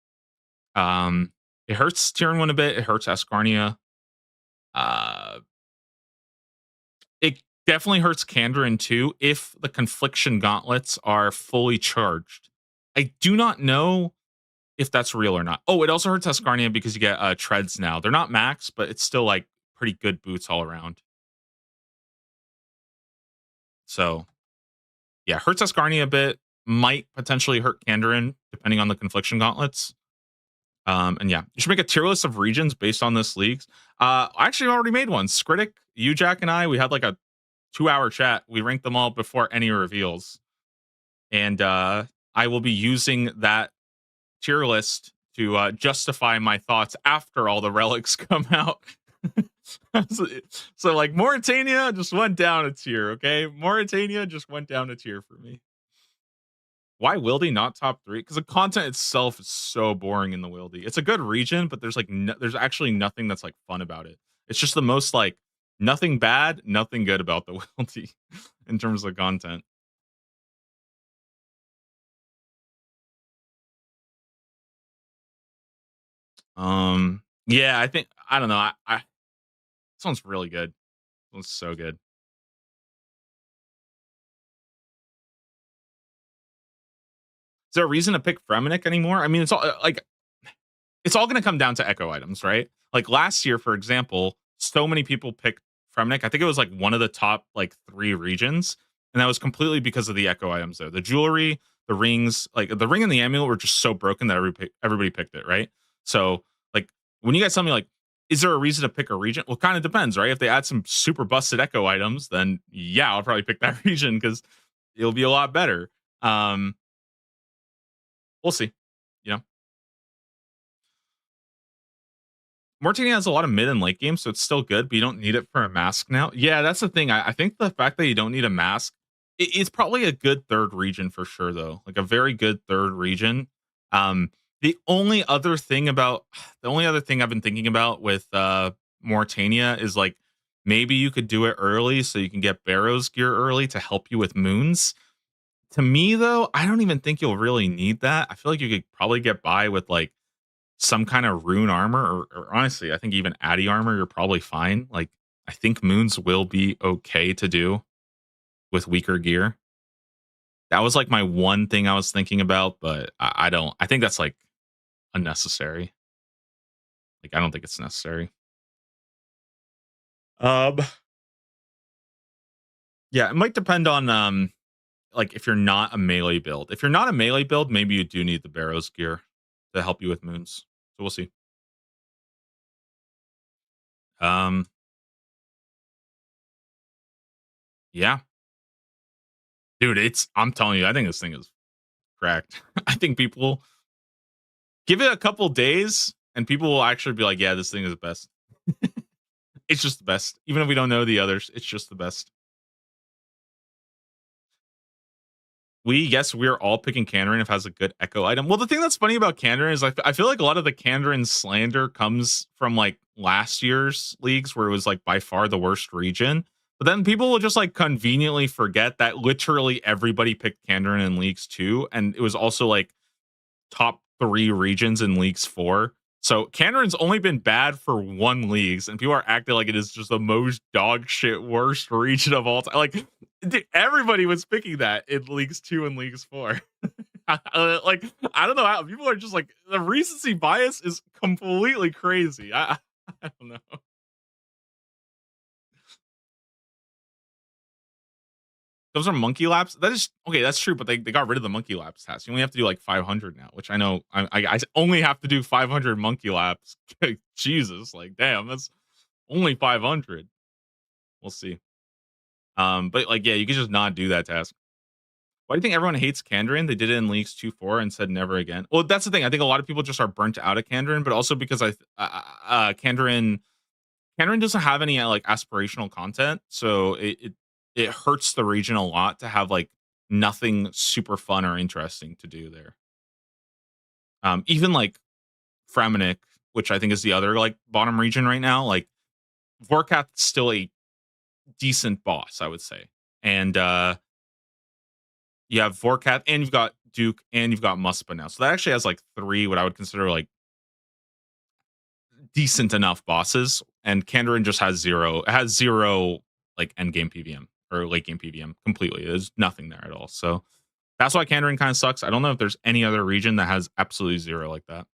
it hurts Tyrannwyn a bit. It hurts Ascarnia. Uh, it definitely hurts Kandrin too if the Confliction Gauntlets are fully charged. I do not know if that's real or not. Oh, it also hurts Ascarnia because you get treads now. They're not max, but it's still like pretty good boots all around. So yeah, hurts Ascarnia a bit. Might potentially hurt Kandrin depending on the Confliction Gauntlets. And yeah, you should make a tier list of regions based on this leagues. I actually already made one. Skritic, you, Jack, and I, we had like a 2-hour chat. We ranked them all before any reveals. And I will be using that tier list to justify my thoughts after all the relics come out. so like Mauritania just went down a tier, okay? Mauritania just went down a tier for me. Why Wildy not top 3? Because the content itself is so boring in the Wildy. It's a good region, but there's like there's actually nothing that's like fun about it. It's just the most like nothing bad, nothing good about the Wildy in terms of content. Yeah, I think I don't know. I this one's really good. This one's so good. Is there a reason to pick Fremennik anymore? I mean, it's all like it's all going to come down to echo items, right? Like last year, for example, so many people picked Fremnik. I think it was like one of the top like 3 regions, and that was completely because of the echo items. Though the jewelry, the rings, like the ring and the amulet, were just so broken that everybody picked it, right? So like when you guys tell me like, is there a reason to pick a region? Well, kind of depends, right? If they add some super busted echo items, then yeah, I'll probably pick that region because it'll be a lot better. Um, we'll see. You know. Mortini has a lot of mid and late game, so it's still good, but you don't need it for a mask now. Yeah, that's the thing. I think the fact that you don't need a mask, it's probably a good third region for sure, though. Like a very good third region. The only other thing I've been thinking about with Mortania is like maybe you could do it early so you can get Barrow's gear early to help you with moons. To me, though, I don't even think you'll really need that. I feel like you could probably get by with like some kind of rune armor, or honestly, I think even Addy armor, you're probably fine. Like, I think moons will be okay to do with weaker gear. That was like my one thing I was thinking about, but I don't. I think that's like unnecessary. Like, I don't think it's necessary. Um, yeah, it might depend on like if you're not a melee build. If you're not a melee build, maybe you do need the Barrows gear to help you with moons. So we'll see. Um, yeah, dude, I'm telling you, I think this thing is cracked. I think people give it a couple days and people will actually be like, yeah, this thing is the best. It's just the best. Even if we don't know the others, it's just the best. Yes, we're all picking Kandarin if it has a good echo item. Well, the thing that's funny about Kandarin is I feel like a lot of the Kandarin slander comes from like last year's leagues where it was like by far the worst region. But then people will just like conveniently forget that literally everybody picked Kandarin in leagues too. And it was also like top 3 regions in leagues 4. So Kandarin's only been bad for 1 leagues, and people are acting like it is just the most dog shit worst region of all time. Like everybody was picking that in leagues 2 and leagues 4. Like I don't know how people are just like the recency bias is completely crazy. I don't know. Those are monkey laps. That is okay. That's true, but they got rid of the monkey laps test. You only have to do like 500 now, which I know I only have to do 500 monkey laps. Jesus, like damn, that's only 500. We'll see. But like yeah, you can just not do that task. Why do you think everyone hates Kandarin? They did it in leagues 2-4 and said never again. Well, that's the thing. I think a lot of people just are burnt out of Kandarin, but also because Kandarin doesn't have any like aspirational content, so it hurts the region a lot to have like nothing super fun or interesting to do there. Even like Framenik, which I think is the other like bottom region right now, like Vorkath's still a decent boss, I would say. And you have Vorkath, and you've got Duke, and you've got Muspa now. So that actually has like 3 what I would consider like decent enough bosses, and Kandarin just has 0. It has 0 like end game PVM or late game PVM completely. There's nothing there at all. So that's why Kandarin kind of sucks. I don't know if there's any other region that has absolutely 0 like that.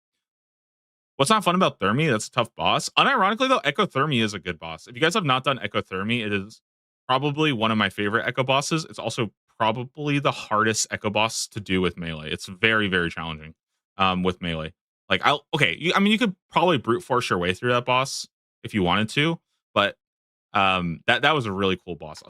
What's not fun about Thermi? That's a tough boss. Unironically though, Echo Thermi is a good boss. If you guys have not done Echo Thermi, it is probably one of my favorite Echo bosses. It's also probably the hardest Echo boss to do with melee. It's very, very challenging with melee. Like, I mean, you could probably brute force your way through that boss if you wanted to, but that was a really cool boss.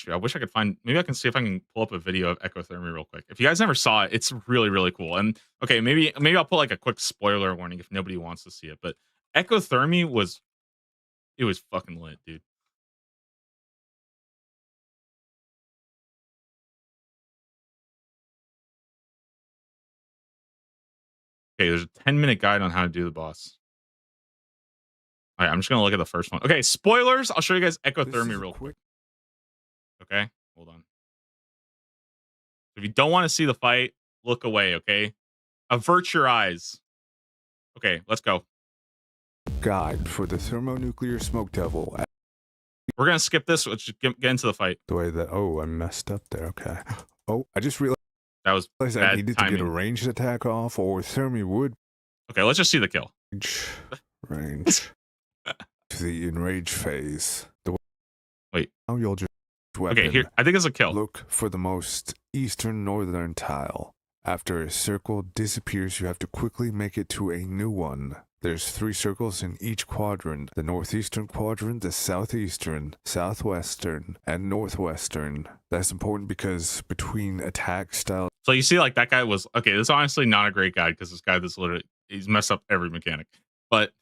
I wish I could find. Maybe I can see if I can pull up a video of Echo Thermi real quick. If you guys never saw it, it's really, really cool. And okay, maybe I'll put like a quick spoiler warning if nobody wants to see it. But Echo Thermi was fucking lit, dude. Okay, there's a 10-minute guide on how to do the boss. All right, I'm just gonna look at the first one. Okay, spoilers. I'll show you guys Echo Thermi real quick. Okay, hold on. If you don't want to see the fight, look away. Okay, avert your eyes. Okay, let's go. Guide for the thermonuclear smoke devil. We're gonna skip this. Let's just get into the fight. The way that I messed up there. Okay. Oh, I just realized That was I needed to get a ranged attack off, or Thermi would. Okay, let's just see the kill. Range to the enrage phase. Wait. Now you'll just weapon. Okay, here I think it's a kill. Look for the most eastern northern tile. After a circle disappears, you have to quickly make it to a new one. There's 3 circles in each quadrant. The northeastern quadrant, the southeastern, southwestern, and northwestern. That's important because between attack styles. So you see, like that guy was okay. This is honestly not a great guide because this guy he's messed up every mechanic. But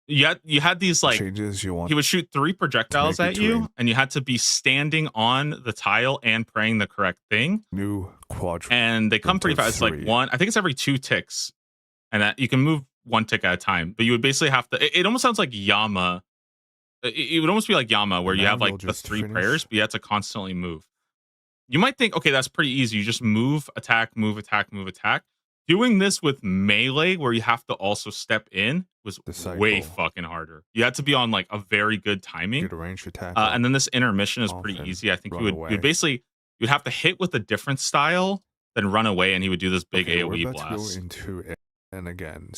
you had these like changes you want. He would shoot 3 projectiles at you, and you had to be standing on the tile and praying the correct thing. New quadrant, and they come pretty fast. It's like one. I think it's every 2 ticks, and that you can move 1 tick at a time. But you would basically have to. It almost sounds like Yama. It would almost be like Yama, where you have like the 3 prayers, but you have to constantly move. You might think, okay, that's pretty easy. You just move, attack, move, attack, move, attack. Doing this with melee, where you have to also step in, was way fucking harder. You had to be on like a very good timing. Get a range attack, and then this intermission is pretty easy. I think you'd have to hit with a different style, then run away, and he would do this big AoE blast. Go into it and again.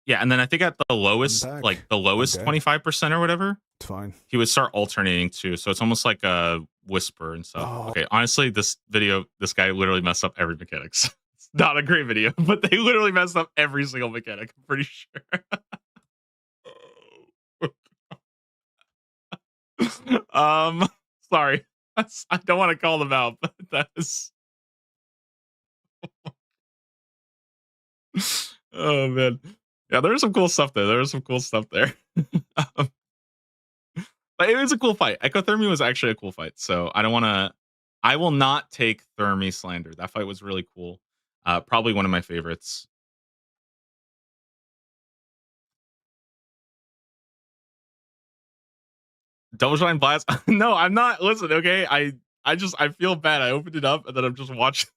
Yeah, and then I think at the lowest, like the lowest 25% or whatever, it's fine. He would start alternating too, so it's almost like a whisper and stuff. Oh. Okay, honestly, this guy literally messed up every mechanics. It's not a great video, but they literally messed up every single mechanic. I'm pretty sure. Sorry, I don't want to call them out, but that is. Oh man. Yeah, there's some cool stuff there. But But it was a cool fight. Ectothermy was actually a cool fight. So I don't want to. I will not take Thermy slander. That fight was really cool. Probably one of my favorites. Double Shine Blast. No, I'm not. Listen, okay. I feel bad. I opened it up and then I'm just watching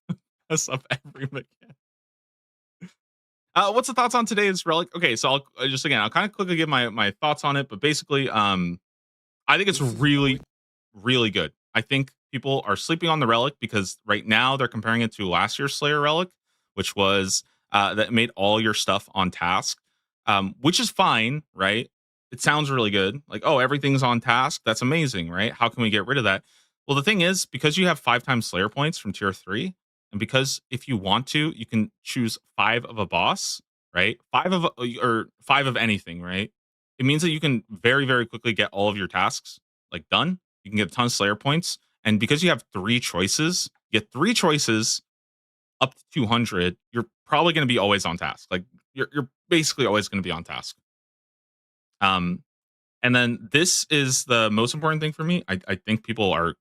mess up every mechanic. What's the thoughts on today's relic? Okay, so I'll kind of quickly give my thoughts on it, but basically, I think it's really, really good. I think people are sleeping on the relic because right now they're comparing it to last year's Slayer relic, which was that made all your stuff on task, which is fine, right? It sounds really good. Like, oh, everything's on task. That's amazing, right? How can we get rid of that? Well, the thing is, because you have 5 times Slayer points from tier 3, and because if you want to, you can choose 5 of a boss, right? 5 of anything, right? It means that you can very, very quickly get all of your tasks like done. You can get a ton of Slayer points. And because you have 3 choices, you get 3 choices up to 200, you're probably going to be always on task. Like you're basically always going to be on task. And then this is the most important thing for me. I think people are,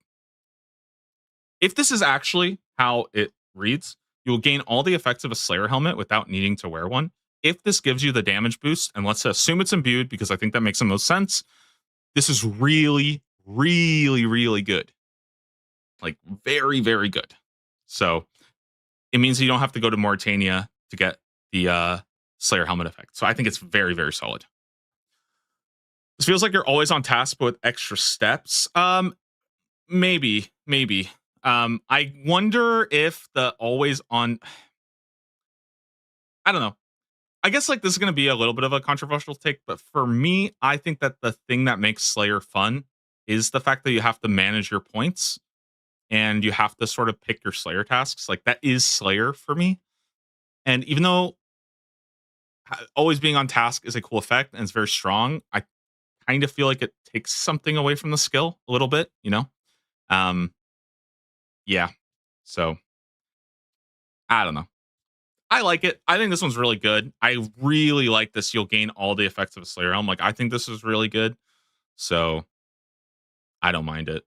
if this is actually how it reads, you will gain all the effects of a Slayer helmet without needing to wear one. If this gives you the damage boost, and let's assume it's imbued because I think that makes the most sense, this is really, really, really good. Like very, very good. So it means you don't have to go to Mauritania to get the Slayer helmet effect. So I think it's very, very solid. This feels like you're always on task, but with extra steps. Maybe. I wonder if the always on. I don't know. I guess like this is going to be a little bit of a controversial take, but for me, I think that the thing that makes Slayer fun is the fact that you have to manage your points and you have to sort of pick your Slayer tasks. Like that is Slayer for me. And even though always being on task is a cool effect and it's very strong, I kind of feel like it takes something away from the skill a little bit, you know? Yeah. So I don't know. I like it. I think this one's really good. I really like this. You'll gain all the effects of a Slayer Helm. Like, I think this is really good. So I don't mind it.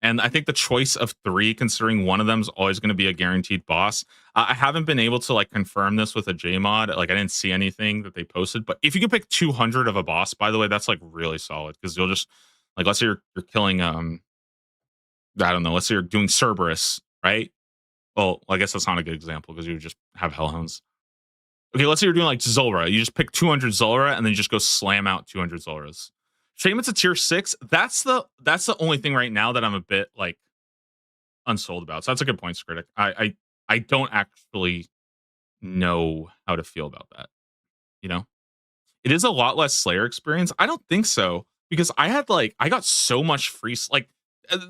And I think the choice of 3, considering one of them is always going to be a guaranteed boss. I haven't been able to like confirm this with a JMod. Like I didn't see anything that they posted. But if you can pick 200 of a boss, by the way, that's like really solid because you'll just like let's say you're killing I don't know. Let's say you're doing Cerberus, right? Well, I guess that's not a good example because you would just have Hellhounds. Okay, let's say you're doing like Zulrah. You just pick 200 Zulrah and then you just go slam out 200 Zulrahs. Shaman's a tier 6. That's the only thing right now that I'm a bit like unsold about. So that's a good point, Critic. I don't actually know how to feel about that. You know, it is a lot less Slayer experience. I don't think so because I got so much free like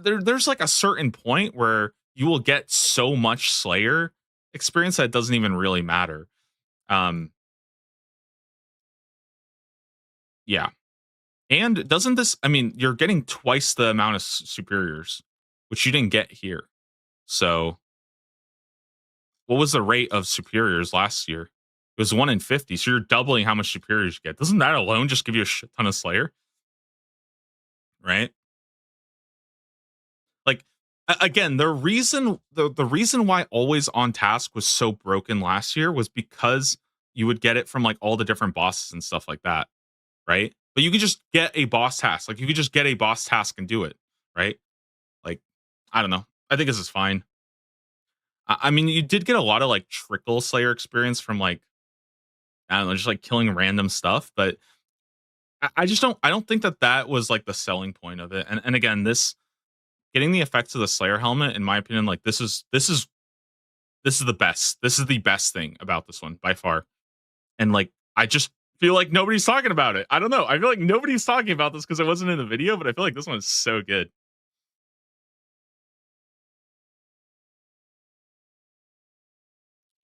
there's like a certain point where you will get so much Slayer experience that it doesn't even really matter. Yeah. And doesn't this, I mean, you're getting twice the amount of superiors, which you didn't get here. So what was the rate of superiors last year? It was 1 in 50. So you're doubling how much superiors you get. Doesn't that alone just give you a shit ton of Slayer? Right? Like again, the reason why always on task was so broken last year was because you would get it from like all the different bosses and stuff like that, right? But you could just get a boss task. Like you could just get a boss task and do it, right? Like I don't know. I think this is fine. I mean, you did get a lot of like trickle Slayer experience from like I don't know, just like killing random stuff, but I just don't. I don't think that was like the selling point of it. And again, this getting the effects of the Slayer helmet, in my opinion, like this is the best. This is the best thing about this one by far. And like I just feel like nobody's talking about it. I don't know. I feel like nobody's talking about this because it wasn't in the video, but I feel like this one is so good.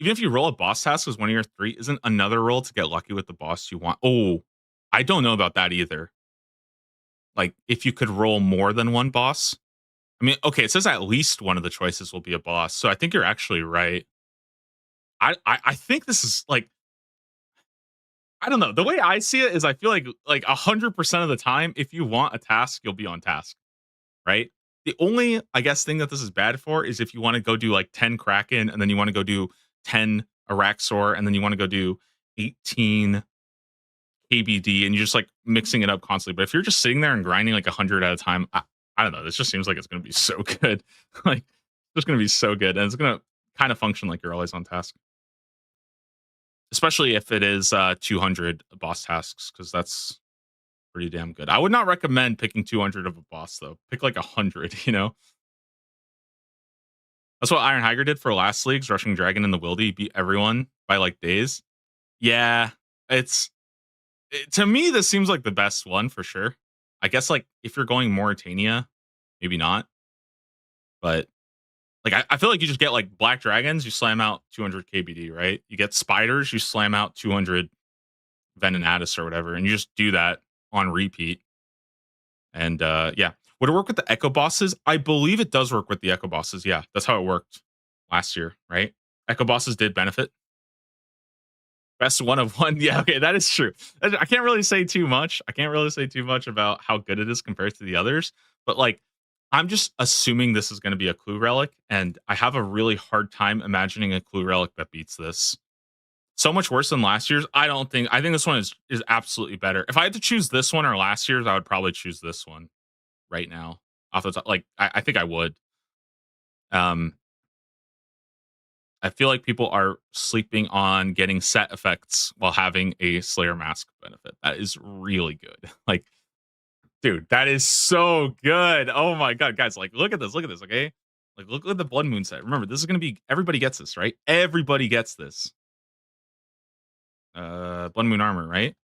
Even if you roll a boss task as one of your 3, isn't another roll to get lucky with the boss you want? Oh, I don't know about that either. Like if you could roll more than one boss. I mean, okay, it says at least one of the choices will be a boss. So I think you're actually right. I think this is like I don't know. The way I see it is I feel like 100% of the time, if you want a task, you'll be on task, right? The only, I guess, thing that this is bad for is if you want to go do like 10 Kraken and then you want to go do 10 Araxor and then you want to go do 18 KBD and you're just like mixing it up constantly. But if you're just sitting there and grinding like 100 at a time, I don't know. This just seems like it's going to be so good. Like, it's just going to be so good. And it's going to kind of function like you're always on task. Especially if it is 200 boss tasks, because that's pretty damn good. I would not recommend picking 200 of a boss, though. Pick like 100, you know? That's what Iron Higer did for last league's Rushing Dragon in the Wildy. Beat everyone by like days. Yeah, to me, this seems like the best one for sure. I guess like if you're going Mauritania, maybe not. But like I feel like you just get like Black Dragons, you slam out 200 KBD, right? You get Spiders, you slam out 200 Venenatis or whatever, and you just do that on repeat. And yeah. Would it work with the Echo Bosses? I believe it does work with the Echo Bosses. Yeah, that's how it worked last year, right? Echo Bosses did benefit. Best one of one. Yeah, okay, that is true. I can't really say too much. I can't really say too much about how good it is compared to the others. But like, I'm just assuming this is going to be a Clue Relic, and I have a really hard time imagining a Clue Relic that beats this. So much worse than last year's. I think this one is absolutely better. If I had to choose this one or last year's, I would probably choose this one right now. Off the top, like I think I would. I feel like people are sleeping on getting set effects while having a Slayer Mask benefit. That is really good. Like, dude, that is so good. Oh my god, guys! Like, look at this. Okay, like look at the Blood Moon set. Remember, this is gonna be everybody gets this, right? Everybody gets this. Blood Moon armor, right?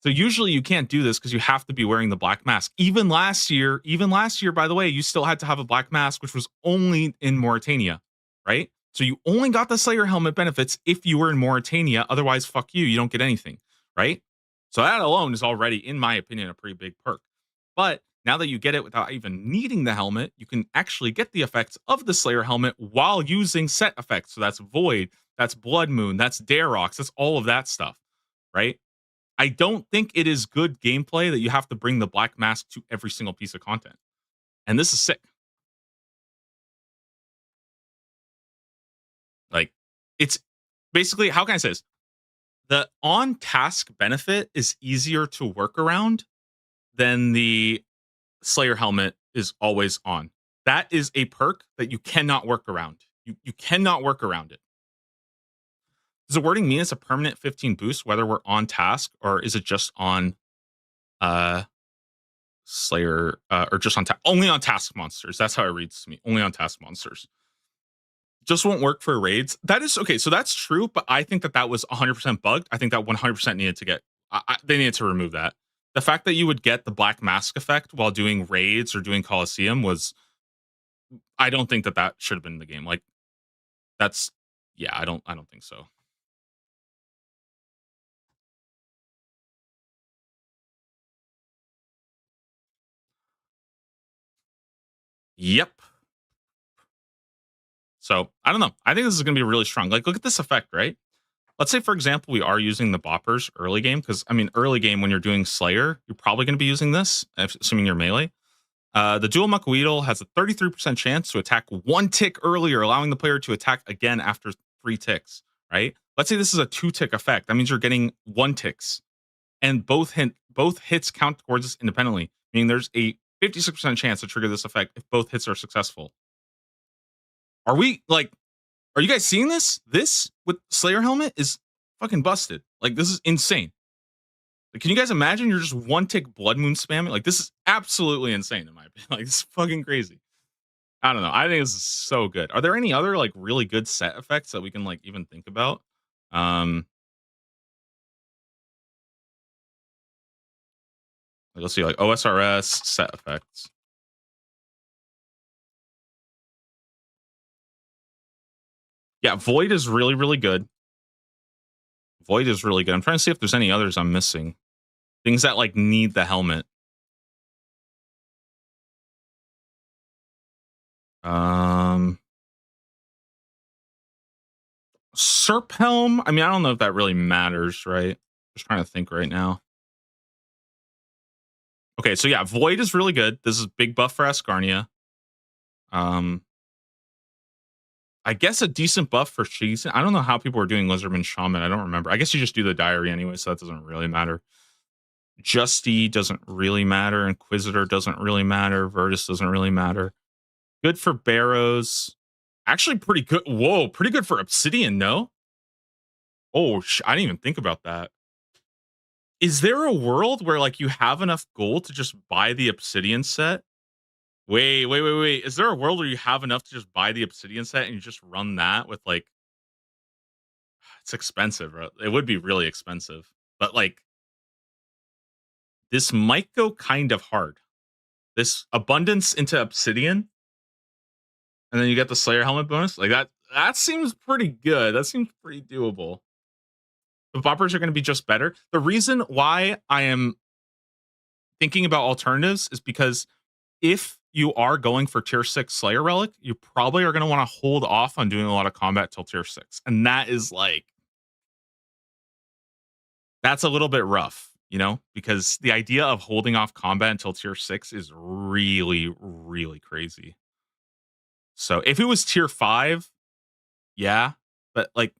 So usually you can't do this because you have to be wearing the black mask. Even last year, by the way, you still had to have a black mask, which was only in Mauritania, right? So you only got the Slayer helmet benefits if you were in Mauritania. Otherwise, fuck you. You don't get anything, right? So that alone is already, in my opinion, a pretty big perk. But now that you get it without even needing the helmet, you can actually get the effects of the Slayer helmet while using set effects. So that's Void, that's Blood Moon, that's Darox, that's all of that stuff, right? I don't think it is good gameplay that you have to bring the black mask to every single piece of content. And this is sick. Like, it's basically, how can I say this? The on task benefit is easier to work around than the Slayer helmet is always on. That is a perk that you cannot work around. You cannot work around it. Does the wording mean it's a permanent 15 boost, whether we're on task, or is it just on Slayer, or just on only on task monsters? That's how it reads to me. Only on task monsters. Just won't work for raids. That is okay. So that's true, but I think that was 100% bugged. I think that 100% needed to get. They needed to remove that. The fact that you would get the black mask effect while doing raids or doing Coliseum was. I don't think that should have been in the game. Like, that's. Yeah, I don't think so. Yep. So I don't know. I think this is going to be really strong. Like, look at this effect, right? Let's say, for example, we are using the boppers early game, because I mean, early game when you're doing Slayer, you're probably going to be using this, assuming you're melee. The dual Muckweedle has a 33% chance to attack one tick earlier, allowing the player to attack again after 3 ticks. Right? Let's say this is a 2-tick effect. That means you're getting 1 ticks, and both hits count towards this independently, meaning there's a 56% chance to trigger this effect if both hits are successful. Are you guys seeing this? This with Slayer helmet is fucking busted. Like, this is insane. Like, can you guys imagine you're just 1-tick Blood Moon spamming? Like, this is absolutely insane in my opinion. Like, it's fucking crazy. I don't know. I think this is so good. Are there any other like really good set effects that we can like even think about? Let's see, like OSRS set effects. Yeah, Void is really, really good. Void is really good. I'm trying to see if there's any others I'm missing. Things that like need the helmet. Serp Helm. I mean, I don't know if that really matters, right? Just trying to think right now. Okay, so yeah, Void is really good. This is big buff for Ascarnia. I guess a decent buff for Sheeson. I don't know how people are doing Lizardman Shaman. I don't remember. I guess you just do the diary anyway, so that doesn't really matter. Justy doesn't really matter. Inquisitor doesn't really matter. Virtus doesn't really matter. Good for Barrows. Actually, pretty good. Whoa, pretty good for Obsidian, no? Oh, I didn't even think about that. Is there a world where like you have enough gold to just buy the Obsidian set? Wait. Is there a world where you have enough to just buy the Obsidian set and you just run that with like it's expensive, bro. It would be really expensive. But like this might go kind of hard. This abundance into Obsidian, and then you get the Slayer helmet bonus. Like that seems pretty good. That seems pretty doable. The boppers are going to be just better. The reason why I am thinking about alternatives is because if you are going for tier 6 Slayer Relic, you probably are going to want to hold off on doing a lot of combat till tier 6. And that is like, that's a little bit rough, you know, because the idea of holding off combat until tier 6 is really, really crazy. So if it was tier 5, yeah, but like,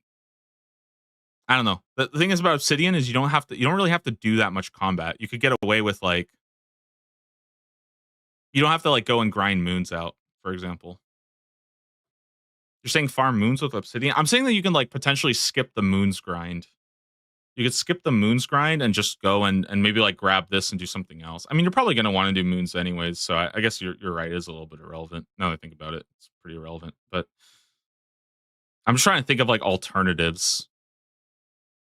I don't know. The thing is about Obsidian is you don't really have to do that much combat. You could get away with like, you don't have to like go and grind moons out, for example. You're saying farm moons with Obsidian? I'm saying that you can like potentially skip the moons grind. You could skip the moons grind and just go and maybe like grab this and do something else. I mean, you're probably going to want to do moons anyways, so I guess you're right. It is a little bit irrelevant. Now that I think about it, it's pretty irrelevant. But I'm just trying to think of like alternatives.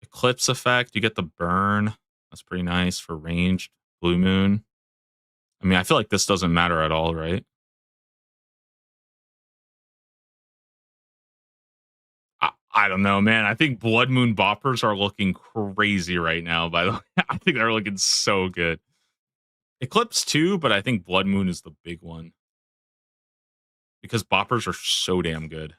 Eclipse effect, you get the burn. That's pretty nice for ranged. Blue moon. I mean, I feel like this doesn't matter at all, right? I don't know, man. I think Blood Moon boppers are looking crazy right now, by the way. I think they're looking so good. Eclipse too, but I think Blood Moon is the big one. Because boppers are so damn good.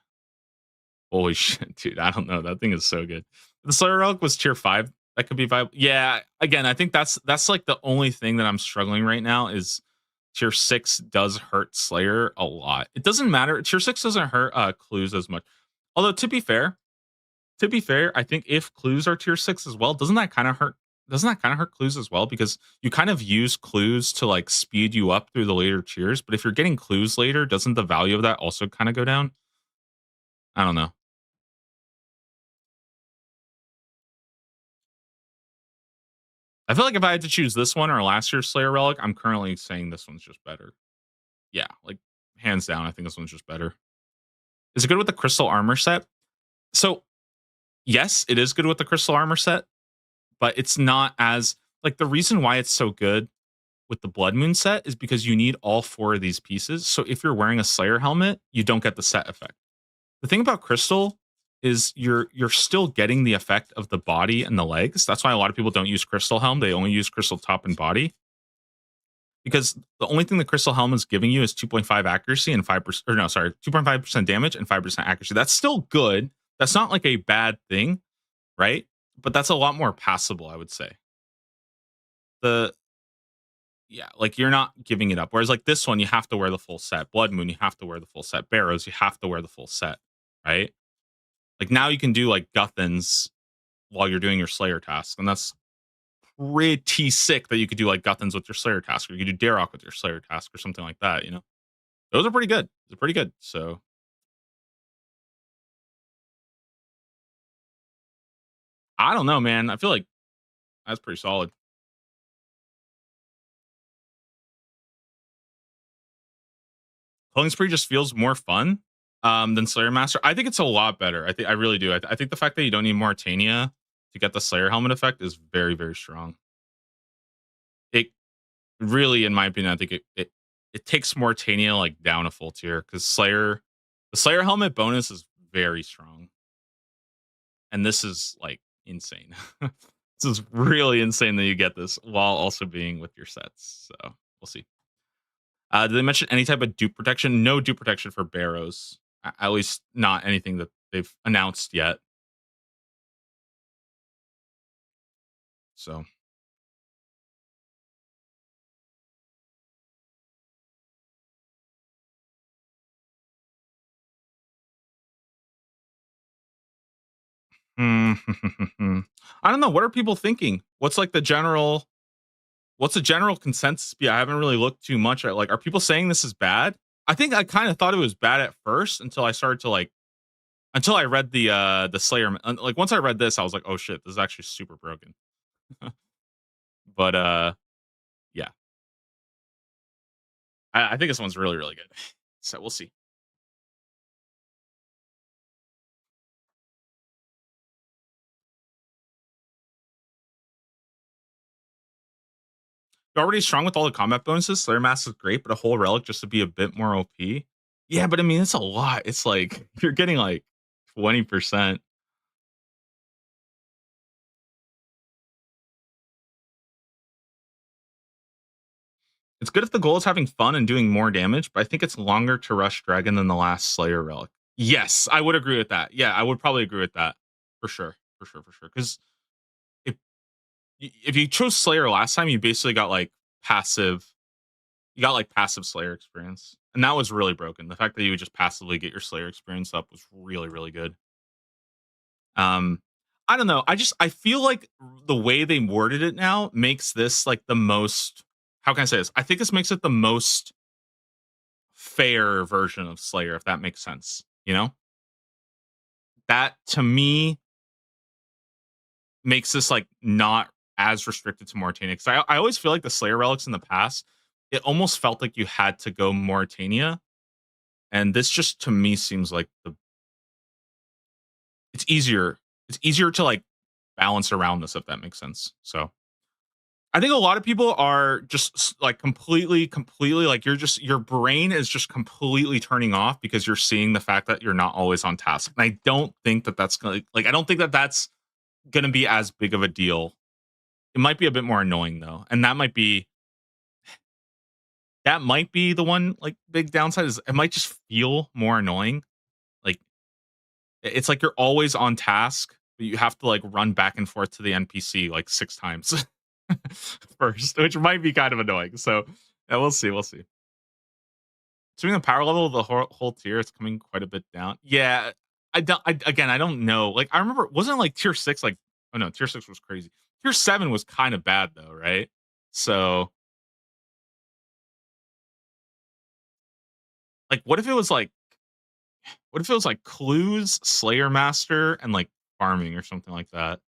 Holy shit, dude. I don't know. That thing is so good. The Slayer Relic was tier 5. That could be viable. Yeah, again, I think that's like the only thing that I'm struggling right now is tier 6 does hurt Slayer a lot. It doesn't matter. Tier 6 doesn't hurt clues as much. Although to be fair, I think if clues are tier 6 as well, doesn't that kind of hurt clues as well? Because you kind of use clues to like speed you up through the later tiers. But if you're getting clues later, doesn't the value of that also kind of go down? I don't know. I feel like if I had to choose this one or last year's Slayer Relic, I'm currently saying this one's just better. Yeah, like hands down, I think this one's just better. Is it good with the crystal armor set? So, yes, it is good with the crystal armor set, but it's not as like the reason why it's so good with the Blood Moon set is because you need all 4 of these pieces. So if you're wearing a Slayer helmet, you don't get the set effect. The thing about crystal is you're still getting the effect of the body and the legs. That's why a lot of people don't use crystal helm. They only use crystal top and body. Because the only thing the crystal helm is giving you is 2.5 accuracy and 5%, or no, sorry, 2.5% damage and 5% accuracy. That's still good. That's not like a bad thing, right? But that's a lot more passable, I would say. Yeah, like you're not giving it up. Whereas like this one, you have to wear the full set. Blood Moon, you have to wear the full set. Barrows, you have to wear the full set, right? Like now you can do like Guthans while you're doing your Slayer task, and that's pretty sick that you could do like Guthans with your Slayer task, or you could do Darok with your Slayer task, or something like that. You know, those are pretty good. They're pretty good. So I don't know, man. I feel like that's pretty solid. Cloning Spree just feels more fun than Slayer Master. I think it's a lot better. I really do. I think the fact that you don't need Mauritania to get the Slayer helmet effect is very, very strong. It really, in my opinion, I think it takes Mauritania like down a full tier because the Slayer helmet bonus is very strong, and this is like insane. This is really insane that you get this while also being with your sets. So we'll see. Did they mention any type of dupe protection? No dupe protection for Barrows. At least not anything that they've announced yet. So Hmm. I don't know. What are people thinking? What's the general consensus? Yeah, I haven't really looked too much at, like, are people saying this is bad? I think I kind of thought it was bad at first until I started to until I read the Slayer. Like, once I read this, I was like, oh shit, this is actually super broken. But yeah, I think this one's really, really good. So we'll see. You're already strong with all the combat bonuses. Slayer Mask is great, but a whole relic just to be a bit more OP. Yeah, but I mean, it's a lot. It's like you're getting like 20%. It's good if the goal is having fun and doing more damage, but I think it's longer to rush Dragon than the last Slayer relic. Yes, I would agree with that. Yeah, I would probably agree with that for sure, for sure, for sure. Because if if you chose Slayer last time, you basically got like passive. You got like passive Slayer experience, and that was really broken. The fact that you would just passively get your Slayer experience up was really, really good. Um, I don't know. I feel like the way they worded it now makes this like the most. How can I say this? I think this makes it the most fair version of Slayer, if that makes sense. You know, that to me makes this like not as restricted to Mauritania. Because I always feel like the Slayer relics in the past, it almost felt like you had to go Mauritania, and this just to me seems like it's easier. It's easier to like balance around this, if that makes sense. So I think a lot of people are just like completely like your brain is just completely turning off because you're seeing the fact that you're not always on task. And I don't think that that's gonna like I don't think that that's gonna be as big of a deal. It might be a bit more annoying though, and that might be the one like big downside is it might just feel more annoying. Like it's like you're always on task, but you have to like run back and forth to the NPC like 6 times first, which might be kind of annoying. So yeah, we'll see. We'll see. Assuming the power level of the whole tier is coming quite a bit down. Yeah, I don't know. Like I remember, wasn't like tier 6 like? Oh no, tier 6 was crazy. Tier 7 was kind of bad though, right? So like, what if it was like clues, Slayer Master, and like farming or something like that?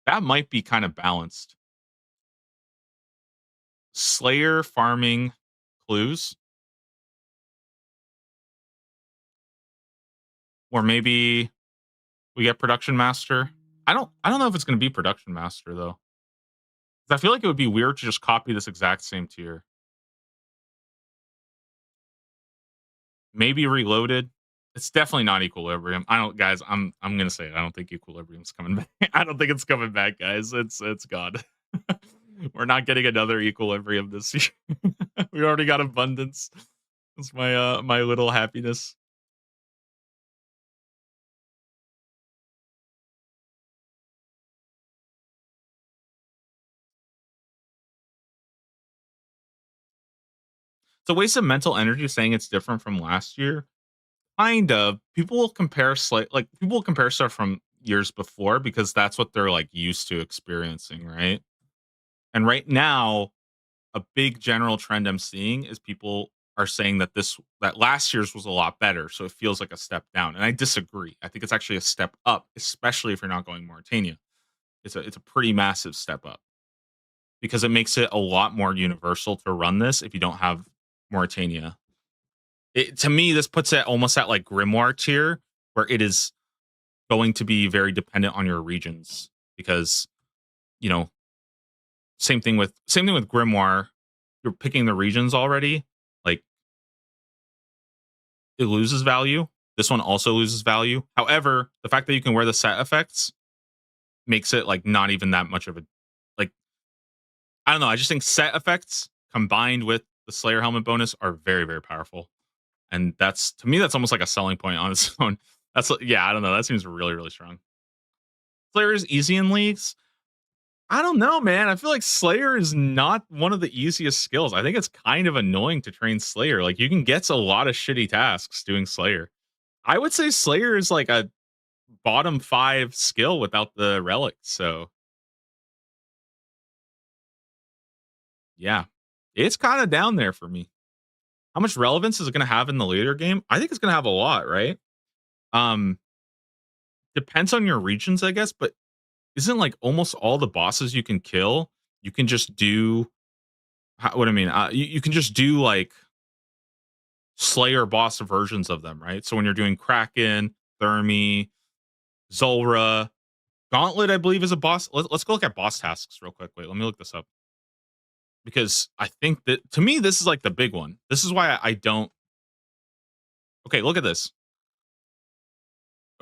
That might be kind of balanced. Slayer, farming, clues, or maybe we get production master. I don't know if it's going to be production master though. 'Cause I feel like it would be weird to just copy this exact same tier. Maybe reloaded. It's definitely not equilibrium. I don't, guys. I'm gonna say it. I don't think equilibrium's coming back. I don't think it's coming back, guys. It's gone. We're not getting another equilibrium this year. We already got abundance. That's my little happiness. It's a waste of mental energy saying it's different from last year. Kind of. People will compare stuff from years before because that's what they're like used to experiencing, right? And right now, a big general trend I'm seeing is people are saying that last year's was a lot better, so it feels like a step down. And I disagree. I think it's actually a step up, especially if you're not going Mauritania. It's a pretty massive step up because it makes it a lot more universal to run this if you don't have Mauritania. To me, this puts it almost at like Grimoire tier, where it is going to be very dependent on your regions because you know same thing with Grimoire. You're picking the regions already. Like it loses value. This one also loses value. However, the fact that you can wear the set effects makes it like not even that much of a like. I don't know. I just think set effects combined with the Slayer helmet bonus are very, very powerful. And that's to me, that's almost like a selling point on its own. Yeah, I don't know. That seems really, really strong. Slayer is easy in leagues. I don't know, man. I feel like Slayer is not one of the easiest skills. I think it's kind of annoying to train Slayer. Like you can get a lot of shitty tasks doing Slayer. I would say Slayer is like a bottom 5 skill without the relics. So yeah, it's kind of down there for me. How much relevance is it going to have in the later game? I think it's going to have a lot, right? Um, depends on your regions, I guess, but isn't like almost all the bosses you can kill, you can just do what I mean, you can just do like Slayer boss versions of them, right? So when you're doing Kraken, Thermi, Zulra, Gauntlet, I believe is a boss. Let's go look at boss tasks real quick. Wait, let me look this up because I think that to me this is like the big one. This is why I don't. Okay, look at this.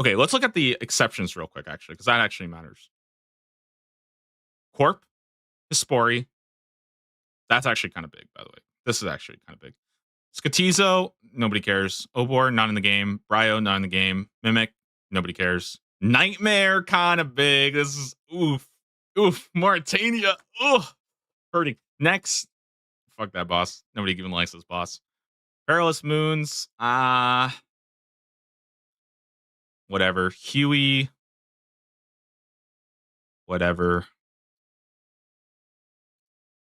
Okay, let's look at the exceptions real quick, actually, because that actually matters. Corp, Hispori. That's actually kind of big, by the way. This is actually kind of big. Skatizo, nobody cares. Obor, not in the game. Bryo, not in the game. Mimic, nobody cares. Nightmare, kind of big. This is oof. Mauritania, ugh, hurting. Next, fuck that boss. Nobody even likes this boss. Perilous Moons, whatever. Huey, whatever.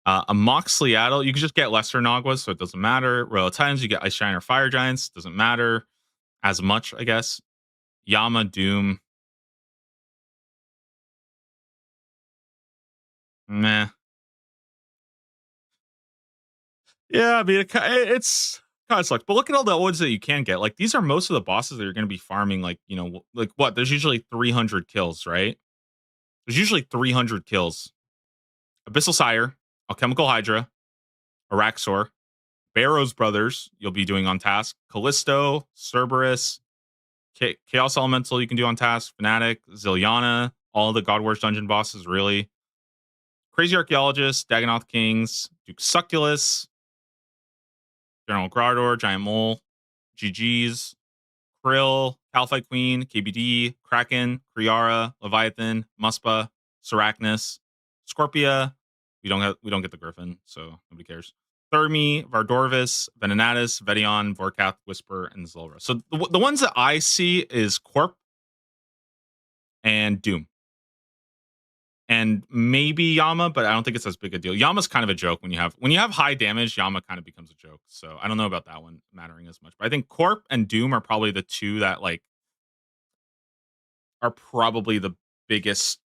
A Moxliaddle, you can just get lesser Nagwas, so it doesn't matter. Royal Titans, you get Ice Giant or Fire Giants, doesn't matter as much, I guess. Yama, Doom. Meh. Yeah, I mean, it's kind of sucks. But look at all the odds that you can get. Like, these are most of the bosses that you're going to be farming, like, you know, like what? There's usually 300 kills, right? There's usually 300 kills. Abyssal Sire, Alchemical Hydra, Araxor, Barrows Brothers, you'll be doing on task. Callisto, Cerberus, Chaos Elemental, you can do on task. Fnatic, Ziliana, all the God Wars dungeon bosses, really. Crazy Archaeologist, Dagonoth Kings, Duke Succulus, General Grador, Giant Mole, GG's, Krill, Calphite Queen, KBD, Kraken, Kriara, Leviathan, Muspa, Seracnus, Scorpia. We don't get the Griffin, so nobody cares. Thermi, Vardorvis, Venenatis, Vedion, Vorkath, Whisper, and Zulra. So the ones that I see is Corp and Doom. And maybe Yama, but I don't think it's as big a deal. Yama's kind of a joke when you have high damage, Yama kind of becomes a joke. So I don't know about that one mattering as much. But I think Corp and Doom are probably the two that like are probably the biggest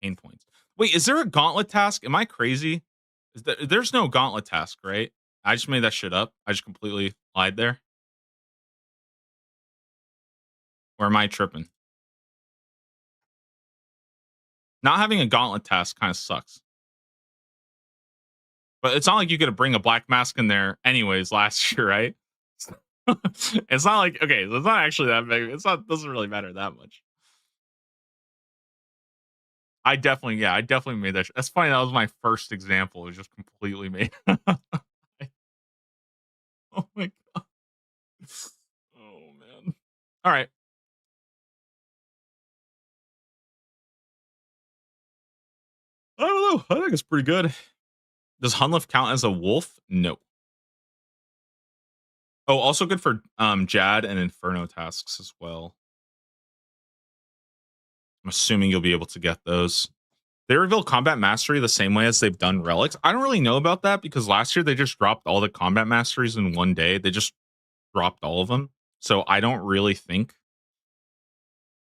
pain points. Wait, is there a gauntlet task? Am I crazy? There's no gauntlet task, right? I just made that shit up. I just completely lied there. Or am I tripping? Not having a gauntlet task kind of sucks. But it's not like you could bring a black mask in there anyways last year, right? It's not like, okay, so it's not actually that big. Doesn't really matter that much. I definitely made that. That's funny. That was my first example. It was just completely made. Oh my god. Oh man. All right. I don't know. I think it's pretty good. Does Hunlift count as a wolf? No. Oh, also good for Jad and Inferno tasks as well. I'm assuming you'll be able to get those. They reveal combat mastery the same way as they've done relics. I don't really know about that because last year they just dropped all the combat masteries in one day. They just dropped all of them. So I don't really think,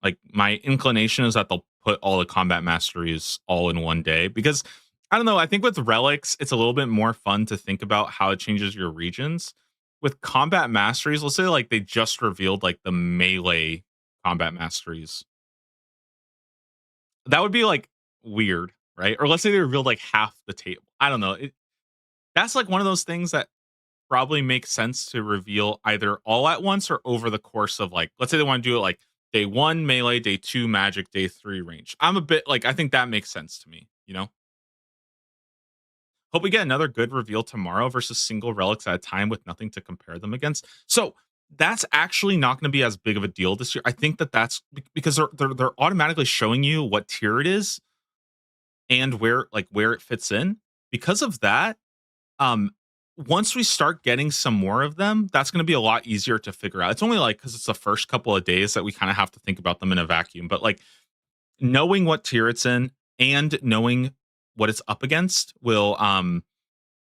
like, my inclination is that they'll put all the combat masteries all in one day because I don't know. I think with relics, it's a little bit more fun to think about how it changes your regions. With combat masteries, let's say like they just revealed like the melee combat masteries. That would be like weird, right? Or let's say they revealed like half the table. I don't know. That's like one of those things that probably makes sense to reveal either all at once or over the course of like, let's say they want to do it like day 1 melee, day 2 magic, day 3 range. I'm a bit like, I think that makes sense to me, you know? Hope we get another good reveal tomorrow versus single relics at a time with nothing to compare them against. So that's actually not going to be as big of a deal this year. I think that's because they're automatically showing you what tier it is. and where it fits in. Because of that, once we start getting some more of them, that's going to be a lot easier to figure out. It's only like because it's the first couple of days that we kind of have to think about them in a vacuum. But like knowing what tier it's in and knowing what it's up against will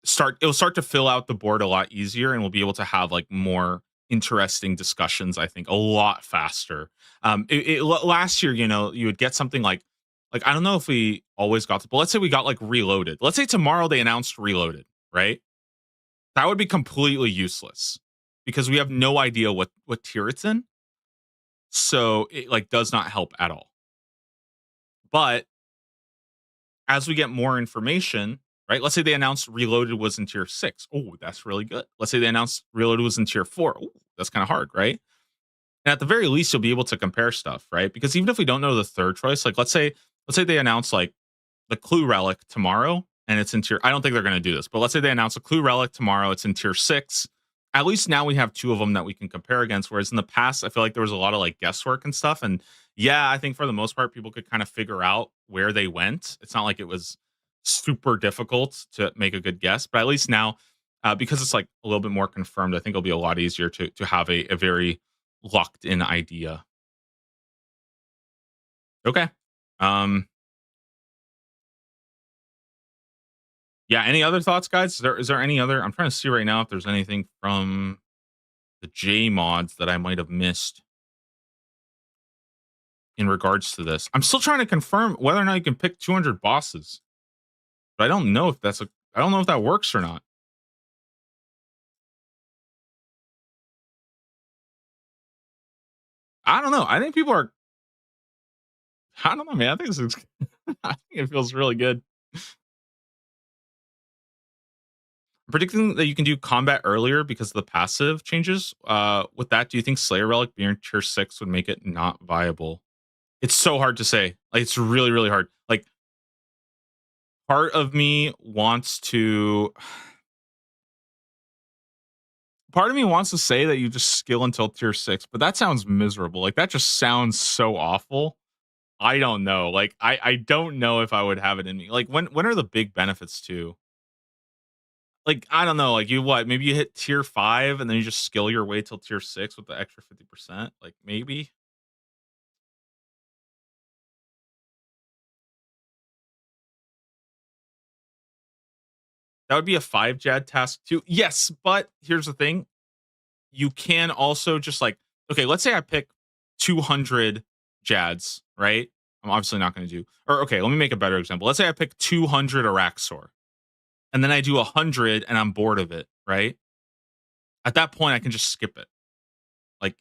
start to fill out the board a lot easier, and we'll be able to have like more interesting discussions, I think, a lot faster. Last year, you would get something like I don't know if we always got to, but let's say we got like Reloaded. Let's say tomorrow they announced Reloaded, right? That would be completely useless because we have no idea what tier it's in. So it like does not help at all. But as we get more information, right? Let's say they announced Reloaded was in tier 6. Oh, that's really good. Let's say they announced Reloaded was in tier 4. Oh, that's kind of hard, right? And at the very least, you'll be able to compare stuff, right? Because even if we don't know the third choice, like let's say they announce like the Clue Relic tomorrow and it's in tier. I don't think they're going to do this, but let's say they announce a Clue Relic tomorrow. It's in tier 6. At least now we have 2 of them that we can compare against. Whereas in the past, I feel like there was a lot of like guesswork and stuff. And yeah, I think for the most part, people could kind of figure out where they went. It's not like it was super difficult to make a good guess, but at least now, because it's like a little bit more confirmed, I think it'll be a lot easier to have a very locked in idea. Okay. Yeah, any other thoughts, guys? Is there any other? I'm trying to see right now if there's anything from the J mods that I might have missed in regards to this. I'm still trying to confirm whether or not you can pick 200 bosses. But I don't know if I don't know if that works or not. I don't know. I think people are I don't know, man. I think this is I think it feels really good. I'm predicting that you can do combat earlier because of the passive changes. With that, do you think Slayer Relic being tier 6 would make it not viable? It's so hard to say. Like it's really, really hard. Like part of me wants to say that you just skill until tier 6, but that sounds miserable. Like that just sounds so awful. I don't know. Like I don't know if I would have it in me. Like when are the big benefits to? Like I don't know. Like maybe you hit tier 5 and then you just skill your way till tier 6 with the extra 50%. Like maybe. That would be a 5 Jad task too. Yes, but here's the thing. You can also just like, okay, let's say I pick 200 Jads, right? I'm obviously not going to do, or okay, let me make a better example. Let's say I pick 200 Araxor and then I do 100 and I'm bored of it, right? At that point, I can just skip it. Like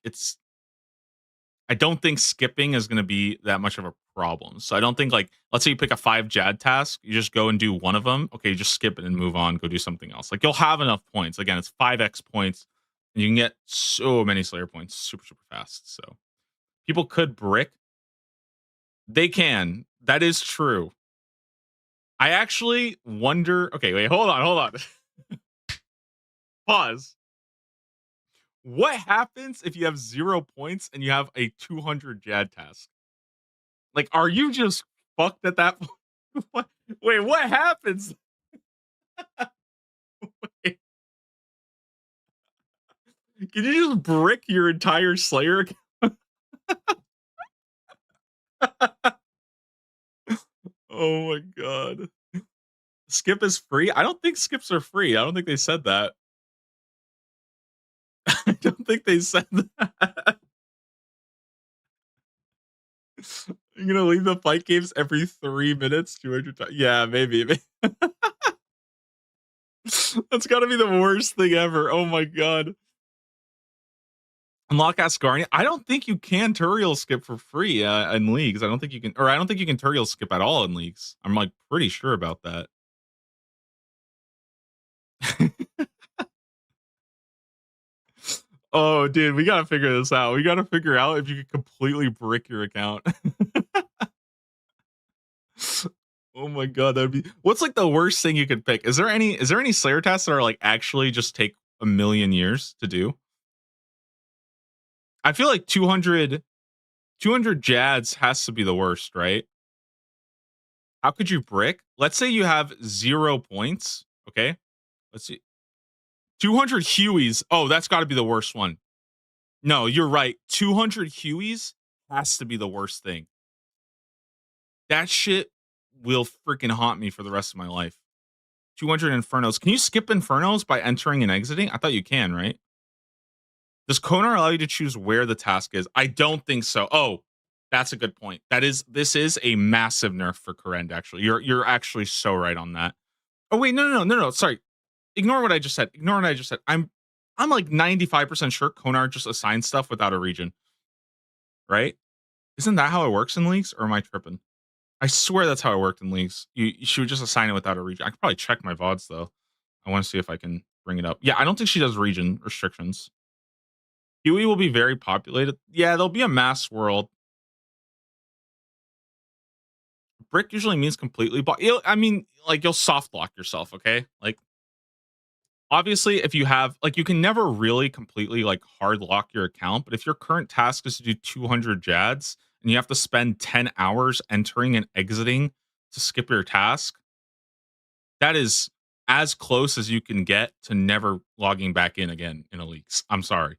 I don't think skipping is going to be that much of a problem. So I don't think like, let's say you pick a 5 Jad task, you just go and do one of them. Okay, you just skip it and move on, go do something else. Like you'll have enough points. Again, it's 5x points. And you can get so many Slayer points super, super fast. So people could brick. They can. That is true. I actually wonder. Okay, wait, hold on. Pause. What happens if you have 0 points and you have a 200 Jad task? Like, are you just fucked at that point? Wait, what happens? Wait. Can you just brick your entire Slayer account? Oh my god. Skip is free? I don't think skips are free. I don't think they said that. I don't think they said that. You're gonna leave the fight games every 3 minutes, 200 times. Yeah, maybe. That's gotta be the worst thing ever. Oh my god. Unlock Asgarnia. I don't think you can Turiel skip for free in leagues. I don't think you can, or I don't think you can Turiel skip at all in leagues. I'm like pretty sure about that. Oh, dude, we gotta figure this out. We gotta figure out if you can completely brick your account. Oh my god, that'd be. What's like the worst thing you could pick? Is there any Slayer tasks that are like actually just take a million years to do? I feel like 200 Jads has to be the worst, right? How could you brick? Let's say you have 0 points. Okay. Let's see. 200 Hueys. Oh, that's got to be the worst one. No, you're right. 200 Hueys has to be the worst thing. That shit will freaking haunt me for the rest of my life. 200 Infernos. Can you skip Infernos by entering and exiting? I thought you can, right? Does Konar allow you to choose where the task is? I don't think so. Oh, that's a good point. This is a massive nerf for Kourend, actually. You're actually so right on that. Oh, wait, no. Sorry. Ignore what I just said. I'm like 95% sure Konar just assigns stuff without a region. Right? Isn't that how it works in leagues? Or am I tripping? I swear that's how it worked in leagues. She would just assign it without a region. I could probably check my VODs though. I want to see if I can bring it up. Yeah, I don't think she does region restrictions. Huey will be very populated. Yeah, there'll be a mass world. Brick usually means completely I mean, like, you'll soft lock yourself, okay? Like, obviously, if you have, like, you can never really completely, like, hard lock your account, but if your current task is to do 200 Jads and you have to spend 10 hours entering and exiting to skip your task, that is as close as you can get to never logging back in again in a league. I'm sorry.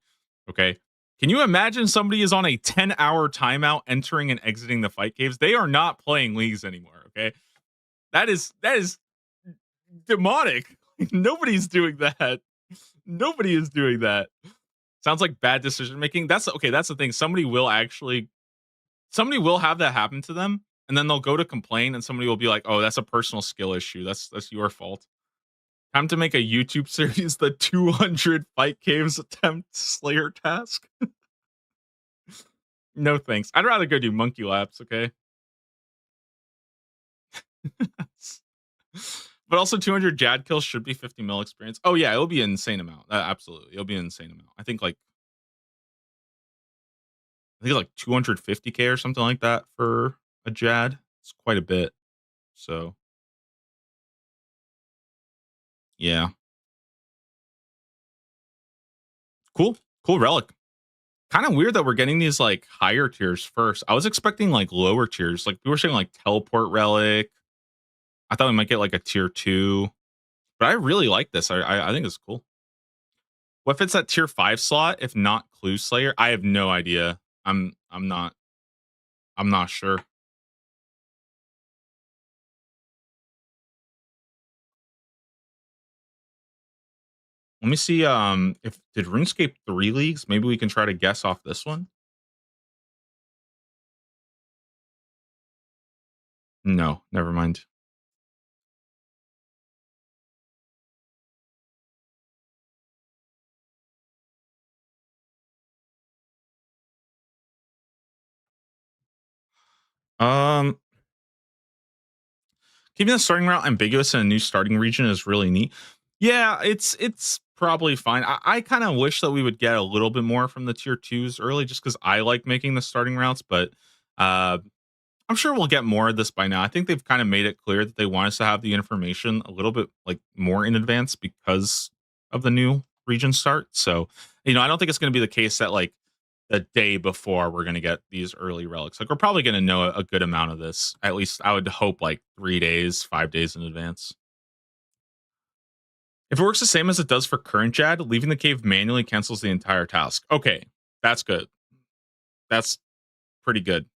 Okay. Can you imagine somebody is on a 10-hour timeout entering and exiting the fight caves? They are not playing leagues anymore. Okay. That is demonic. Nobody's doing that. Nobody is doing that. Sounds like bad decision making. That's okay. That's the thing. Somebody will have that happen to them, and then they'll go to complain, and somebody will be like, "Oh, that's a personal skill issue. That's your fault." Time to make a YouTube series, the 200 fight caves attempt Slayer task. No thanks. I'd rather go do monkey laps, okay? But also 200 Jad kills should be 50 mil experience. Oh yeah, it'll be an insane amount. Absolutely. It'll be an insane amount. I think like 250k or something like that for a Jad. It's quite a bit. So yeah. Cool relic. Kind of weird that we're getting these like higher tiers first. I was expecting like lower tiers. Like we were saying like teleport relic. I thought we might get like a tier 2. But I really like this. I think it's cool. What fits that tier 5 slot if not Clue Slayer? I have no idea. I'm not sure. Let me see if did RuneScape 3 leagues? Maybe we can try to guess off this one. No, never mind. Keeping the starting route ambiguous in a new starting region is really neat. Yeah, it's probably fine. I kind of wish that we would get a little bit more from the tier 2s early just because I like making the starting routes, but I'm sure we'll get more of this by now. I think they've kind of made it clear that they want us to have the information a little bit like more in advance because of the new region start. So, I don't think it's going to be the case that like the day before we're going to get these early relics. Like we're probably going to know a good amount of this. At least I would hope like 3 days, 5 days in advance. If it works the same as it does for current Jad, leaving the cave manually cancels the entire task. Okay, that's good. That's pretty good.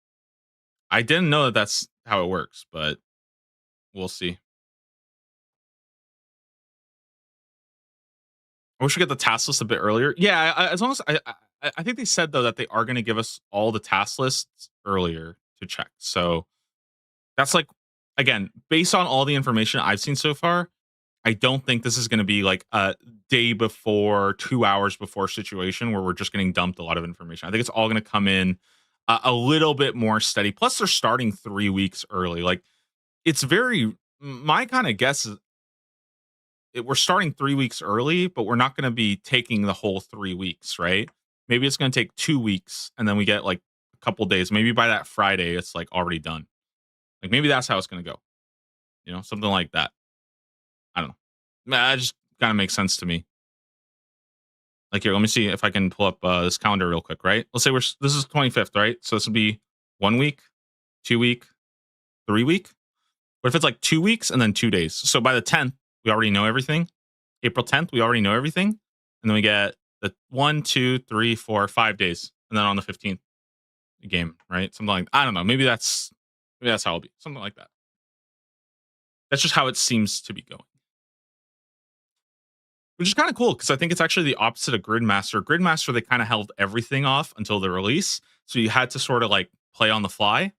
I didn't know that that's how it works, but we'll see. I wish we get the task list a bit earlier. Yeah, as long as I think they said though that they are going to give us all the task lists earlier to check. So that's like again based on all the information I've seen so far. I don't think this is going to be like a day before, 2 hours before situation where we're just getting dumped a lot of information. I think it's all going to come in a little bit more steady. Plus, they're starting 3 weeks early. Like it's very my kind of guess is we're starting 3 weeks early, but we're not going to be taking the whole 3 weeks, right? Maybe it's going to take 2 weeks and then we get like a couple days. Maybe by that Friday, it's like already done. Like maybe that's how it's going to go. Something like that. I don't know. That just kind of makes sense to me. Like here, let me see if I can pull up this calendar real quick, right? Let's say this is 25th, right? So this would be 1 week, 2 week, 3 week. But if it's like 2 weeks and then 2 days, so by the 10th, we already know everything. April 10th, we already know everything. And then we get the 1, 2, 3, 4, 5 days. And then on the 15th, the game, right? Something like, I don't know. Maybe that's how it'll be. Something like that. That's just how it seems to be going. Which is kind of cool because I think it's actually the opposite of Gridmaster. Gridmaster, they kind of held everything off until the release. So you had to sort of like play on the fly.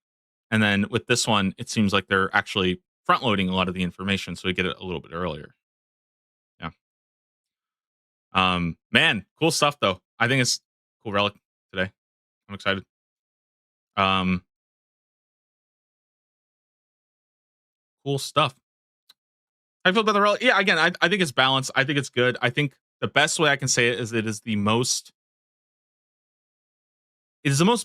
And then with this one, it seems like they're actually front loading a lot of the information. So we get it a little bit earlier. Yeah. Man, cool stuff though. I think it's cool relic today. I'm excited. Cool stuff. I feel about the relic. Yeah, again, I think it's balanced. I think it's good. I think the best way I can say it is the most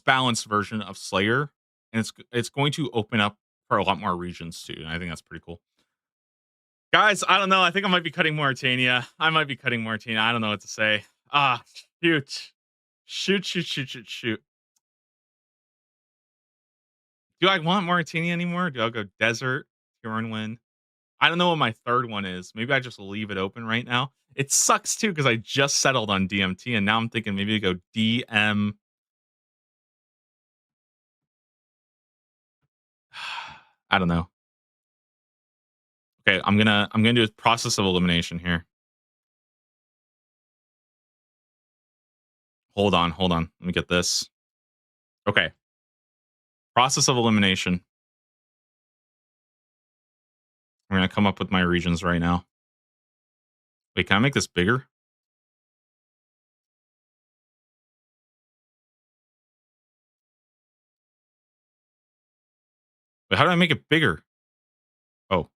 balanced version of Slayer, and it's going to open up for a lot more regions too. And I think that's pretty cool. Guys, I don't know. I think I might be cutting Mauritania. I don't know what to say. Shoot. Do I want Mauritania anymore? Do I go desert, Turnwin? I don't know what my third one is. Maybe I just leave it open right now. It sucks too because I just settled on DMT and now I'm thinking maybe go DM. I don't know. Okay, I'm gonna do a process of elimination here. Hold on. Let me get this. Okay. Process of elimination. I'm gonna come up with my regions right now. Wait, can I make this bigger? Wait, how do I make it bigger? Oh.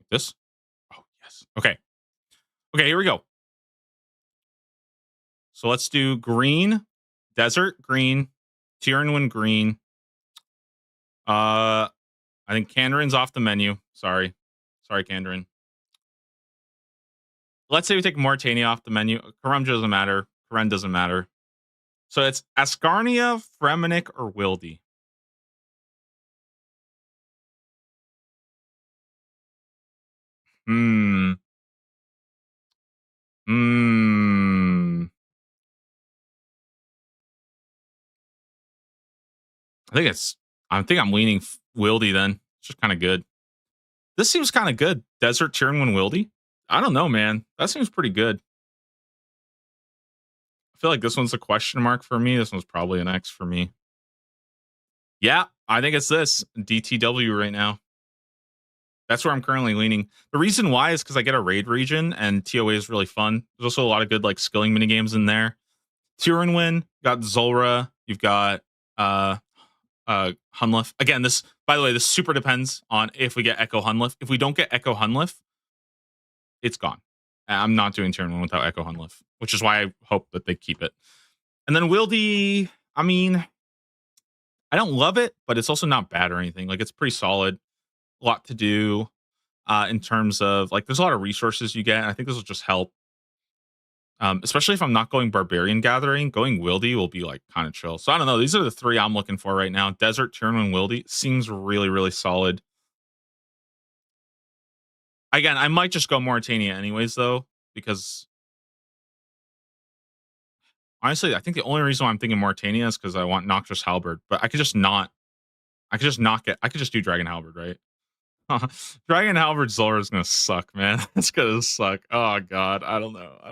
Like this? Oh, yes. Okay. Okay, here we go. So let's do green, desert green, Tyrannwin green. I think Kandarin's off the menu. Sorry, Kandarin. Let's say we take Mauritania off the menu. Karamja doesn't matter. Karen doesn't matter. So it's Ascarnia, Fremennik, or Wildy. I think I'm leaning Wildy then. It's just kind of good. This seems kind of good. Desert Tyrannwin Wildy. I don't know, man. That seems pretty good. I feel like this one's a question mark for me. This one's probably an X for me. Yeah, I think it's this DTW right now. That's where I'm currently leaning. The reason why is because I get a raid region and TOA is really fun. There's also a lot of good like skilling mini games in there. Tyrannwin, got Zulrah, you've got Hunlif. Again, this, by the way, this super depends on if we get Echo Hunlif. If we don't get Echo Hunlif, it's gone. I'm not doing Tyrannwin without Echo Hunlif, which is why I hope that they keep it. And then Wildy, I mean, I don't love it, but it's also not bad or anything. Like, it's pretty solid. A lot to do in terms of, like, there's a lot of resources you get. I think this will just help. Especially if I'm not going Barbarian Gathering, going Wildy will be, like, kind of chill. So, I don't know. These are the three I'm looking for right now. Desert, Tyrannwin, Wildy. Seems really, really solid. Again, I might just go Mauritania anyways, though, because honestly, I think the only reason why I'm thinking Mauritania is because I want Noxious Halberd, but I could just not do Dragon Halberd, right? Dragon Halberd Zulrah is gonna suck, man. It's gonna suck. Oh god, I don't know. I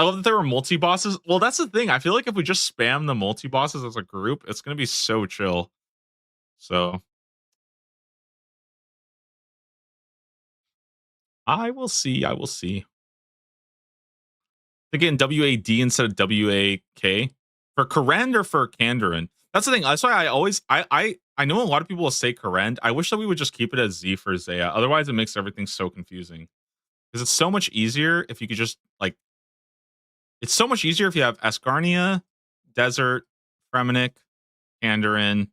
love that there were multi bosses. Well, that's the thing. I feel like if we just spam the multi bosses as a group, it's gonna be so chill. So I will see. Again, WAD instead of WAK for Karen or for Kandarin. That's the thing. That's why I know a lot of people will say Karen. I wish that we would just keep it as Z for Zaya. Otherwise, it makes everything so confusing. Because it's so much easier if you could just like. It's so much easier if you have Ascarnia, Desert, Fremennik, Kandarin,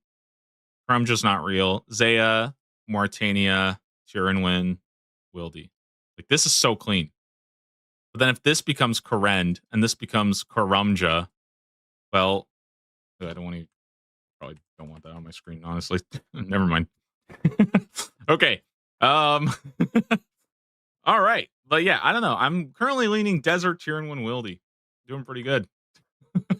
Krumja's not real, Zaya, Mauritania, Tyrannwin, Wildy. Like, this is so clean. But then if this becomes Karen and this becomes Karamja, well, I don't want to probably don't want that on my screen, honestly. Never mind. Okay. All right. But yeah, I don't know. I'm currently leaning Desert Tyrann Wildy. Doing pretty good.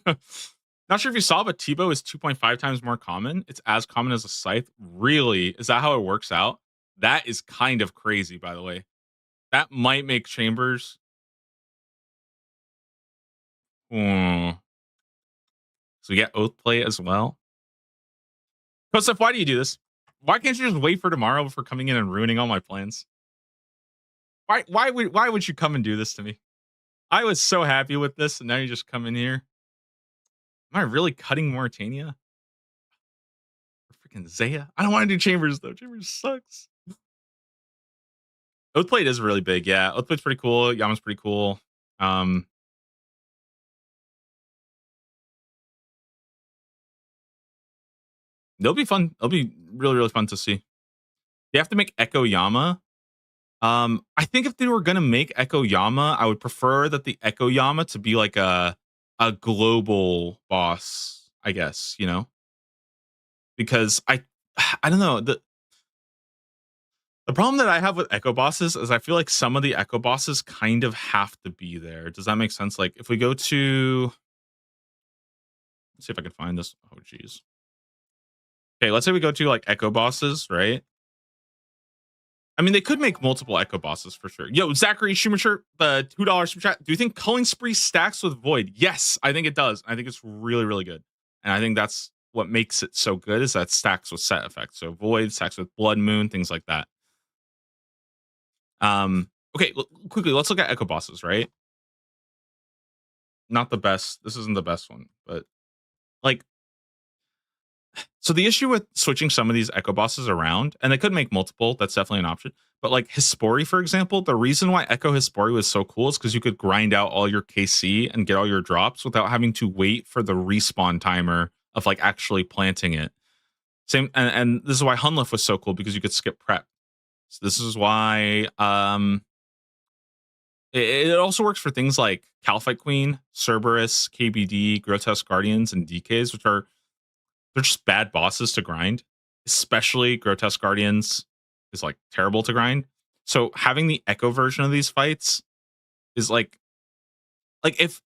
Not sure if you saw, but Tebow is 2.5 times more common. It's as common as a Scythe. Really? Is that how it works out? That is kind of crazy, by the way. That might make Chambers. So we get Oath Play as well. Kosef, why do you do this? Why can't you just wait for tomorrow before coming in and ruining all my plans? Why would you come and do this to me? I was so happy with this, and now you just come in here. Am I really cutting Mauritania? Freaking Zaya? I don't want to do Chambers though. Chambers sucks. Oathblade is really big, yeah. Oathblade's pretty cool. Yama's pretty cool. They'll be fun. They'll be really, really fun to see. They have to make Echo Yama. I think if they were gonna make Echo Yama, I would prefer that the Echo Yama to be like a global boss, I guess, you know? Because I don't know. The problem that I have with Echo bosses is I feel like some of the Echo bosses kind of have to be there. Does that make sense? Like if we go to, let's see if I can find this. Oh geez. Okay, let's say we go to like Echo bosses, right? I mean, they could make multiple Echo bosses for sure. Yo, Zachary Schumacher, the $2 super chat. Do you think Culling Spree stacks with Void? Yes, I think it does. I think it's really, really good. And I think that's what makes it so good is that it stacks with set effects. So Void stacks with Blood Moon, things like that. Okay, quickly, let's look at Echo bosses, right? Not the best. This isn't the best one, but like, so the issue with switching some of these Echo bosses around, and they could make multiple, that's definitely an option. But like Hispori, for example, the reason why Echo Hispori was so cool is because you could grind out all your KC and get all your drops without having to wait for the respawn timer of like actually planting it. Same, and this is why Hunlift was so cool because you could skip prep. So this is why it also works for things like Calphite Queen, Cerberus, KBD, Grotesque Guardians, and DKs, which are they're just bad bosses to grind. Especially Grotesque Guardians is like terrible to grind. So having the Echo version of these fights is like if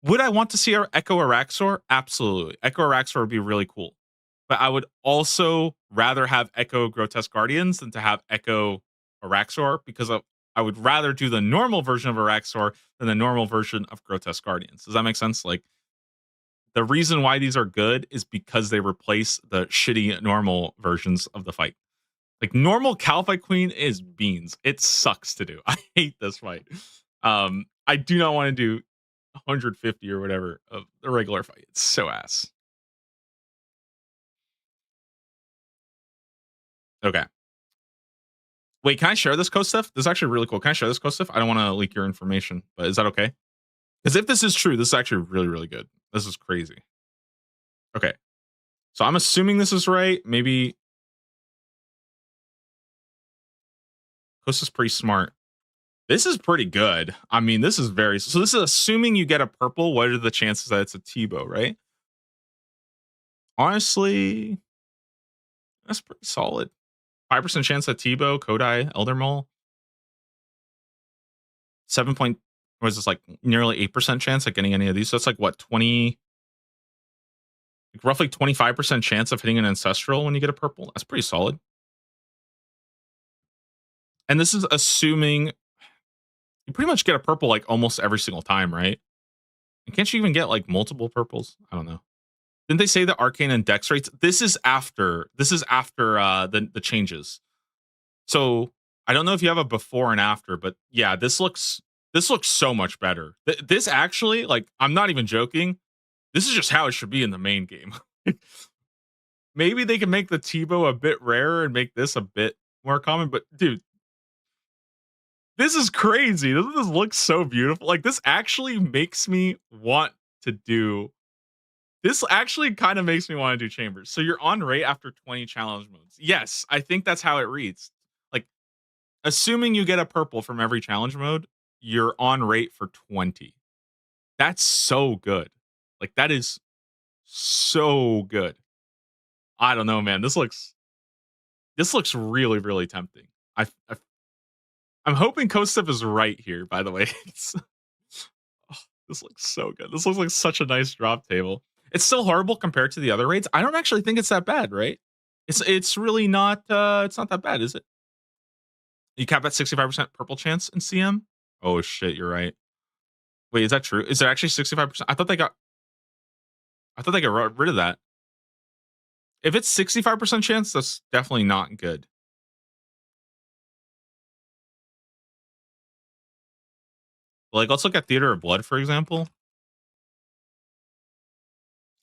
would I want to see our Echo Araxor? Absolutely. Echo Araxor would be really cool. But I would also rather have Echo Grotesque Guardians than to have Echo Araxor because I would rather do the normal version of Araxor than the normal version of Grotesque Guardians. Does that make sense? Like the reason why these are good is because they replace the shitty normal versions of the fight. Like normal Calphite Queen is beans. It sucks to do. I hate this fight. I do not want to do 150 or whatever of the regular fight. It's so ass. Okay. Wait, can I share this code stuff? This is actually really cool. Can I share this code stuff? I don't want to leak your information, but is that okay? Because if this is true, this is actually really, really good. This is crazy. Okay. So I'm assuming this is right. Maybe Costa's pretty smart. This is pretty good. I mean, this is very... So this is assuming you get a purple. What are the chances that it's a Tebow, right? Honestly, that's pretty solid. 5% chance at Tebow, Kodai, Elder Mole. 7 point... Was this like nearly 8% chance at getting any of these? So it's like what, 20... Like roughly 25% chance of hitting an Ancestral when you get a purple. That's pretty solid. And this is assuming you pretty much get a purple like almost every single time, right? And can't you even get like multiple purples? I don't know. Didn't they say the Arcane and Dex rates? This is after the changes. So I don't know if you have a before and after, but yeah, this looks so much better. This actually, like, I'm not even joking. This is just how it should be in the main game. Maybe they can make the Tebow a bit rarer and make this a bit more common, but dude, this is crazy. Doesn't this look so beautiful? Like, this actually makes me want to do... This actually kind of makes me want to do Chambers. So you're on rate after 20 challenge modes. Yes, I think that's how it reads. Like, assuming you get a purple from every challenge mode, you're on rate for 20. That's so good. Like, that is so good. I don't know, man. This looks really, really tempting. I I'm hoping Kostov is right here, by the way. Oh, this looks so good. This looks like such a nice drop table. It's still horrible compared to the other raids. I don't actually think it's that bad, right? It's really not it's not that bad, is it? You cap at 65% purple chance in CM? Oh shit, you're right. Wait, is that true? Is it actually 65%? I thought they got rid of that. If it's 65% chance, that's definitely not good. Like, let's look at Theater of Blood, for example.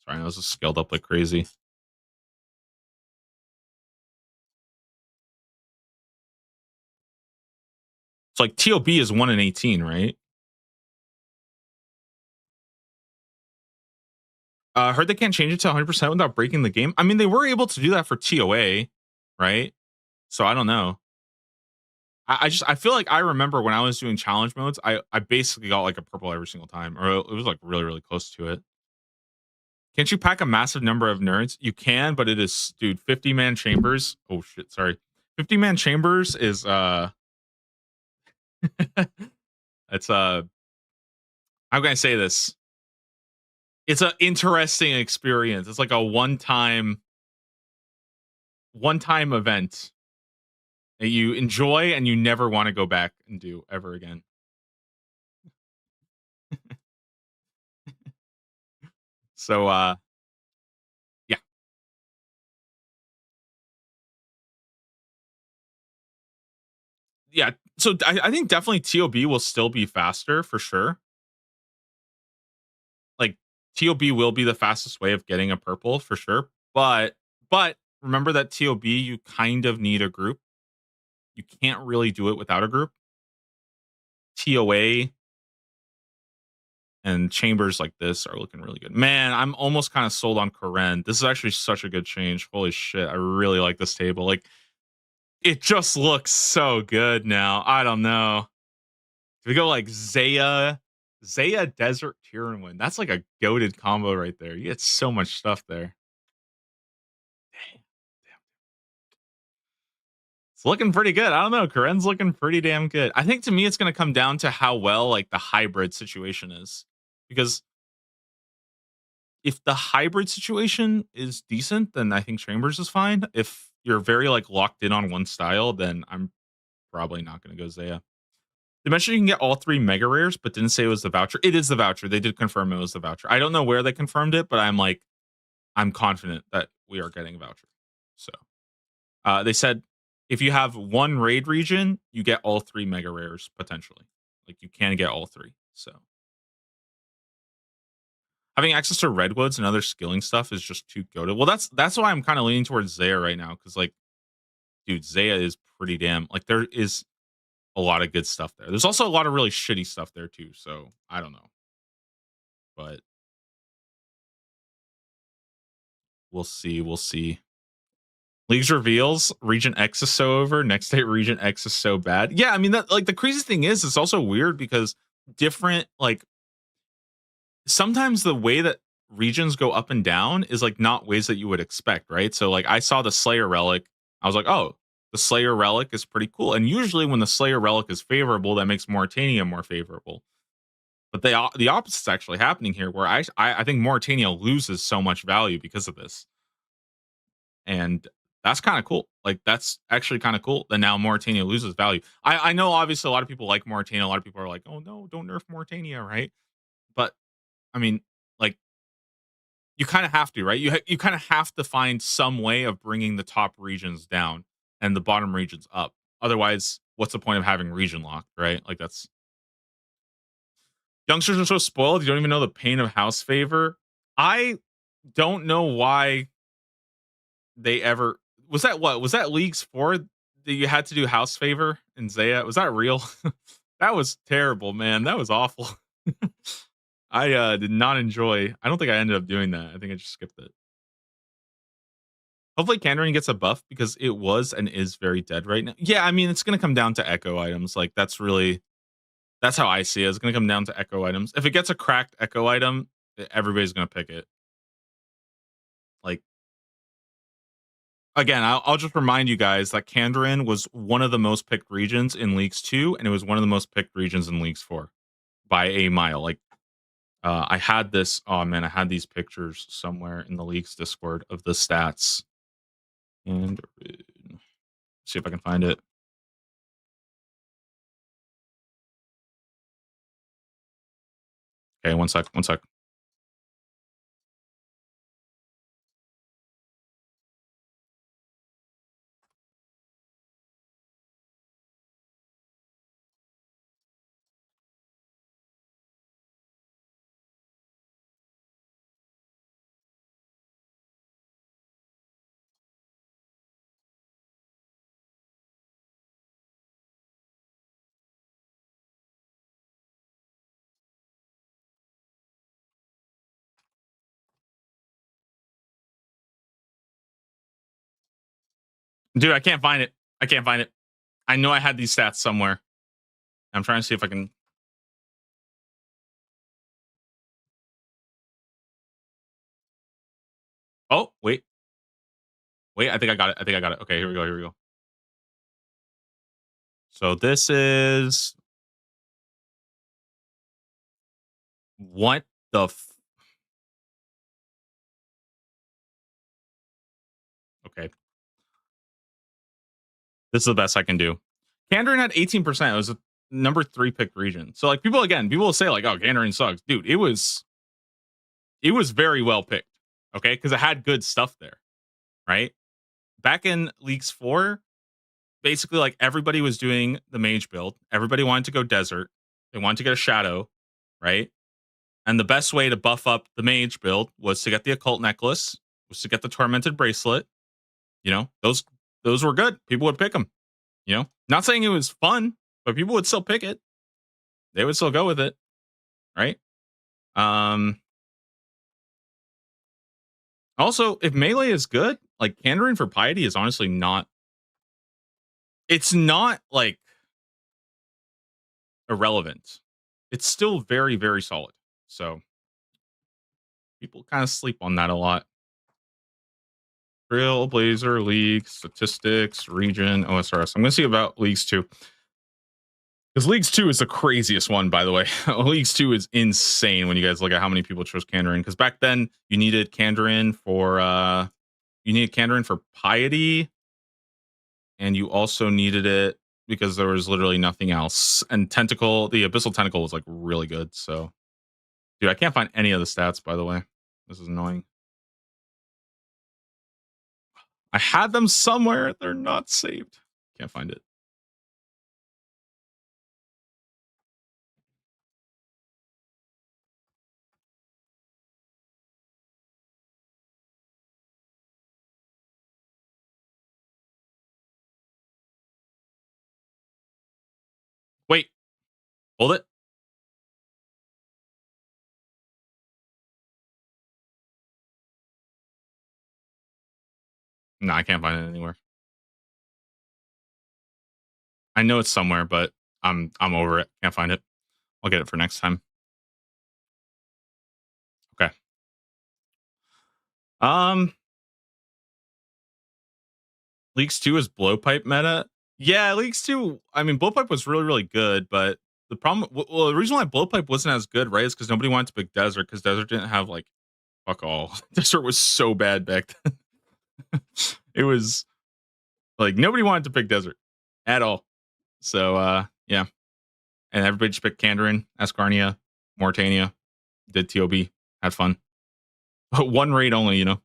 Sorry, I know this is scaled up like crazy. It's like TOB is 1 in 18, right? Heard they can't change it to 100% without breaking the game. I mean, they were able to do that for TOA, right? So I don't know. I feel like I remember when I was doing challenge modes, I basically got like a purple every single time, or it was like really, really close to it. Can't you pack a massive number of nerds? You can, but it is, dude, 50-man chambers. Oh shit, sorry. 50-man chambers is it's how can I say this? It's an interesting experience. It's like a one-time event that you enjoy and you never want to go back and do ever again. So yeah. Yeah. So I think definitely TOB will still be faster for sure. Like TOB will be the fastest way of getting a purple for sure. But remember that TOB you kind of need a group. You can't really do it without a group. TOA and chambers like this are looking really good. Man, I'm almost kind of sold on Karen. This is actually such a good change. Holy shit, I really like this table. Like, it just looks so good now. I don't know. Do we go like Zaya Desert Tyrannwyn? That's like a goated combo right there. You get so much stuff there. Damn. It's looking pretty good. I don't know. Karen's looking pretty damn good. I think to me, it's going to come down to how well like the hybrid situation is, because if the hybrid situation is decent, then I think Chambers is fine. If you're very like locked in on one style, then I'm probably not going to go Zaya. They mentioned you can get all 3 mega rares, but didn't say it was the voucher. It is the voucher. They did confirm it was the voucher. I don't know where they confirmed it, but I'm confident that we are getting a voucher. So they said if you have one raid region, you get all 3 mega rares potentially. Like you can get all 3. So having access to redwoods and other skilling stuff is just too goated. Well, that's why I'm kind of leaning towards Zaya right now, because like, dude, Zaya is pretty damn like there is a lot of good stuff there. There's also a lot of really shitty stuff there too. So I don't know, but we'll see. We'll see. Leagues reveals Region X is so over. Next day Region X is so bad. Yeah, I mean that like the crazy thing is it's also weird because different like sometimes the way that regions go up and down is like not ways that you would expect, right? So like I saw the Slayer relic, I was like, oh, the Slayer relic is pretty cool. And usually when the Slayer relic is favorable, that makes Mauritania more favorable. But the opposite is actually happening here, where I think Mauritania loses so much value because of this, and that's kind of cool. Like that's actually kind of cool that now Mauritania loses value. I know obviously a lot of people like Mauritania. A lot of people are like, oh no, don't nerf Mauritania, right? But I mean, like, you kind of have to, right? You kind of have to find some way of bringing the top regions down and the bottom regions up. Otherwise, what's the point of having region locked, right? Like that's youngsters are so spoiled. You don't even know the pain of house favor. I don't know why they ever was that what was that Leagues 4 that you had to do house favor in Zaya? Was that real? That was terrible, man. That was awful. I did not enjoy. I don't think I ended up doing that. I think I just skipped it. Hopefully Candering gets a buff because it was and is very dead right now. Yeah, I mean it's gonna come down to echo items. Like that's how I see it. It's gonna come down to echo items. If it gets a cracked echo item, everybody's gonna pick it. Like again, I'll just remind you guys that Kandarin was one of the most picked regions in Leagues 2, and it was one of the most picked regions in Leagues 4 by a mile. Like, I had this. Oh man, I had these pictures somewhere in the Leagues Discord of the stats. And see if I can find it. Okay, one sec. Dude, I can't find it. I know I had these stats somewhere. I'm trying to see if I can. Oh, wait. I think I got it. Okay, here we go. So this is what the okay. This is the best I can do. Kandarin had 18%. It was a number 3 picked region. So like people will say like, oh, Kandarin sucks. Dude, it was very well picked. Okay, because it had good stuff there. Right? Back in Leagues 4, basically like everybody was doing the mage build. Everybody wanted to go desert. They wanted to get a shadow, right? And the best way to buff up the mage build was to get the occult necklace, was to get the tormented bracelet. You know, those were good. People would pick them. You know, not saying it was fun, but people would still pick it. They would still go with it, right? Also, if melee is good, like Kandarin for piety is honestly not. It's not like irrelevant. It's still very, very solid. So people kind of sleep on that a lot. Trailblazer League, statistics, region, OSRS. I'm going to see about Leagues 2. Because Leagues 2 is the craziest one, by the way. Leagues 2 is insane when you guys look at how many people chose Kandarin. Because back then, you needed Kandarin for piety. And you also needed it because there was literally nothing else. And the Abyssal Tentacle was like really good. So, dude, I can't find any of the stats, by the way. This is annoying. I had them somewhere. They're not saved. Can't find it. Wait. Hold it. No, I can't find it anywhere. I know it's somewhere, but I'm over it. Can't find it. I'll get it for next time. Okay. Leagues 2 is blowpipe meta. Yeah, Leagues 2. I mean, blowpipe was really, really good, but the problem, well, the reason why blowpipe wasn't as good, right, is because nobody wanted to pick desert because desert didn't have like fuck all. Desert was so bad back then. It was like nobody wanted to pick desert at all. So yeah, and everybody just picked Kandarin, Ascarnia, Moritania, did TOB, had fun. One raid only, you know.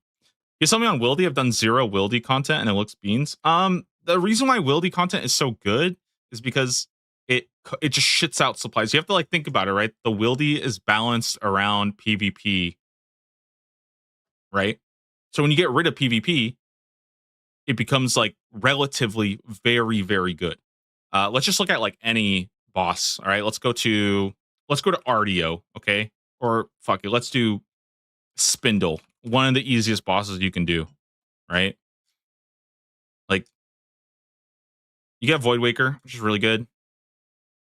You saw me on Wildy. I've done 0 Wildy content and it looks beans. The reason why Wildy content is so good is because it just shits out supplies. You have to like think about it, right? The Wildy is balanced around PvP, right? So when you get rid of PvP, it becomes like relatively very, very good. Let's just look at like any boss. All right, let's go to Artio, okay? Or fuck it, let's do Spindle, one of the easiest bosses you can do, right? Like you get Void Waker, which is really good.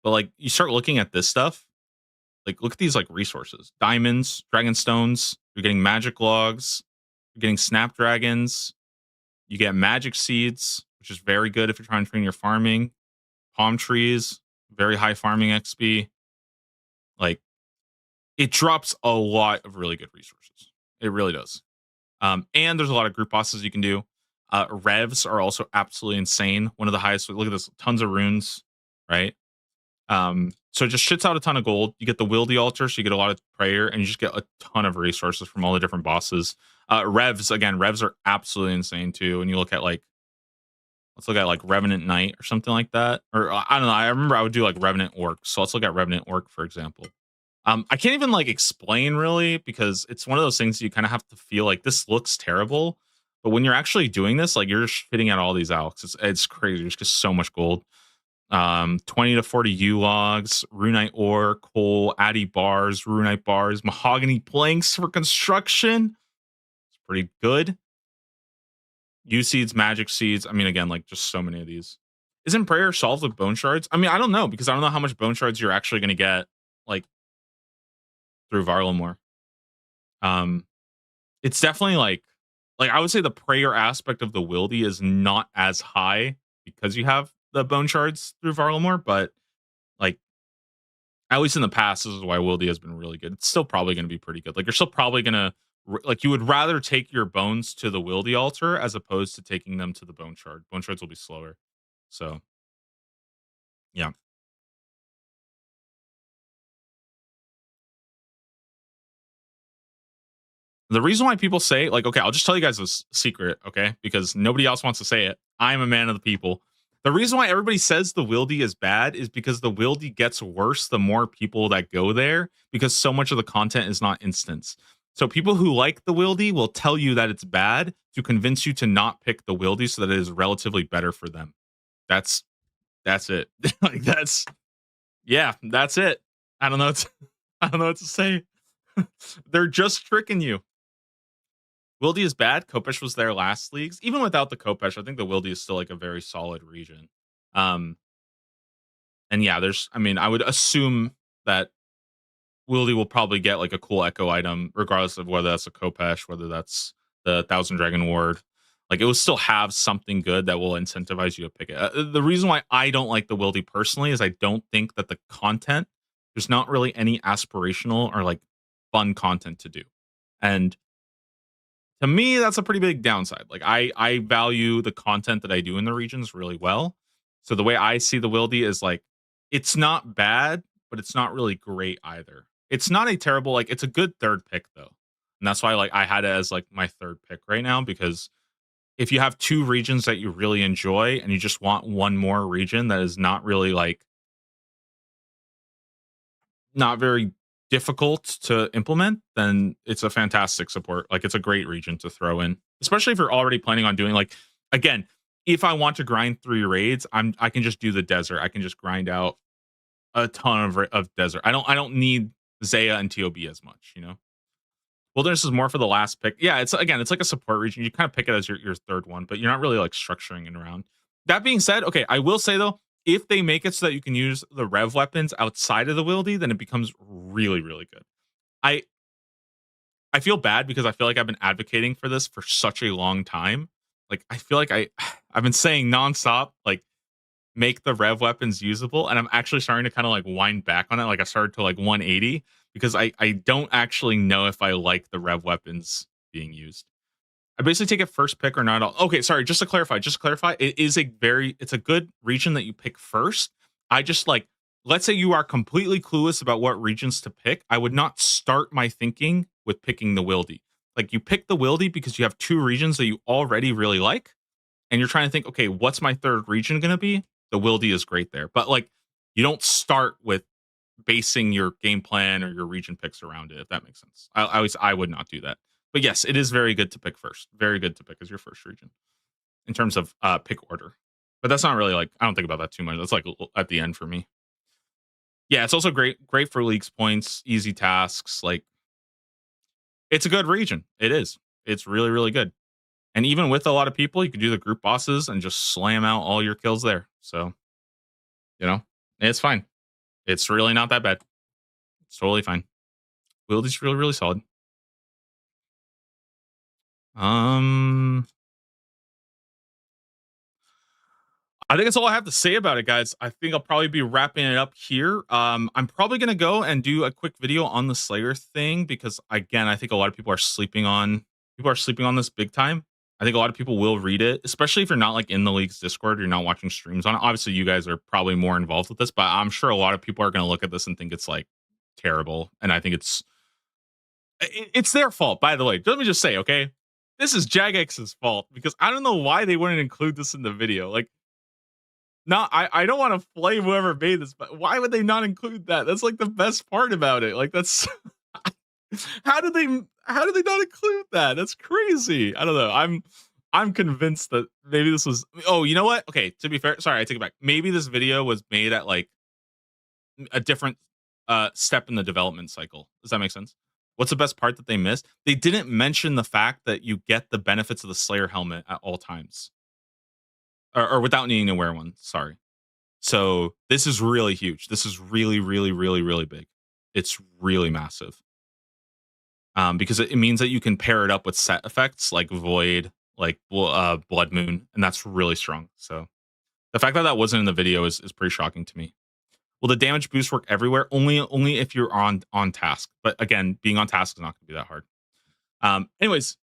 But like you start looking at this stuff, like look at these like resources. Diamonds, dragon stones, you're getting magic logs, you're getting snapdragons, You get magic seeds, which is very good if you're trying to train your farming. Palm trees, very high farming XP. Like, it drops a lot of really good resources. It really does. And there's a lot of group bosses you can do. Revs are also absolutely insane. One of the highest. Look at this, tons of runes, right? So it just shits out a ton of gold. You get the Wildy altar, so you get a lot of prayer, and you just get a ton of resources from all the different bosses. Revs are absolutely insane too. And you look at like, let's look at like Revenant Knight or something like that. Or I don't know. I remember I would do like Revenant Orc. So let's look at Revenant Orc, for example. I can't even like explain really because it's one of those things you kind of have to feel like this looks terrible. But when you're actually doing this, like you're just fitting out all these alks. It's crazy. There's just so much gold. 20 to 40 U logs, runite ore, coal, addy bars, runite bars, mahogany planks for construction. It's pretty good. U seeds, magic seeds. I mean, again, like just so many of these. Isn't prayer solved with bone shards? I mean, I don't know because I don't know how much bone shards you're actually going to get like through Varlamore. It's definitely like I would say the prayer aspect of the Wildy is not as high because you have the bone shards through Varlamore, but like at least in the past, this is why Wildy has been really good. It's still probably going to be pretty good. Like you're still probably going to like you would rather take your bones to the Wildy altar as opposed to taking them to the bone shard. Bone shards will be slower. So yeah. The reason why people say, like, okay, I'll just tell you guys a secret, okay? Because nobody else wants to say it. I'm a man of the people. The reason why everybody says the Wildy is bad is because the Wildy gets worse the more people that go there because so much of the content is not instance. So people who like the Wildy will tell you that it's bad to convince you to not pick the Wildy so that it is relatively better for them. That's it. Like that's it. I don't know. I don't know what to say. They're just tricking you. Wildy is bad. Kopesh was there last leagues. Even without the Kopesh, I think the Wildy is still like a very solid region. And yeah, I would assume that Wildy will probably get like a cool echo item, regardless of whether that's a Kopesh, whether that's the Thousand Dragon Ward. Like it will still have something good that will incentivize you to pick it. The reason why I don't like the Wildy personally is I don't think that the content, there's not really any aspirational or like fun content to do. And to me, that's a pretty big downside. Like I value the content that I do in the regions really well. So the way I see the Wildy is like it's not bad, but it's not really great either. It's not a terrible, like it's a good third pick though. And that's why like I had it as like my third pick right now because if you have two regions that you really enjoy and you just want one more region that is not really like not very difficult to implement, then it's a fantastic support. Like it's a great region to throw in, especially if you're already planning on doing like again, if I want to grind 3 raids, I can just do the desert. I can just grind out a ton of desert. I don't need Zaya and TOB as much, you know. Wilderness is more for the last pick. Yeah, it's like a support region. You kind of pick it as your third one, but you're not really like structuring it around. That being said, okay, I will say though, if they make it so that you can use the rev weapons outside of the Wildy, then it becomes really, really good. I feel bad because I feel like I've been advocating for this for such a long time. Like I feel like I've been saying nonstop, like make the rev weapons usable, and I'm actually starting to kind of like wind back on it. Like I started to like 180 because I don't actually know if I like the rev weapons being used. I basically take it first pick or not at all. Okay, sorry, just to clarify, it's a good region that you pick first. I just like, let's say you are completely clueless about what regions to pick. I would not start my thinking with picking the Wildy. Like you pick the Wildy because you have 2 regions that you already really like, and you're trying to think, okay, what's my third region going to be? The Wildy is great there, but like you don't start with basing your game plan or your region picks around it, if that makes sense. I would not do that. But yes, it is very good to pick first. Very good to pick as your first region in terms of pick order. But that's not really like I don't think about that too much. That's like at the end for me. Yeah, it's also great for leagues points, easy tasks. Like it's a good region. It is. It's really, really good. And even with a lot of people, you can do the group bosses and just slam out all your kills there. So, you know, it's fine. It's really not that bad. It's totally fine. Wildy's really, really solid. I think that's all I have to say about it, guys. I think I'll probably be wrapping it up here. I'm probably gonna go and do a quick video on the Slayer thing because, again, I think a lot of people are sleeping on this big time. I think a lot of people will read it, especially if you're not like in the league's Discord, you're not watching streams on it. Obviously, you guys are probably more involved with this, but I'm sure a lot of people are gonna look at this and think it's like terrible, and I think it's their fault. By the way, let me just say, okay, this is Jagex's fault because I don't know why they wouldn't include this in the video. Like, no, I don't want to blame whoever made this, but why would they not include that? That's like the best part about it. Like, that's how did they not include that? That's crazy. I don't know. I'm convinced that maybe this was. Oh, you know what? Okay, to be fair, sorry, I take it back. Maybe this video was made at like a different step in the development cycle. Does that make sense? What's the best part that they missed? They didn't mention the fact that you get the benefits of the Slayer helmet at all times. Or without needing to wear one. Sorry. So this is really huge. This is really, really, really, really big. It's really massive. Because it means that you can pair it up with set effects like Void, like Blood Moon, and that's really strong. So the fact that that wasn't in the video is pretty shocking to me. Will the damage boost work everywhere? Only if you're on task. But again, being on task is not going to be that hard. Anyways,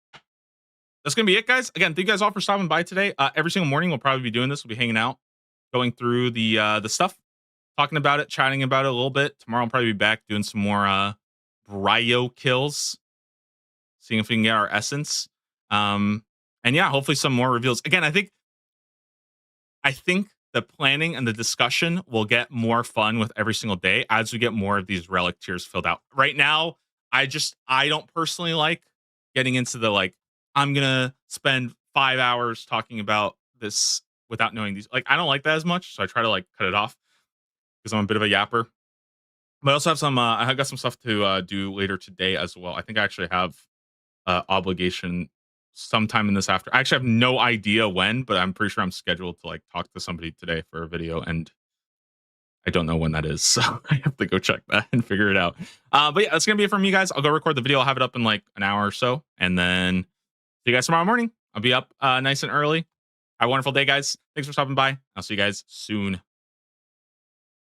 that's gonna be it, guys. Again, thank you guys all for stopping by today. Every single morning we'll probably be doing this. We'll be hanging out, going through the stuff, talking about it, chatting about it a little bit. Tomorrow I'll probably be back doing some more Bryo kills, seeing if we can get our essence. And yeah, hopefully some more reveals. Again, I think the planning and the discussion will get more fun with every single day as we get more of these relic tiers filled out. Right now, I don't personally like getting into the like, I'm gonna spend 5 hours talking about this without knowing these. Like, I don't like that as much, so I try to like cut it off because I'm a bit of a yapper. But I also have some. I got some stuff to do later today as well. I think I actually have obligation sometime in this after. I actually have no idea when, but I'm pretty sure I'm scheduled to like talk to somebody today for a video, and I don't know when that is, so I have to go check that and figure it out. But yeah, that's gonna be it from you guys. I'll go record the video. I'll have it up in like an hour or so, and then see you guys tomorrow morning. I'll be up nice and early. Have a wonderful day, guys. Thanks for stopping by. I'll see you guys soon.